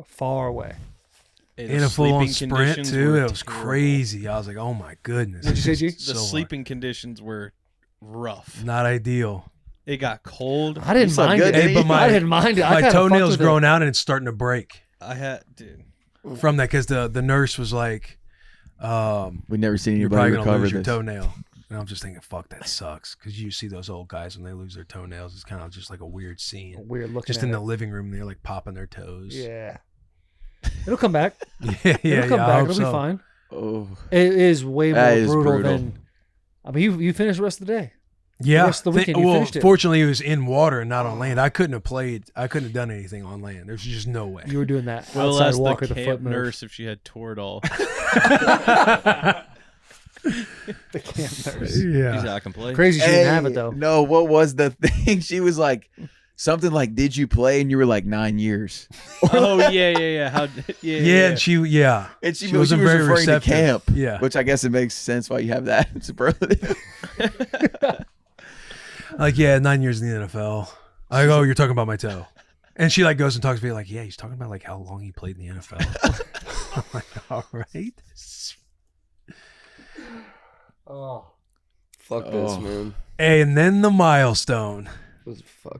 far away. In a full-on sprint too. It was crazy. I was like, oh my goodness. What'd you say, G? The sleeping conditions were rough. Not ideal. It got cold. I didn't mind it. Hey, but I didn't mind it. My toenails growing out and it's starting to break. Dude. From that, because the nurse was like, we've never seen you're anybody probably gonna recover lose your this. toenail. And I'm just thinking, fuck, that sucks. Because you see those old guys when they lose their toenails, it's kind of just like a weird scene. Weird looking. Just at in the it. living room, they're like popping their toes. Yeah. It'll come back. It'll come I back. hope It'll so. be fine. Oh, it is way more That is brutal, brutal. than. I mean, you finished the rest of the day. Yeah. The rest of the weekend, you well, finished it. fortunately, it was in water and not on land. I couldn't have played. I couldn't have done anything on land. There's just no way. You were doing that Will outside asked Walker the the camp foot move. nurse if she had Toradol. The camp nurse. Yeah. She said, I can play. Crazy she didn't have it though. No, what was the thing? She was like, something like, "Did you play?" And you were like 9 years. Oh yeah. How? Yeah. Yeah, and she And she wasn't was very referring receptive. to camp. Yeah. which I guess it makes sense why you have that superlative. Like, yeah, 9 years in the NFL. I go, you're talking about my toe. And she like goes and talks to me like, yeah, he's talking about like how long he played in the NFL. I'm like, all right. Oh, Fuck this, man. And then the milestone.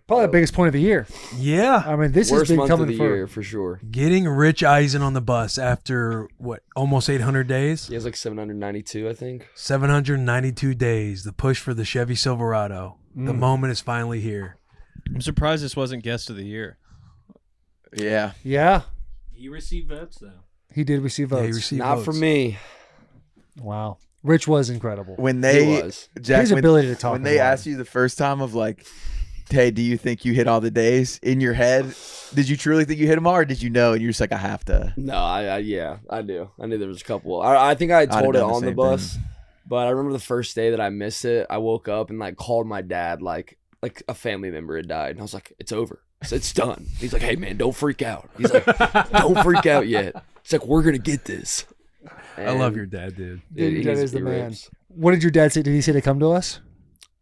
probably the biggest point of the year. Yeah. I mean, this Worst has been month coming of the year for sure. Getting Rich Eisen on the bus after what, almost 800 days? He has like 792, I think. 792 days. The push for the Chevy Silverado. The moment is finally here. I'm surprised this wasn't guest of the year. Yeah. Yeah, He received votes though. he did receive Yeah, votes. he received Not votes. for me. Wow, Rich was incredible. When they, was. Jack, His when, ability to talk when is they wild. asked you the first time of like, "Hey, do you think you hit all the days in your head? Did you truly think you hit them all, or did you know?" And you're just like, "I have to." No, yeah, I do. I knew there was a couple. I think I I'd have told it done the on the same bus, thing. but I remember the first day that I missed it. I woke up and like called my dad, like a family member had died, and I was like, "It's over. It's done." He's like, "Hey man, don't freak out." He's like, "Don't freak out yet." It's like, "We're gonna get this." I love And your dad, dude. Dude, your dad is the he man. rips. What did your dad say? Did he say to come to us?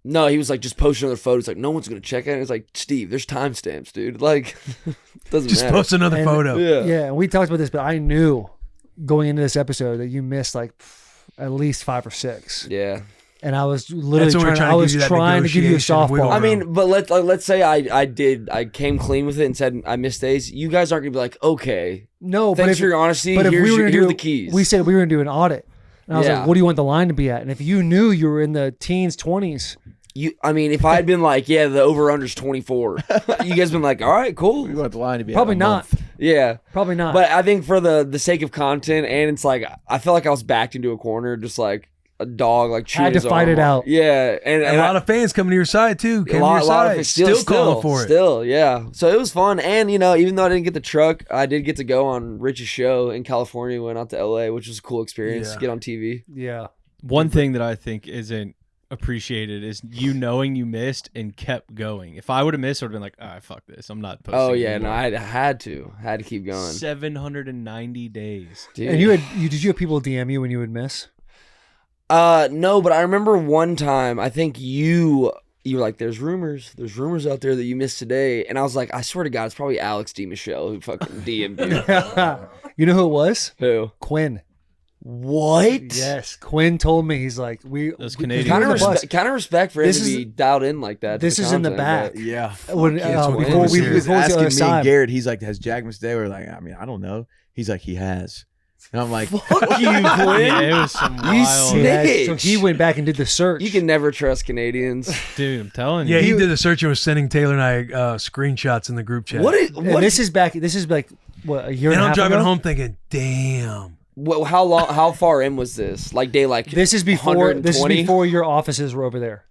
No, he was like, just post another photo. It's like, no one's gonna check it. It's like, Steve, there's timestamps, dude. Like, doesn't Just matter. post another And- photo. Yeah, and we talked about this, but I knew going into this episode that you missed like at least 5 or 6. Yeah. And I was literally That's when we're trying, trying I to was give you that trying to give you a negotiation wiggle softball. I mean, but let's say I came clean with it and said I missed days. You guys aren't gonna be like, okay, no, thanks but if, for your honesty. But if Here's we were your, gonna here are do, the keys. we said we were going to do an audit. And I was Yeah. like, what do you want the line to be at? And if you knew you were in the teens, 20s, I mean, if I had been like, yeah, the over/under's 24, you guys been like, all right, cool. We want the line to be probably at a not. month. Yeah, Probably not. but I think for the sake of content, and it's like I felt like I was backed into a corner, just like a dog, like chewing Had to his fight arm it off. out. Yeah, and a lot of fans coming to your side too. Came a lot to your of side. it Still calling for it. Still, yeah. So it was fun, and even though I didn't get the truck, I did get to go on Rich's show in California. Went out to LA, which was a cool experience. Yeah. To get on TV. yeah. One thing that I think isn't appreciated is you knowing you missed and kept going. If I would have missed, I would have been like, "Ah, fuck this. I'm not posting." Oh yeah, anymore." no, I had to keep going. 790 days. Dude. And did you have people DM you when you would miss? No, but I remember one time. I think you were like, "There's rumors out there that you missed today," and I was like, "I swear to God, it's probably Alex D. Michelle who fucking DM'd you." You know who it was? Who? Quinn. What? Yes, Quinn told me. He's like, Those Canadians. Kind on of the bus. respect for him This to is- be dialed in like that. to This the is in the content, back. but- Yeah. When, that's what before Quinn we was was He was the other asking me and side. Garrett. He's like, "Has Jack missed today?" We're like, "I mean, I don't know." He's like, "He has." And I'm like, Fuck you, Quinn. Yeah, it was some You wild. snitch. So he went back and did the search. You can never trust Canadians. Dude, I'm telling you. Yeah, he did a search and was sending Taylor and I screenshots in the group chat. And this is back. This is like what, a year And and a I'm half driving ago? home thinking, damn. What? How long? How far in was this? Like day like This is before. This is 120? before your offices were over there.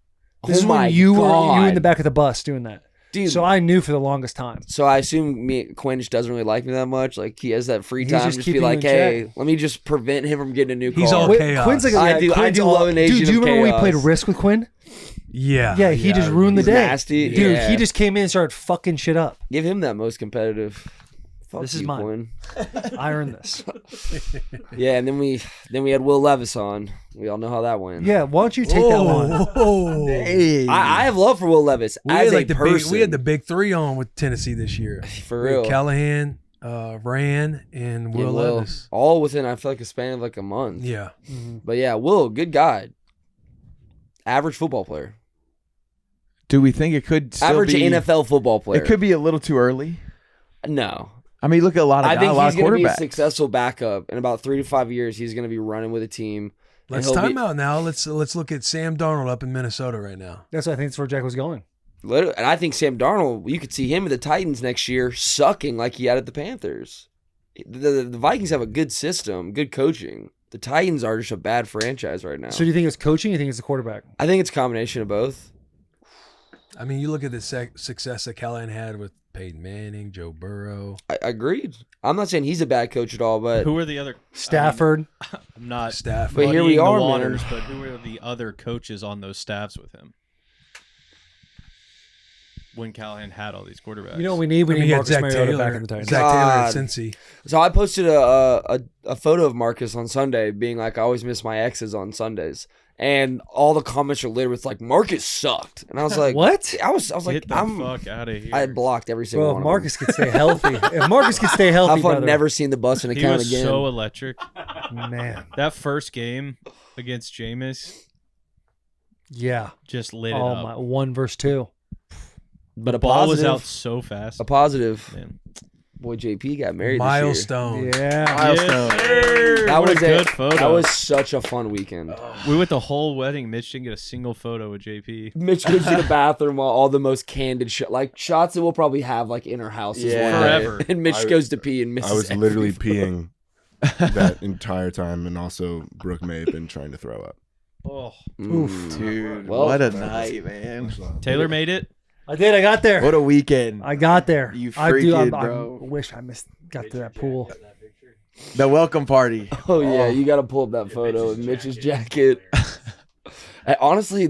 This is my when you were God. in the back of the bus doing that. Dude. So I knew for the longest time. So I assume Quinn just doesn't really like me that much. Like he has that free He's time just just be keeping you like, in hey, check. let me just prevent him from getting a new car. He's all chaos. Quinn's like, I do Quinn's love an agent Dude, do you of remember when we played chaos. Risk with Quinn? Yeah. Yeah, he just ruined the He's day. nasty. Dude, Yeah. he just came in and started fucking shit up. Give him that most competitive. Fuck This is you, mine. Quinn. I earned this. Yeah, and then we had Will Levis on. We all know how that went. Yeah, why don't you take that one? Oh, Hey. I have love for Will Levis we as had like a person. we had the big three on with Tennessee this year. For We had real. Callahan, Rand, and Will Levis. all within I feel like a span of like a month. Yeah. But yeah, Will, good guy. Average football player. Do we think it could still Average be NFL football player. It could be a little too early. No. I mean, look at a lot of I think a lot he's of going to be a quarterbacks. successful backup. In about 3 to 5 years, he's going to be running with a team. and Let's he'll time be- out now. Let's look at Sam Darnold up in Minnesota right now. That's what I think that's where Jack was going. Literally, and I think Sam Darnold, you could see him at the Titans next year sucking like he had at the Panthers. The Vikings have a good system, good coaching. The Titans are just a bad franchise right now. So do you think it's coaching or you think it's the quarterback? I think it's a combination of both. I mean, you look at the success that Callahan had with Peyton Manning, Joe Burrow. I agreed. I'm not saying he's a bad coach at all, but Who are the other? Stafford. I'm not. Stafford. But here we muddying the are, man. waters, but who are the other coaches on those staffs with him? When Callahan had all these quarterbacks, You know what we need? We I mean, need he had Marcus Zach Mariota Taylor. back in the Titans. Zach Taylor at God. Cincy. So I posted a photo of Marcus on Sunday, being like, I always miss my exes on Sundays. And all the comments are littered with like, Marcus sucked. And I was like, What? I was like, Get the fuck out of here. I had blocked every single Bro, one if of them. Marcus could stay healthy. If Marcus could stay healthy, I've brother. never seen the Bussin He account was again. so electric. Man. That first game against Jameis Yeah. just lit it Oh up. my, 1 versus 2. But The a ball was positive, out so fast. a positive. Man. Boy, JP got married Milestone. Yeah. Milestone. Yes, sir. That What was a good photo. That was such a fun weekend. We went the whole wedding. Mitch didn't get a single photo with JP. Mitch goes to the bathroom while all the most candid shots that we'll probably have like in our houses Yeah. one day. Forever. And Mitch goes to pee and misses. I was literally every photo. peeing that entire time, and also Brooke may have been trying to throw up. Oh, Oof. Dude, Well, what a night, man. Taylor made it. I did. I got there. What a weekend. I got there. You I freaking, I bro. wish I got to that pool. The welcome party. Oh yeah, you got to pull up that photo of Mitch's jacket. And honestly,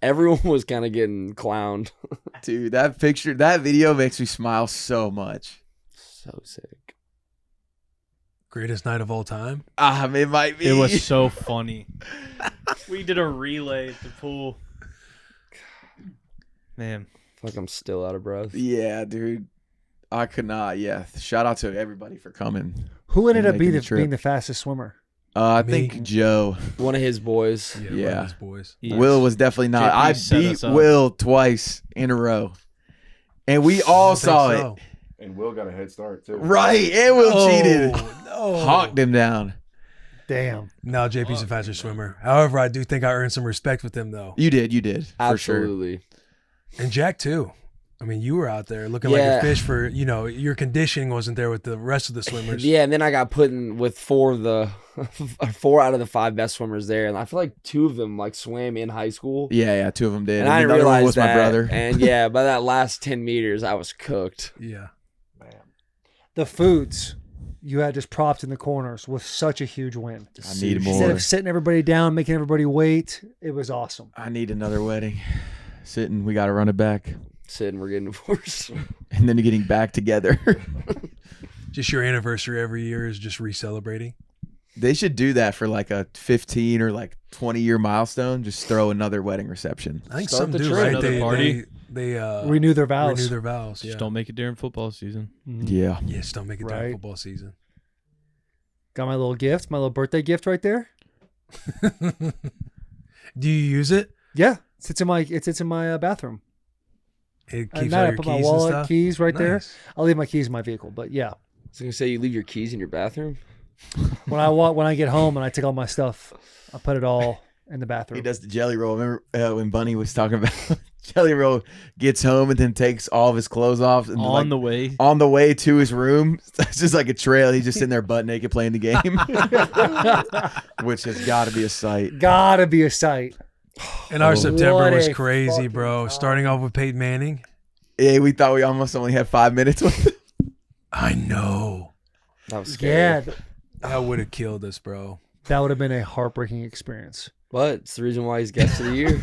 everyone was kind of getting clowned. Dude, that picture, that video makes me smile so much. So sick. Greatest night of all time. It might be. It was so funny. We did a relay at the pool. Man. I feel like I'm still out of breath. Yeah, dude. I could not. Yeah. Shout out to everybody for coming. Who ended and up making the trip. being the fastest swimmer? I Me. think Joe. One of his boys. Yeah. One Yeah. of his boys. Yes. Will was definitely not. JP I set beat us up. Will twice in a row. And we all saw it. And Will got a head start too. Right. And Will cheated. No. Hawked him down. Damn. No, JP's a faster swimmer. However, I do think I earned some respect with him though. You did. For sure. Absolutely. And Jack too. I mean, you were out there looking like Yeah. a fish for, your conditioning wasn't there with the rest of the swimmers. Yeah, and then I got put in with four out of the 5 best swimmers there, and I feel like 2 of them like swam in high school. Yeah, 2 of them did. And I didn't the other one realize was that. my brother. And yeah, by that last 10 meters, I was cooked. Yeah. The foods you had just propped in the corners was such a huge win. I need more. Instead of sitting everybody down, making everybody wait, it was awesome. I need another wedding. Sitting, we got to run it back. Sitting, we're getting divorced. And then getting back together. Just your anniversary every year is just re-celebrating. They should do that for like a 15 or like 20-year milestone. Just throw another wedding reception. I think Start some the do, trend. right? Another party. They renew their vows. Renew their vows. Just Yeah. don't make it during football season. Yeah. Yes, don't make it during Right. football season. Got my little gift, my little birthday gift right there. Do you use it? Yeah, it sits in my bathroom. It At keeps night, all I your put keys my and wallet, stuff? keys right there. Nice. I'll leave my keys in my vehicle, but yeah, I was gonna say you leave your keys in your bathroom. when I get home and I take all my stuff, I put it all in the bathroom. He does the jelly roll. Remember when Bunny was talking about jelly roll gets home and then takes all of his clothes off and On the way. on the way to his room. It's just like a trail. He's just sitting there butt naked playing the game, which has got to be a sight. Gotta be a sight. And our September What was a crazy, fucking bro. time. Starting off with Peyton Manning. Yeah, we thought we almost only had 5 minutes with it. I know. That was scary. Yeah, That would have killed us, bro. that would have been a heartbreaking experience. But it's the reason why he's guest of the year.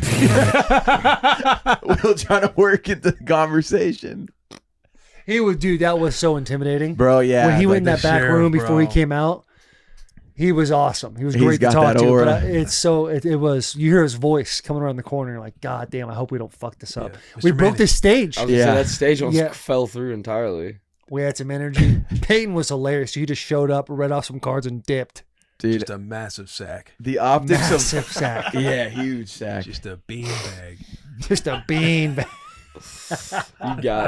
Will trying to work into the conversation. He would, dude. That was so intimidating, Bro, yeah. When he went in like that the back sheriff, room before he bro. came out, he was awesome. He was He's great to got talk that to. aura. But it's so it was. You hear his voice coming around the corner. You're like, God damn! I hope we don't fuck this up. Yeah. We Mr. broke Manning. this stage. I was gonna say that stage almost Yeah. fell through entirely. We had some energy. Peyton was hilarious. He just showed up, read off some cards, and dipped. Dude, Just a massive sack. the optics Massive of sack. Yeah, huge sack. Just a beanbag. Just a bean bag.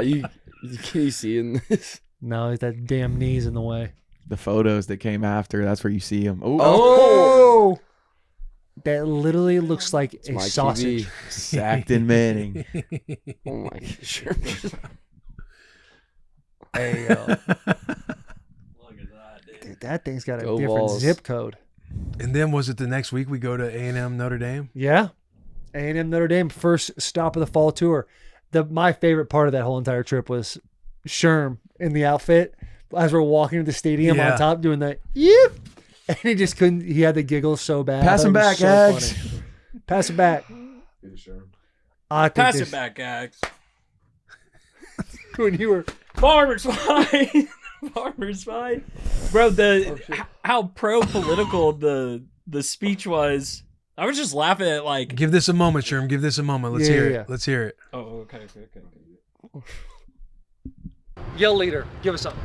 You can you see in this? No, it's that damn knees in the way. The photos that came after, that's where you see him. Oh, that literally looks like a Mike sausage. TV. Sackton Manning. Oh my god, sure. Hey, yo. Look at that, dude. Dude, that thing's got a Go different Vols. zip code. And then was it the next week we go to A&M Notre Dame? Yeah. A&M Notre Dame, first stop of the fall tour. My favorite part of that whole entire trip was Sherm in the outfit as we're walking to the stadium Yeah. on top doing the yep. And he just couldn't, he had the giggles so bad. Pass I him thought it was back, so Ags. funny. Pass it back. I think Pass this- it back, Ags. when you were Farmer's fine. Farmer's fine. Bro, how pro political the speech was. I was just laughing at like. Give this a moment, Sherm. Give this a moment. Let's Yeah, hear yeah. it. Let's hear it. Oh, okay. yell leader. Give us something.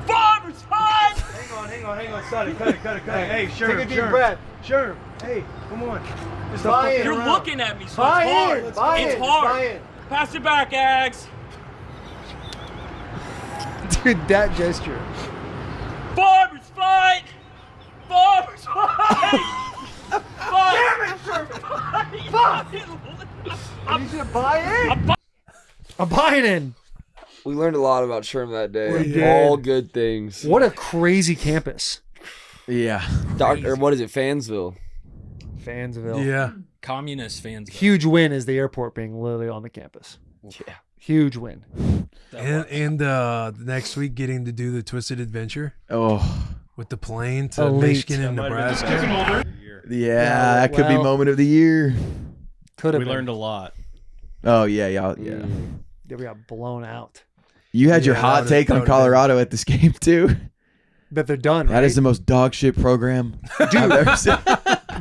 Farmer's fine. Hang on, Sonny. Cut it. Hey, Sherm, Take a deep breath. Sherm, hey, come on. Just Buy in. You're around. looking at me, so Buy it's hard. in. Buy It's in. hard. Buy in. Pass it back, Ags. Dude, that gesture. Farmer's fine. Farmer's fine. Damn it, Sherm. Fuck. You should buy in. I'm buying in. We learned a lot about Sherm that day. We did. All good things. What a crazy campus. Yeah. Or what is it? Fansville. Fansville. Yeah. Communist fans. Huge win is the airport being literally on the campus. Yeah. Huge win. And next week getting to do the Twisted Adventure Oh. with the plane to Elite. Michigan and Nebraska. Yeah, that could be well- moment of the year. Could have We been. learned a lot. Oh, yeah, y'all. Yeah. Yeah, we got blown out. You had your Yeah, hot that take would've on Colorado at this game, too. But they're done, That right? is the most dog shit program I've ever seen.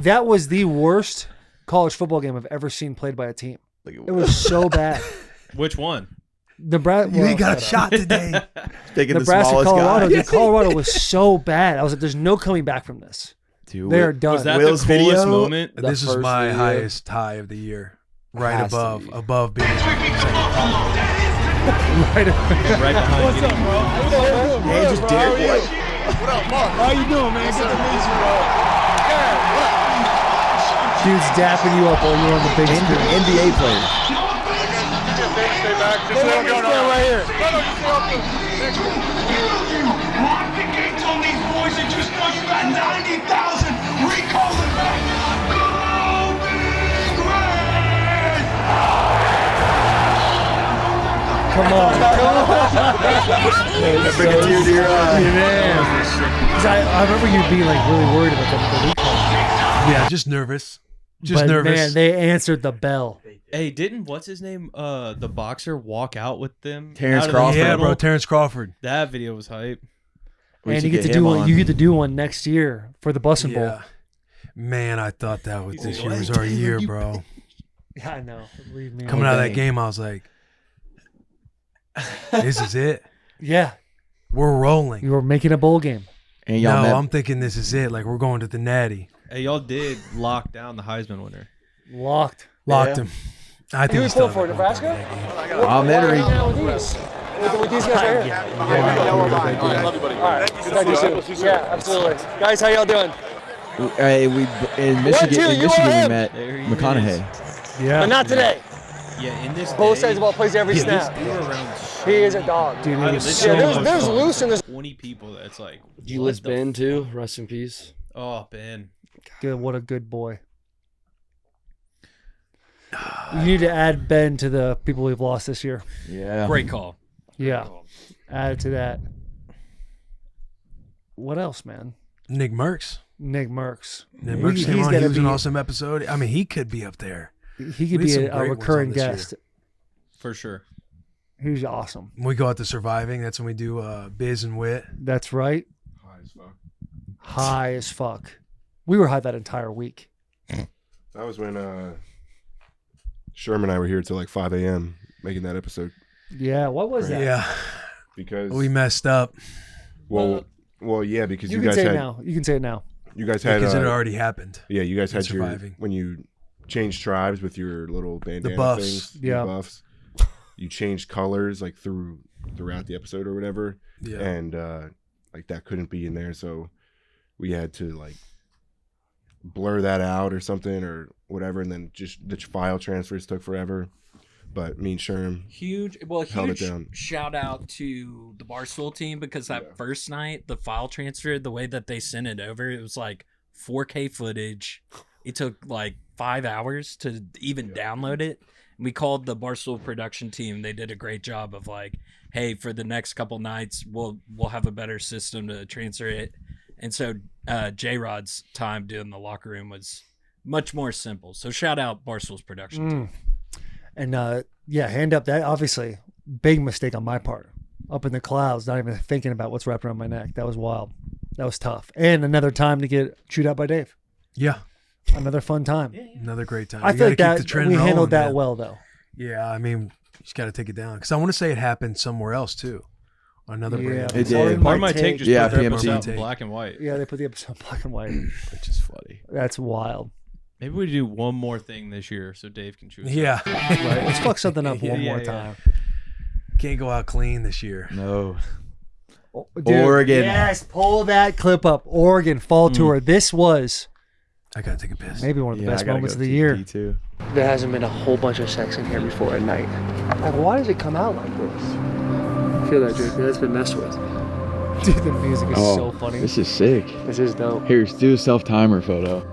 That was the worst college football game I've ever seen played by a team. It was so bad. Which one? Nebraska. You ain't got a shot today. Taking the Nebraska, smallest Colorado. guy. Dude, Colorado was so bad. I was like, "There's no coming back from this. Dude, They're done." Was that Will's the coolest video? moment? The This is first my video. highest high of the year. Right Has to above. be. Above being Right. Right behind. What's up, bro? Hey, just Derek White. What up, Mark? How you doing, man? Good to meet you, bro. Dude's dapping you up while you're on the big screen. NBA player. Stay back. Just let him go now. Right here. No, just stay up there. Mark the gates on these boys and just know you got 90,000 recalling back. Go Big Red! Come on. Bring a tear to your eye. Man. 'Cause I remember you being like really worried about the recall. Yeah, just nervous. Just But nervous. man, they answered the bell. Hey, didn't what's his name? The boxer walk out with them. Terrence out of the Crawford. Yeah, tunnel? bro, Terrence Crawford. That video was hype. We And should you get to get do him one. on. You get to do one next year for the Bussin Bowl. Yeah. Man, I thought that was this year What? was our year, You- bro. Yeah, I know. Believe me. Coming out of that dang. game, I was like, this is it. Yeah, We're rolling. you were making a bowl game. And y'all No, met. I'm thinking this is it. Like, we're going to the Natty. Hey, y'all did lock down the Heisman winner. Locked. Locked him. I think Who he's was still for going Nebraska? Complimentary. With these guys right here. All right. Thank you, Sue. Yeah, absolutely. Guys, how y'all doing? Hey, we in Michigan. two, In you Michigan, are we him. met There he McConaughey. Yeah. But not today. Yeah, in this Both day, sides of the ball plays every snap. you were around. He is a dog. Dude, I he was literally Yeah, so was there's on loose and there's 20 people. That's like. Did you what list the Ben too? Rest in peace. Oh, Ben. good. What a good boy. You need to add Ben to the people we've lost this year. Yeah. Great call. Yeah. Add it to that. What else, man? Nick Merckx. Nick Merckx. Nick Merckx came on. gotta He was an be- awesome episode. I mean, he could be up there. He could We had be some a great ones recurring on this year. guest. For sure. He's awesome. When we go out to surviving, that's when we do Biz and Wit. That's right. High as fuck. High as fuck. We were high that entire week. That was when Sherman and I were here till like 5 a.m. making that episode. Yeah. What was that? Yeah. Because We messed up. well, yeah, because You you can guys say had it now. You can say it now. you guys had Because it already happened. Yeah, you guys had your Surviving. when you changed tribes with your little bandana buffs. things, Yeah. the buffs. You changed colors like throughout the episode or whatever. Yeah. And like that couldn't be in there, so we had to like blur that out or something or whatever, and then just the file transfers took forever. But me and Sherm Huge held it down. shout out to the Barstool team because that first night, the file transfer, the way that they sent it over, it was like 4K footage. It took like 5 hours to even download it. We called the Barstool production team. They did a great job of like, hey, for the next couple nights, we'll have a better system to transfer it. And so J-Rod's time doing the locker room was much more simple. So shout out Barstool's production team. And yeah, hand up. That obviously big mistake on my part. Up in the clouds, not even thinking about what's wrapped around my neck. That was wild. That was tough. And another time to get chewed out by Dave. Yeah. Another fun time. Another great time. I You feel gotta like keep that the trend we handled rolling, that man. well, though. Yeah, I mean, you just got to take it down because I want to say it happened somewhere else too. Another Yeah, brand. It did. Or my take just Yeah, put their PMT. episode in black and white. Yeah, they put the episode in black and white. Which is funny. That's wild. Maybe we do one more thing this year so Dave can choose. Yeah. Right. Let's fuck something up one more yeah. time. Can't go out clean this year. No. Dude, Oregon. Yes, pull that clip up. Oregon fall tour. This was I gotta take a piss. maybe one of the Yeah, best I gotta moments go of the year. TNT too. There hasn't been a whole bunch of sex in here before at night. Like, why does it come out like this? Feel that, Jake? That's been messed with. Dude, the music is so funny. This is sick. This is dope. Here, do a self-timer photo.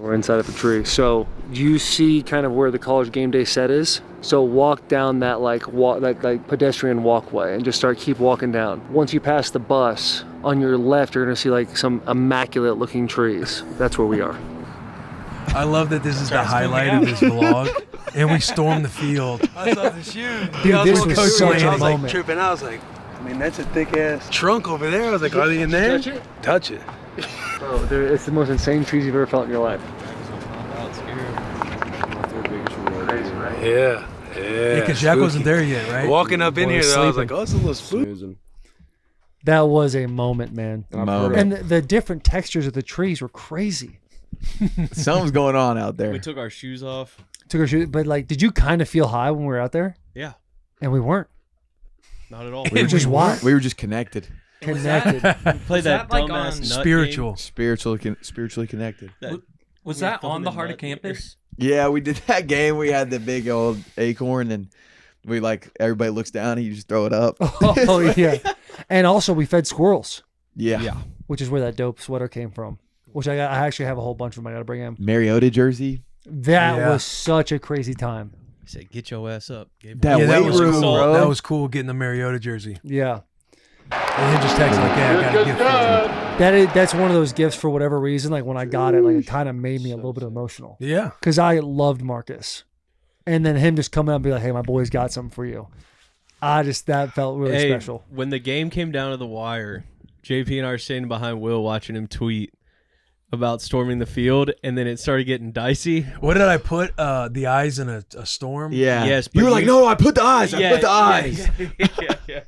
We're inside of a tree. So you see kind of where the college game day set is. So walk down that like pedestrian walkway and just keep walking down. Once you pass the bus, on your left you're gonna see like some immaculate looking trees. That's where we are. I love that this is the highlight of this vlog, and we stormed the field. I saw the shoe. Dude, I this was was coach, such a I was like moment. tripping. I was like, man, that's a thick ass trunk over there. I was like, are they in there? Touch it? Touch it. Bro, it's the most insane trees you've ever felt in your life. Crazy, right? Yeah. Yeah, because Jack wasn't there yet, right? Walking up in Boy here, was though, I was sleeping. like, oh, it's a little spooky. That was a moment, man. Moment. And the different textures of the trees were crazy. Something's going on out there. We took our shoes off. Took our shoes, but like, did you kind of feel high when we were out there? Yeah. And we weren't. Not at all. We were just wild. We were just connected. Connected. Played that like dumbass on nut Spiritual. Spiritually connected. Game. Was We that were on the filming heart of nut game. campus? Yeah, we did that game. We had the big old acorn, and we like everybody looks down, and you just throw it up. Oh yeah. And also we fed squirrels, Yeah. which is where that dope sweater came from. Which I actually have a whole bunch of them. I got to bring in. Mariota jersey. That Yeah. was such a crazy time. He said, "Get your ass up." Gave That him- that weight was room, cool. bro. That was cool getting the Mariota jersey. Yeah. And him just texting like, yeah, I got a gift for you. That's one of those gifts for whatever reason. Like when I got it, like it kind of made me a little bit emotional. Yeah. Because I loved Marcus. And then him just coming up and be like, hey, my boy's got something for you. That felt really Hey, special. when the game came down to the wire, JP and I were standing behind Will watching him tweet about storming the field, and then it started getting dicey. What did I put? The eyes in a storm? Yeah. Yes, You but were like, no, I put the eyes. I put the eyes. Yeah.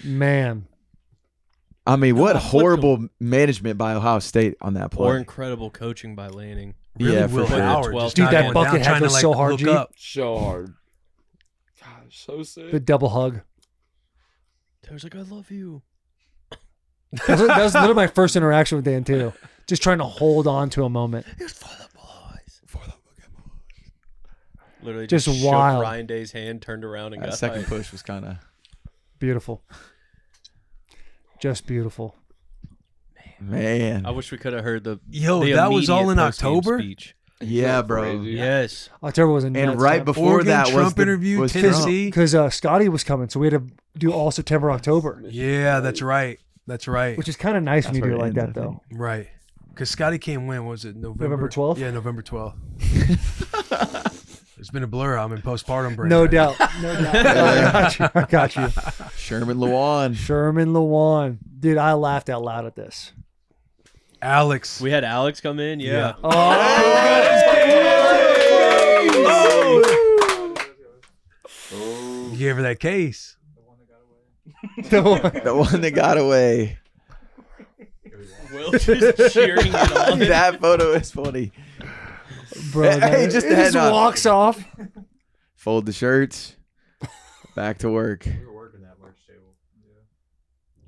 Man. I mean, what I flipped horrible management by Ohio State on that play. Or incredible coaching by Lanning. Really, Yeah, Will for sure. Howard 12. just Dude, not that going bucket down, head trying to, was like, so hard, look G. up. So hard. God, so sick. The double hug. Taylor's like, I love you. That was literally my first interaction with Dan, too. Just trying to hold on to a moment. It's for the boys. For the boys. Literally Just just wild. shook Ryan Day's hand, turned around, and That got second hyped. push was kind of Beautiful. Just beautiful. man. I wish we could have heard the Yo, the that was all immediate in post-game October? speech. Yeah, bro. Yes. October was a nuts And right time. before Oregon, that Trump was interview, was Tennessee. Because Scotty was coming, so we had to do all September, October. Yeah, that's right. That's right. Which is kind of nice when you That's do it where like it ends, that, I though. Right. Because Scotty came when? Was it November 12th? Yeah, November 12th. It's been a blur. I'm in postpartum brain. No right doubt. No doubt. I got you. Sherman Lewan. Sherman Lewan. Dude, I laughed out loud at this. Alex. We had Alex come in. Yeah. You gave her that case. The one that got away. Will just cheering it on. That photo is funny. Bro, Hey, just it the head just nod. walks off. Fold the shirts. Back to work.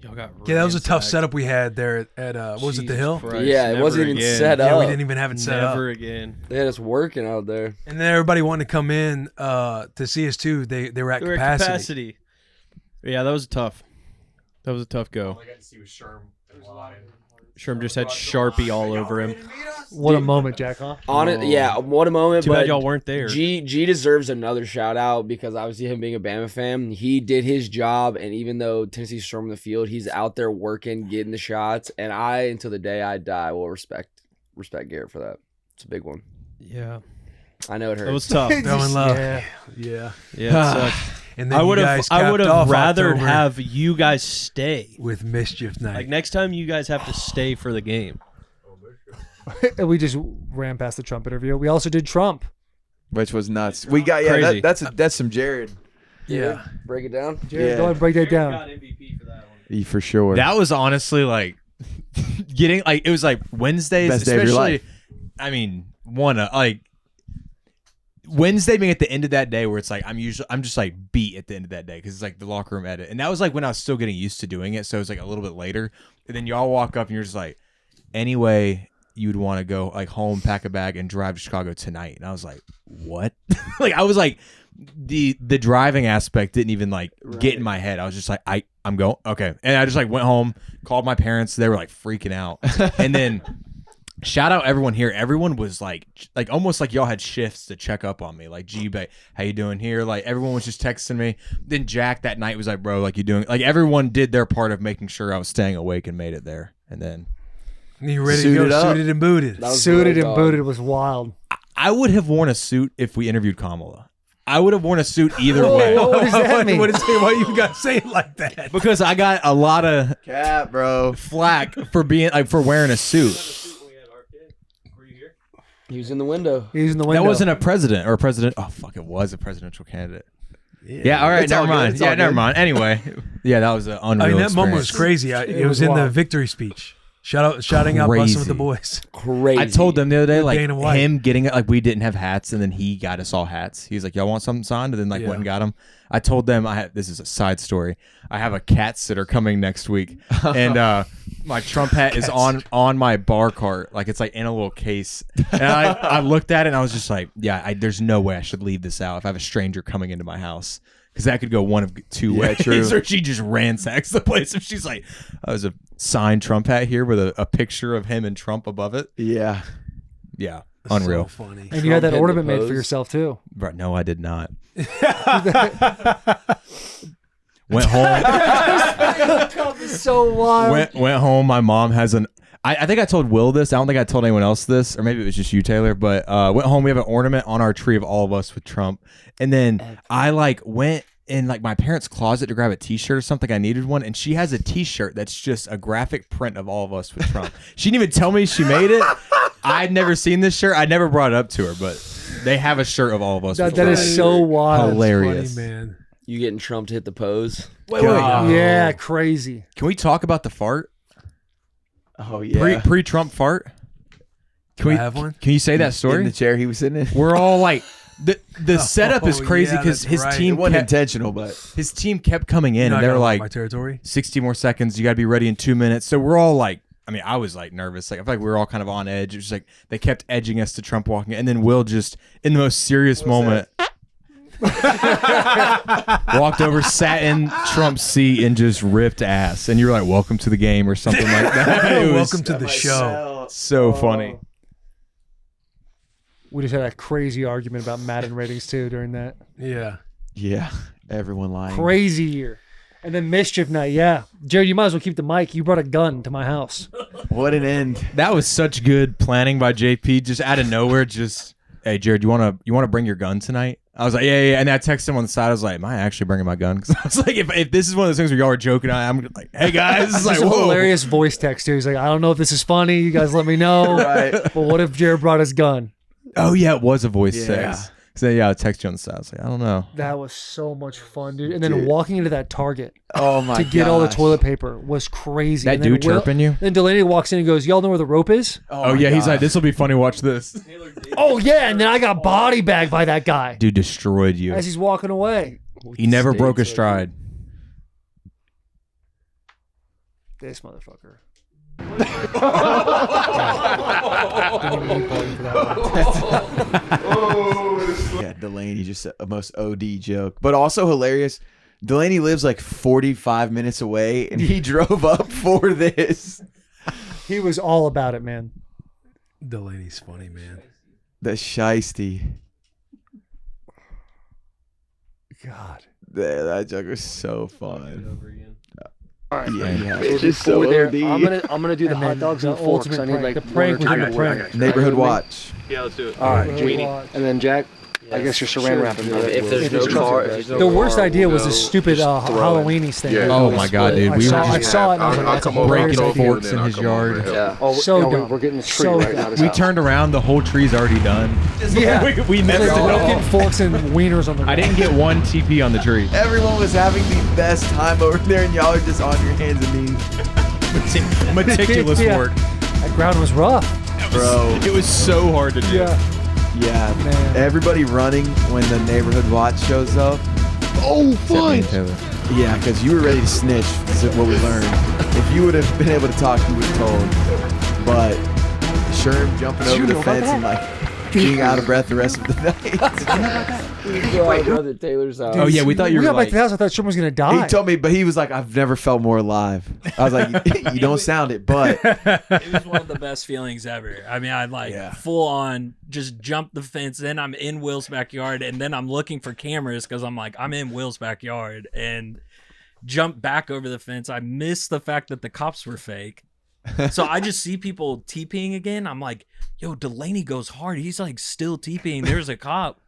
Y'all got Yeah, that was a tough ransacked. setup we had there at what was it, the Jesus Hill? Christ, Yeah, it never wasn't even again. set Yeah, up. we didn't even have it set up. Never again. They had us working out there. And then everybody wanted to come in to see us too. They were at capacity. Yeah, that was tough. That was a tough go. All I got to see was Sherm and Lion. Sherm just had Sharpie all over him. What a moment, Jack, huh? Yeah, what a moment. Too bad but y'all weren't there. G deserves another shout out because obviously him being a Bama fan, he did his job, and even though Tennessee's storming the field, he's out there working, getting the shots, and I, until the day I die, will respect Garrett for that. It's a big one. Yeah. I know it hurts. That was tough. Fell in love. Yeah. Yeah. Yeah, it sucked. And then I would you have guys capped off rathered October have you guys stay. with Mischief Night. Like next time you guys have to stay for the game. And we just ran past the Trump interview. We also did Trump. Which was nuts. We got Crazy. that's some Jared. Yeah. Break it down. Jared, Yeah. go ahead and break that down. For sure. That was honestly like getting like it was like Wednesdays, Best day of your especially. life. I mean, like Wednesday being at the end of that day where it's like I'm just like beat at the end of that day because it's like the locker room edit, and that was like when I was still getting used to doing it, so it was like a little bit later, and then y'all walk up and you're just like, anyway, you'd want to go like home, pack a bag, and drive to Chicago tonight, and I was like, what? Like I was like. The driving aspect didn't even like get in my head. I was just like, I'm going okay, and I just like went home, called my parents. They were like freaking out, and then shout out everyone here. Everyone was like almost like y'all had shifts to check up on me. Like, G-Bay, how you doing here? Like everyone was just texting me. Then Jack that night was like, bro, like you doing? Like everyone did their part of making sure I was staying awake and made it there. And then You ready to go suited and booted? Suited and booted was wild. I would have worn a suit if we interviewed Kamala. I would have worn a suit either way. What does that mean? What is it? Why you got to say it like that? Because I got a lot of Cap, bro. flack for being like for wearing a suit. He was in the window. He was in the window. That wasn't a president or a president. Oh fuck, it was a presidential candidate. Yeah, all right, It's all never good. mind. It's Yeah, all never good. mind. Anyway, yeah, that was an unreal. I mean, that moment was experience. crazy. It It was was in the wild. victory speech. Shouting out Bussin with the boys. Crazy. I told them the other day, like Dana White. him getting it, like we didn't have hats, and then he got us all hats. He was like, "Y'all want something signed?" And then like Yeah. went and got them. I told them this is a side story. I have a cat sitter coming next week, and my Trump hat is on my bar cart, like it's like in a little case. And I looked at it and I was just like, yeah, there's no way I should leave this out if I have a stranger coming into my house. Because that could go one of two ways. true. Or she just ransacks the place. If she's like, there's a signed Trump hat here with a picture of him and Trump above it. Yeah. Yeah. Unreal. So funny. And you had that Trump ornament hitting made the for pose. yourself too. But no, I did not. Went home. So wild. Went home. My mom has an. I think I told Will this. I don't think I told anyone else this, or maybe it was just you, Taylor. But went home. We have an ornament on our tree of all of us with Trump, and then I like went in like my parents' closet to grab a T-shirt or something. I needed one, and she has a T-shirt that's just a graphic print of all of us with Trump. She didn't even tell me she made it. I'd never seen this shirt. I never brought it up to her, but they have a shirt of all of us. That with that Trump. is so wild. Hilarious. Funny, man. You getting Trump to hit the pose? Wait. Yeah, crazy. Can we talk about the fart? Oh yeah. Pre-Trump fart? Can I have one? Can you say that story? In the chair he was sitting in. We're all like, the setup is crazy yeah, because that's his right. team It wasn't kept, intentional, but his team kept coming in, You're and not they were gonna like, my territory. 60 more seconds. You got to be ready in 2 minutes. So we're all like, I mean, I was like nervous. Like I feel like we were all kind of on edge. It was like they kept edging us to Trump walking, and then Will just in the most serious moment walked over, sat in Trump's seat, and just ripped ass. And you were like, "Welcome to the game" or something like that. It was Welcome to the show. so funny. We just had a crazy argument about Madden ratings too during that. Yeah. Yeah. Everyone lying. Crazy year. And then Mischief Night, yeah. Jared, you might as well keep the mic. You brought a gun to my house. What an end. That was such good planning by JP. Just out of nowhere, just, hey, Jared, you wanna bring your gun tonight? I was like, yeah. And I texted him on the side. I was like, am I actually bringing my gun? Because I was like, if this is one of those things where y'all are joking, I'm like, hey, guys. It's like, It's a whoa. hilarious voice text too. He's like, I don't know if this is funny. You guys let me know. Right. But what if Jared brought his gun? Oh, yeah, it was a voice Yeah. text. So, yeah, I text you on the side. I was like, I don't know. That was so much fun, dude. And then walking into that Target Oh my to get all the gosh. toilet paper was crazy. That And then dude chirping you? Then Delaney walks in and goes, y'all know where the rope is? Oh, my yeah, he's gosh. like, this will be funny. Watch this. Oh, yeah. And then I got body bagged by that guy Dude destroyed you. as he's walking away. He never broke a stride. This motherfucker. Yeah, Delaney just a most OD joke, but also hilarious. Delaney lives like 45 minutes away, and he drove up for this. He was all about it, man. Delaney's funny, man. The shiesty. God. That joke was so fun. All right. Yeah. It's Just over so there. OD. I'm gonna do the And hot then dogs and the the forks. I ultimate need like prank. The prank one or within two the more. prank. Neighborhood watch. Yeah, let's do it. All right, Neighborhood Weenie. watch. And then Jack, I guess you're saran wrapping. If there's no car, if there's no The worst car, idea we'll was the go stupid just throw it. Halloweenies thing. Yeah. Oh, my God, dude. I We saw, were I just saw it and I was like, I'll that's a come over and hilarious breaking get idea. forks and in then his I'll come over yard. and help. Yeah. Oh, So no, dumb. we're getting the tree So right dumb. now. We turned around. The whole tree's already done. Yeah. we missed They're it all. broken forks and wieners on the ground. I didn't get one TP on the tree. Everyone was having the best time over there, and y'all are just on your hands and knees. Meticulous Yeah. work. That ground was rough. Bro. It was so hard to do. Yeah. Yeah, Man. everybody running when the neighborhood watch shows up. Oh, fine. Yeah, because you were ready to snitch. Is what we learned. If you would have been able to talk, you would have told. But Sherm jumping over the fence and like being out of breath the rest of the night. We go out brother Taylor's house. Oh, yeah, we thought you We were got back like... to the house. I thought Sherman was gonna die. He told me, but he was like, "I've never felt more alive." I was like, "You don't sound it," but It was one of the best feelings ever. I mean, I'd like Yeah. full on just jump the fence. Then I'm in Will's backyard, and then I'm looking for cameras because I'm like, I'm in Will's backyard, and jump back over the fence. I missed the fact that the cops were fake. So I just see people TPing again. I'm like, yo, Delaney goes hard. He's like still TPing. There's a cop.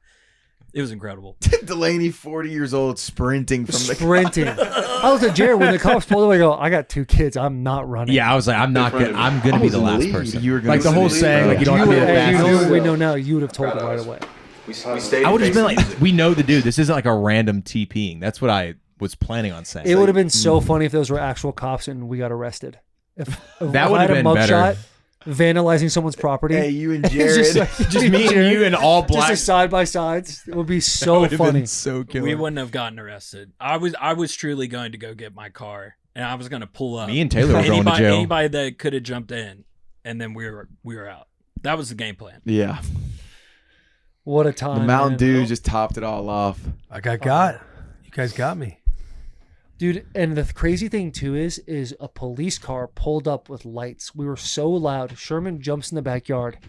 It was incredible. Delaney, 40 years old, sprinting from the Sprinting. I looked at Jared when the cops pulled away. I go, I got 2 kids. I'm not running. Yeah, I was like, I'm not front gonna. of me. I'm gonna I be was the in the last lead. person. You were gonna Like the be whole the lead, saying, bro. like you don't You have to be would, the hey, you know fastest. what we know now. You would have told it right away. We stayed. I would have just been like, we know the dude. This isn't like a random TPing. That's what I was planning on saying. It would have been so funny if those were actual cops and we got arrested. If That if would I have had a been better. mugshot vandalizing someone's property. Hey, you and It's Jared. Just me and you in all black. Just a side by sides. It would be so That would have funny. been so killer. We wouldn't have gotten arrested. I was truly going to go get my car, and I was going to pull up. Me and Taylor were going to jail. Anybody that could have jumped in, and then we were out. That was the game plan. Yeah, What a time. the Mountain man. Dew just topped it all off. I got. You guys got me. Dude, and the crazy thing too is a police car pulled up with lights. We were so loud. Sherman jumps in the backyard,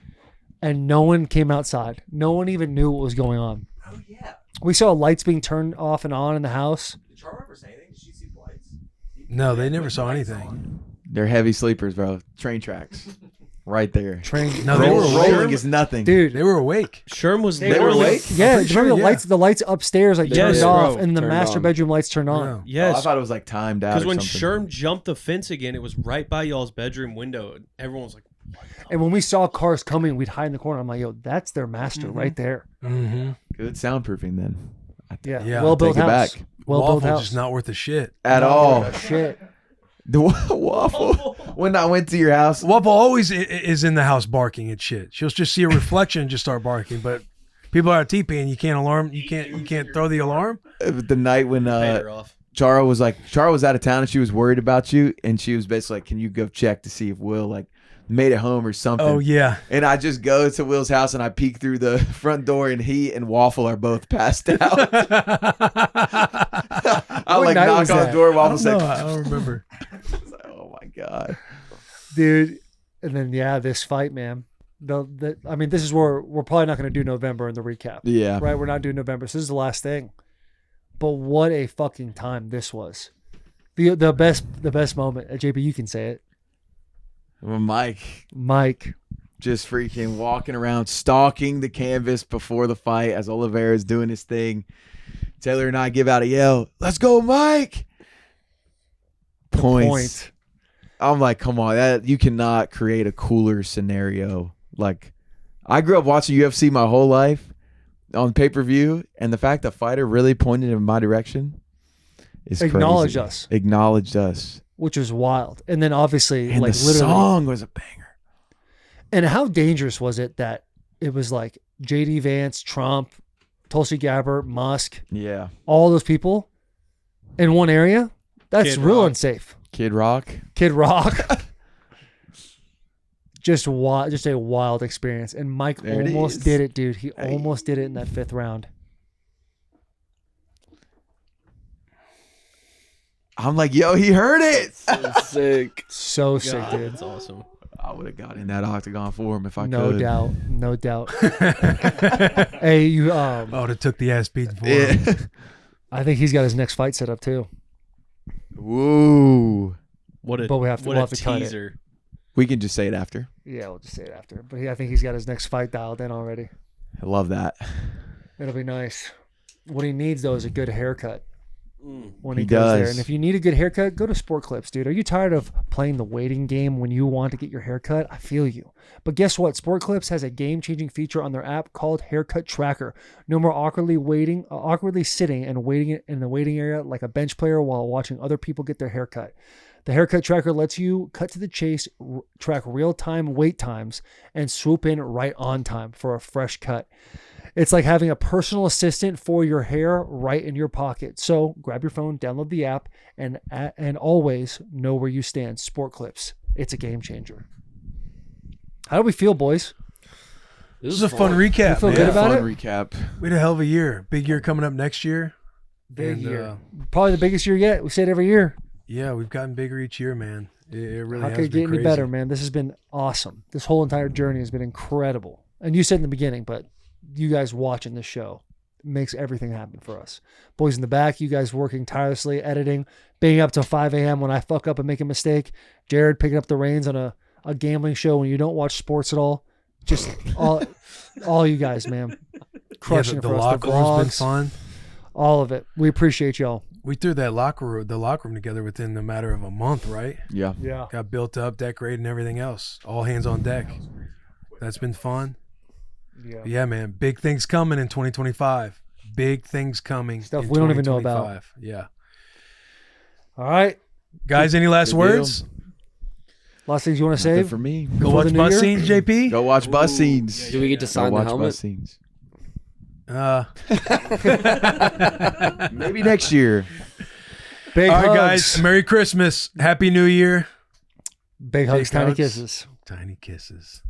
and no one came outside. No one even knew what was going on. Oh yeah. We saw lights being turned off and on in the house. Did Charles ever say anything? Did she see the lights? No, they never saw anything. They're heavy sleepers, bro. Train tracks, right there. Train. No, they were rolling awake. is nothing, Dude, They were awake. Sherm was They were literally. awake? yeah, pretty remember sure, the yeah. lights? The lights upstairs like Yes, turned off, bro. and the Turned master on. bedroom lights turned on. Yeah. Oh, I Yes, thought it was like timed out. because or when something. Sherm jumped the fence again, it was right by y'all's bedroom window. And everyone was like, And when we saw cars coming, we'd hide in the corner. I'm like, yo, that's their master right there. Mm-hmm. Good soundproofing then. Yeah, Yeah, well built take it house. back. Well built Waffle house. just not worth a shit. At all. Shit. The waffle. When I went to your house, Waffle always is in the house barking at shit. She'll just see a reflection and just start barking. But people are TPing. You can't alarm. You can't throw the alarm. the night when paid her off. Chara was out of town and she was worried about you, and she was basically like, "Can you go check to see if Will like made it home or something?" Oh yeah. And I just go to Will's house and I peek through the front door, and he and Waffle are both passed out. I What like night knock was on the that? door. I Waffle's don't know. like, I don't remember. oh my god. Dude. And then, yeah, this fight, man. I mean, this is where we're probably not going to do November in the recap. Yeah. Right. We're not doing November. So this is the last thing. But what a fucking time this was. The best moment. JP, you can say it. Well, Mike just freaking walking around, stalking the canvas before the fight as Oliveira's doing his thing. Taylor and I give out a yell, "Let's go, Mike!" Points. I'm like, come on, you cannot create a cooler scenario. Like, I grew up watching UFC my whole life on pay-per-view, and the fact the fighter really pointed in my direction is Acknowledged crazy. us. Acknowledged us. Which was wild. And then obviously, And like the literally, song was a banger. And how dangerous was it that it was like JD Vance, Trump, Tulsi Gabbard, Musk, Yeah. all those people in one area? That's Kid real Rock. unsafe. Kid Rock. Just a wild experience. And Mike There it almost is. did it, dude. He almost did it in that 5th round. I'm like, yo, he heard it. So sick. So sick, dude. That's awesome. I would have got in that octagon for him if I No could. doubt. No doubt. Hey, you I would have took the ass beating for Yeah. him. I think he's got his next fight set up too. Woo. But we'll have to cut it. teaser. We can just say it after. Yeah, we'll just say it after. But I think he's got his next fight dialed in already. I love that. It'll be nice. What he needs though is a good haircut. When he He goes there. does. And if you need a good haircut, go to Sport Clips, dude. Are you tired of playing the waiting game when you want to get your haircut? I feel you. But guess what? Sport Clips has a game-changing feature on their app called Haircut Tracker. No more awkwardly sitting and waiting in the waiting area like a bench player while watching other people get their haircut. The Haircut Tracker lets you cut to the chase, track real-time wait times, and swoop in right on time for a fresh cut. It's like having a personal assistant for your hair right in your pocket. So grab your phone, download the app, and always know where you stand. Sport Clips. It's a game changer. How do we feel, boys? This is a fun recap. You feel man. good about Fun it? recap. We had a hell of a year. Big year coming up next year. Big And, year. Probably the biggest year yet. We say it every year. Yeah, we've gotten bigger each year, man. It really How has could it been get any crazy. better, man? This has been awesome. This whole entire journey has been incredible. And you said in the beginning, but you guys watching this show makes everything happen for us. Boys in the back, you guys working tirelessly, editing, being up till 5 a.m. when I fuck up and make a mistake. Jared picking up the reins on a gambling show when you don't watch sports at all. Just all you guys, man. Crushing the it for us. locker The room's been vlogs, fun. all of it. We appreciate y'all. We threw the locker room together within a matter of a month, right? Yeah. Yeah. Got built up, decorated, and everything else. All hands on deck. That's been fun. Yeah. Yeah, man. Big things coming in 2025. Big things coming. Stuff in we don't even know about. 2025. Yeah. All right. Guys, any last Good words? Last things you want to Nothing save? for me. Go before watch the new bus year? scenes, JP. Go watch bus scenes. Do we get to Go sign the watch helmet? bus scenes. Maybe next year. Big All right, hugs. guys. Merry Christmas. Happy New Year. Big hugs, tiny hugs. kisses. Tiny kisses.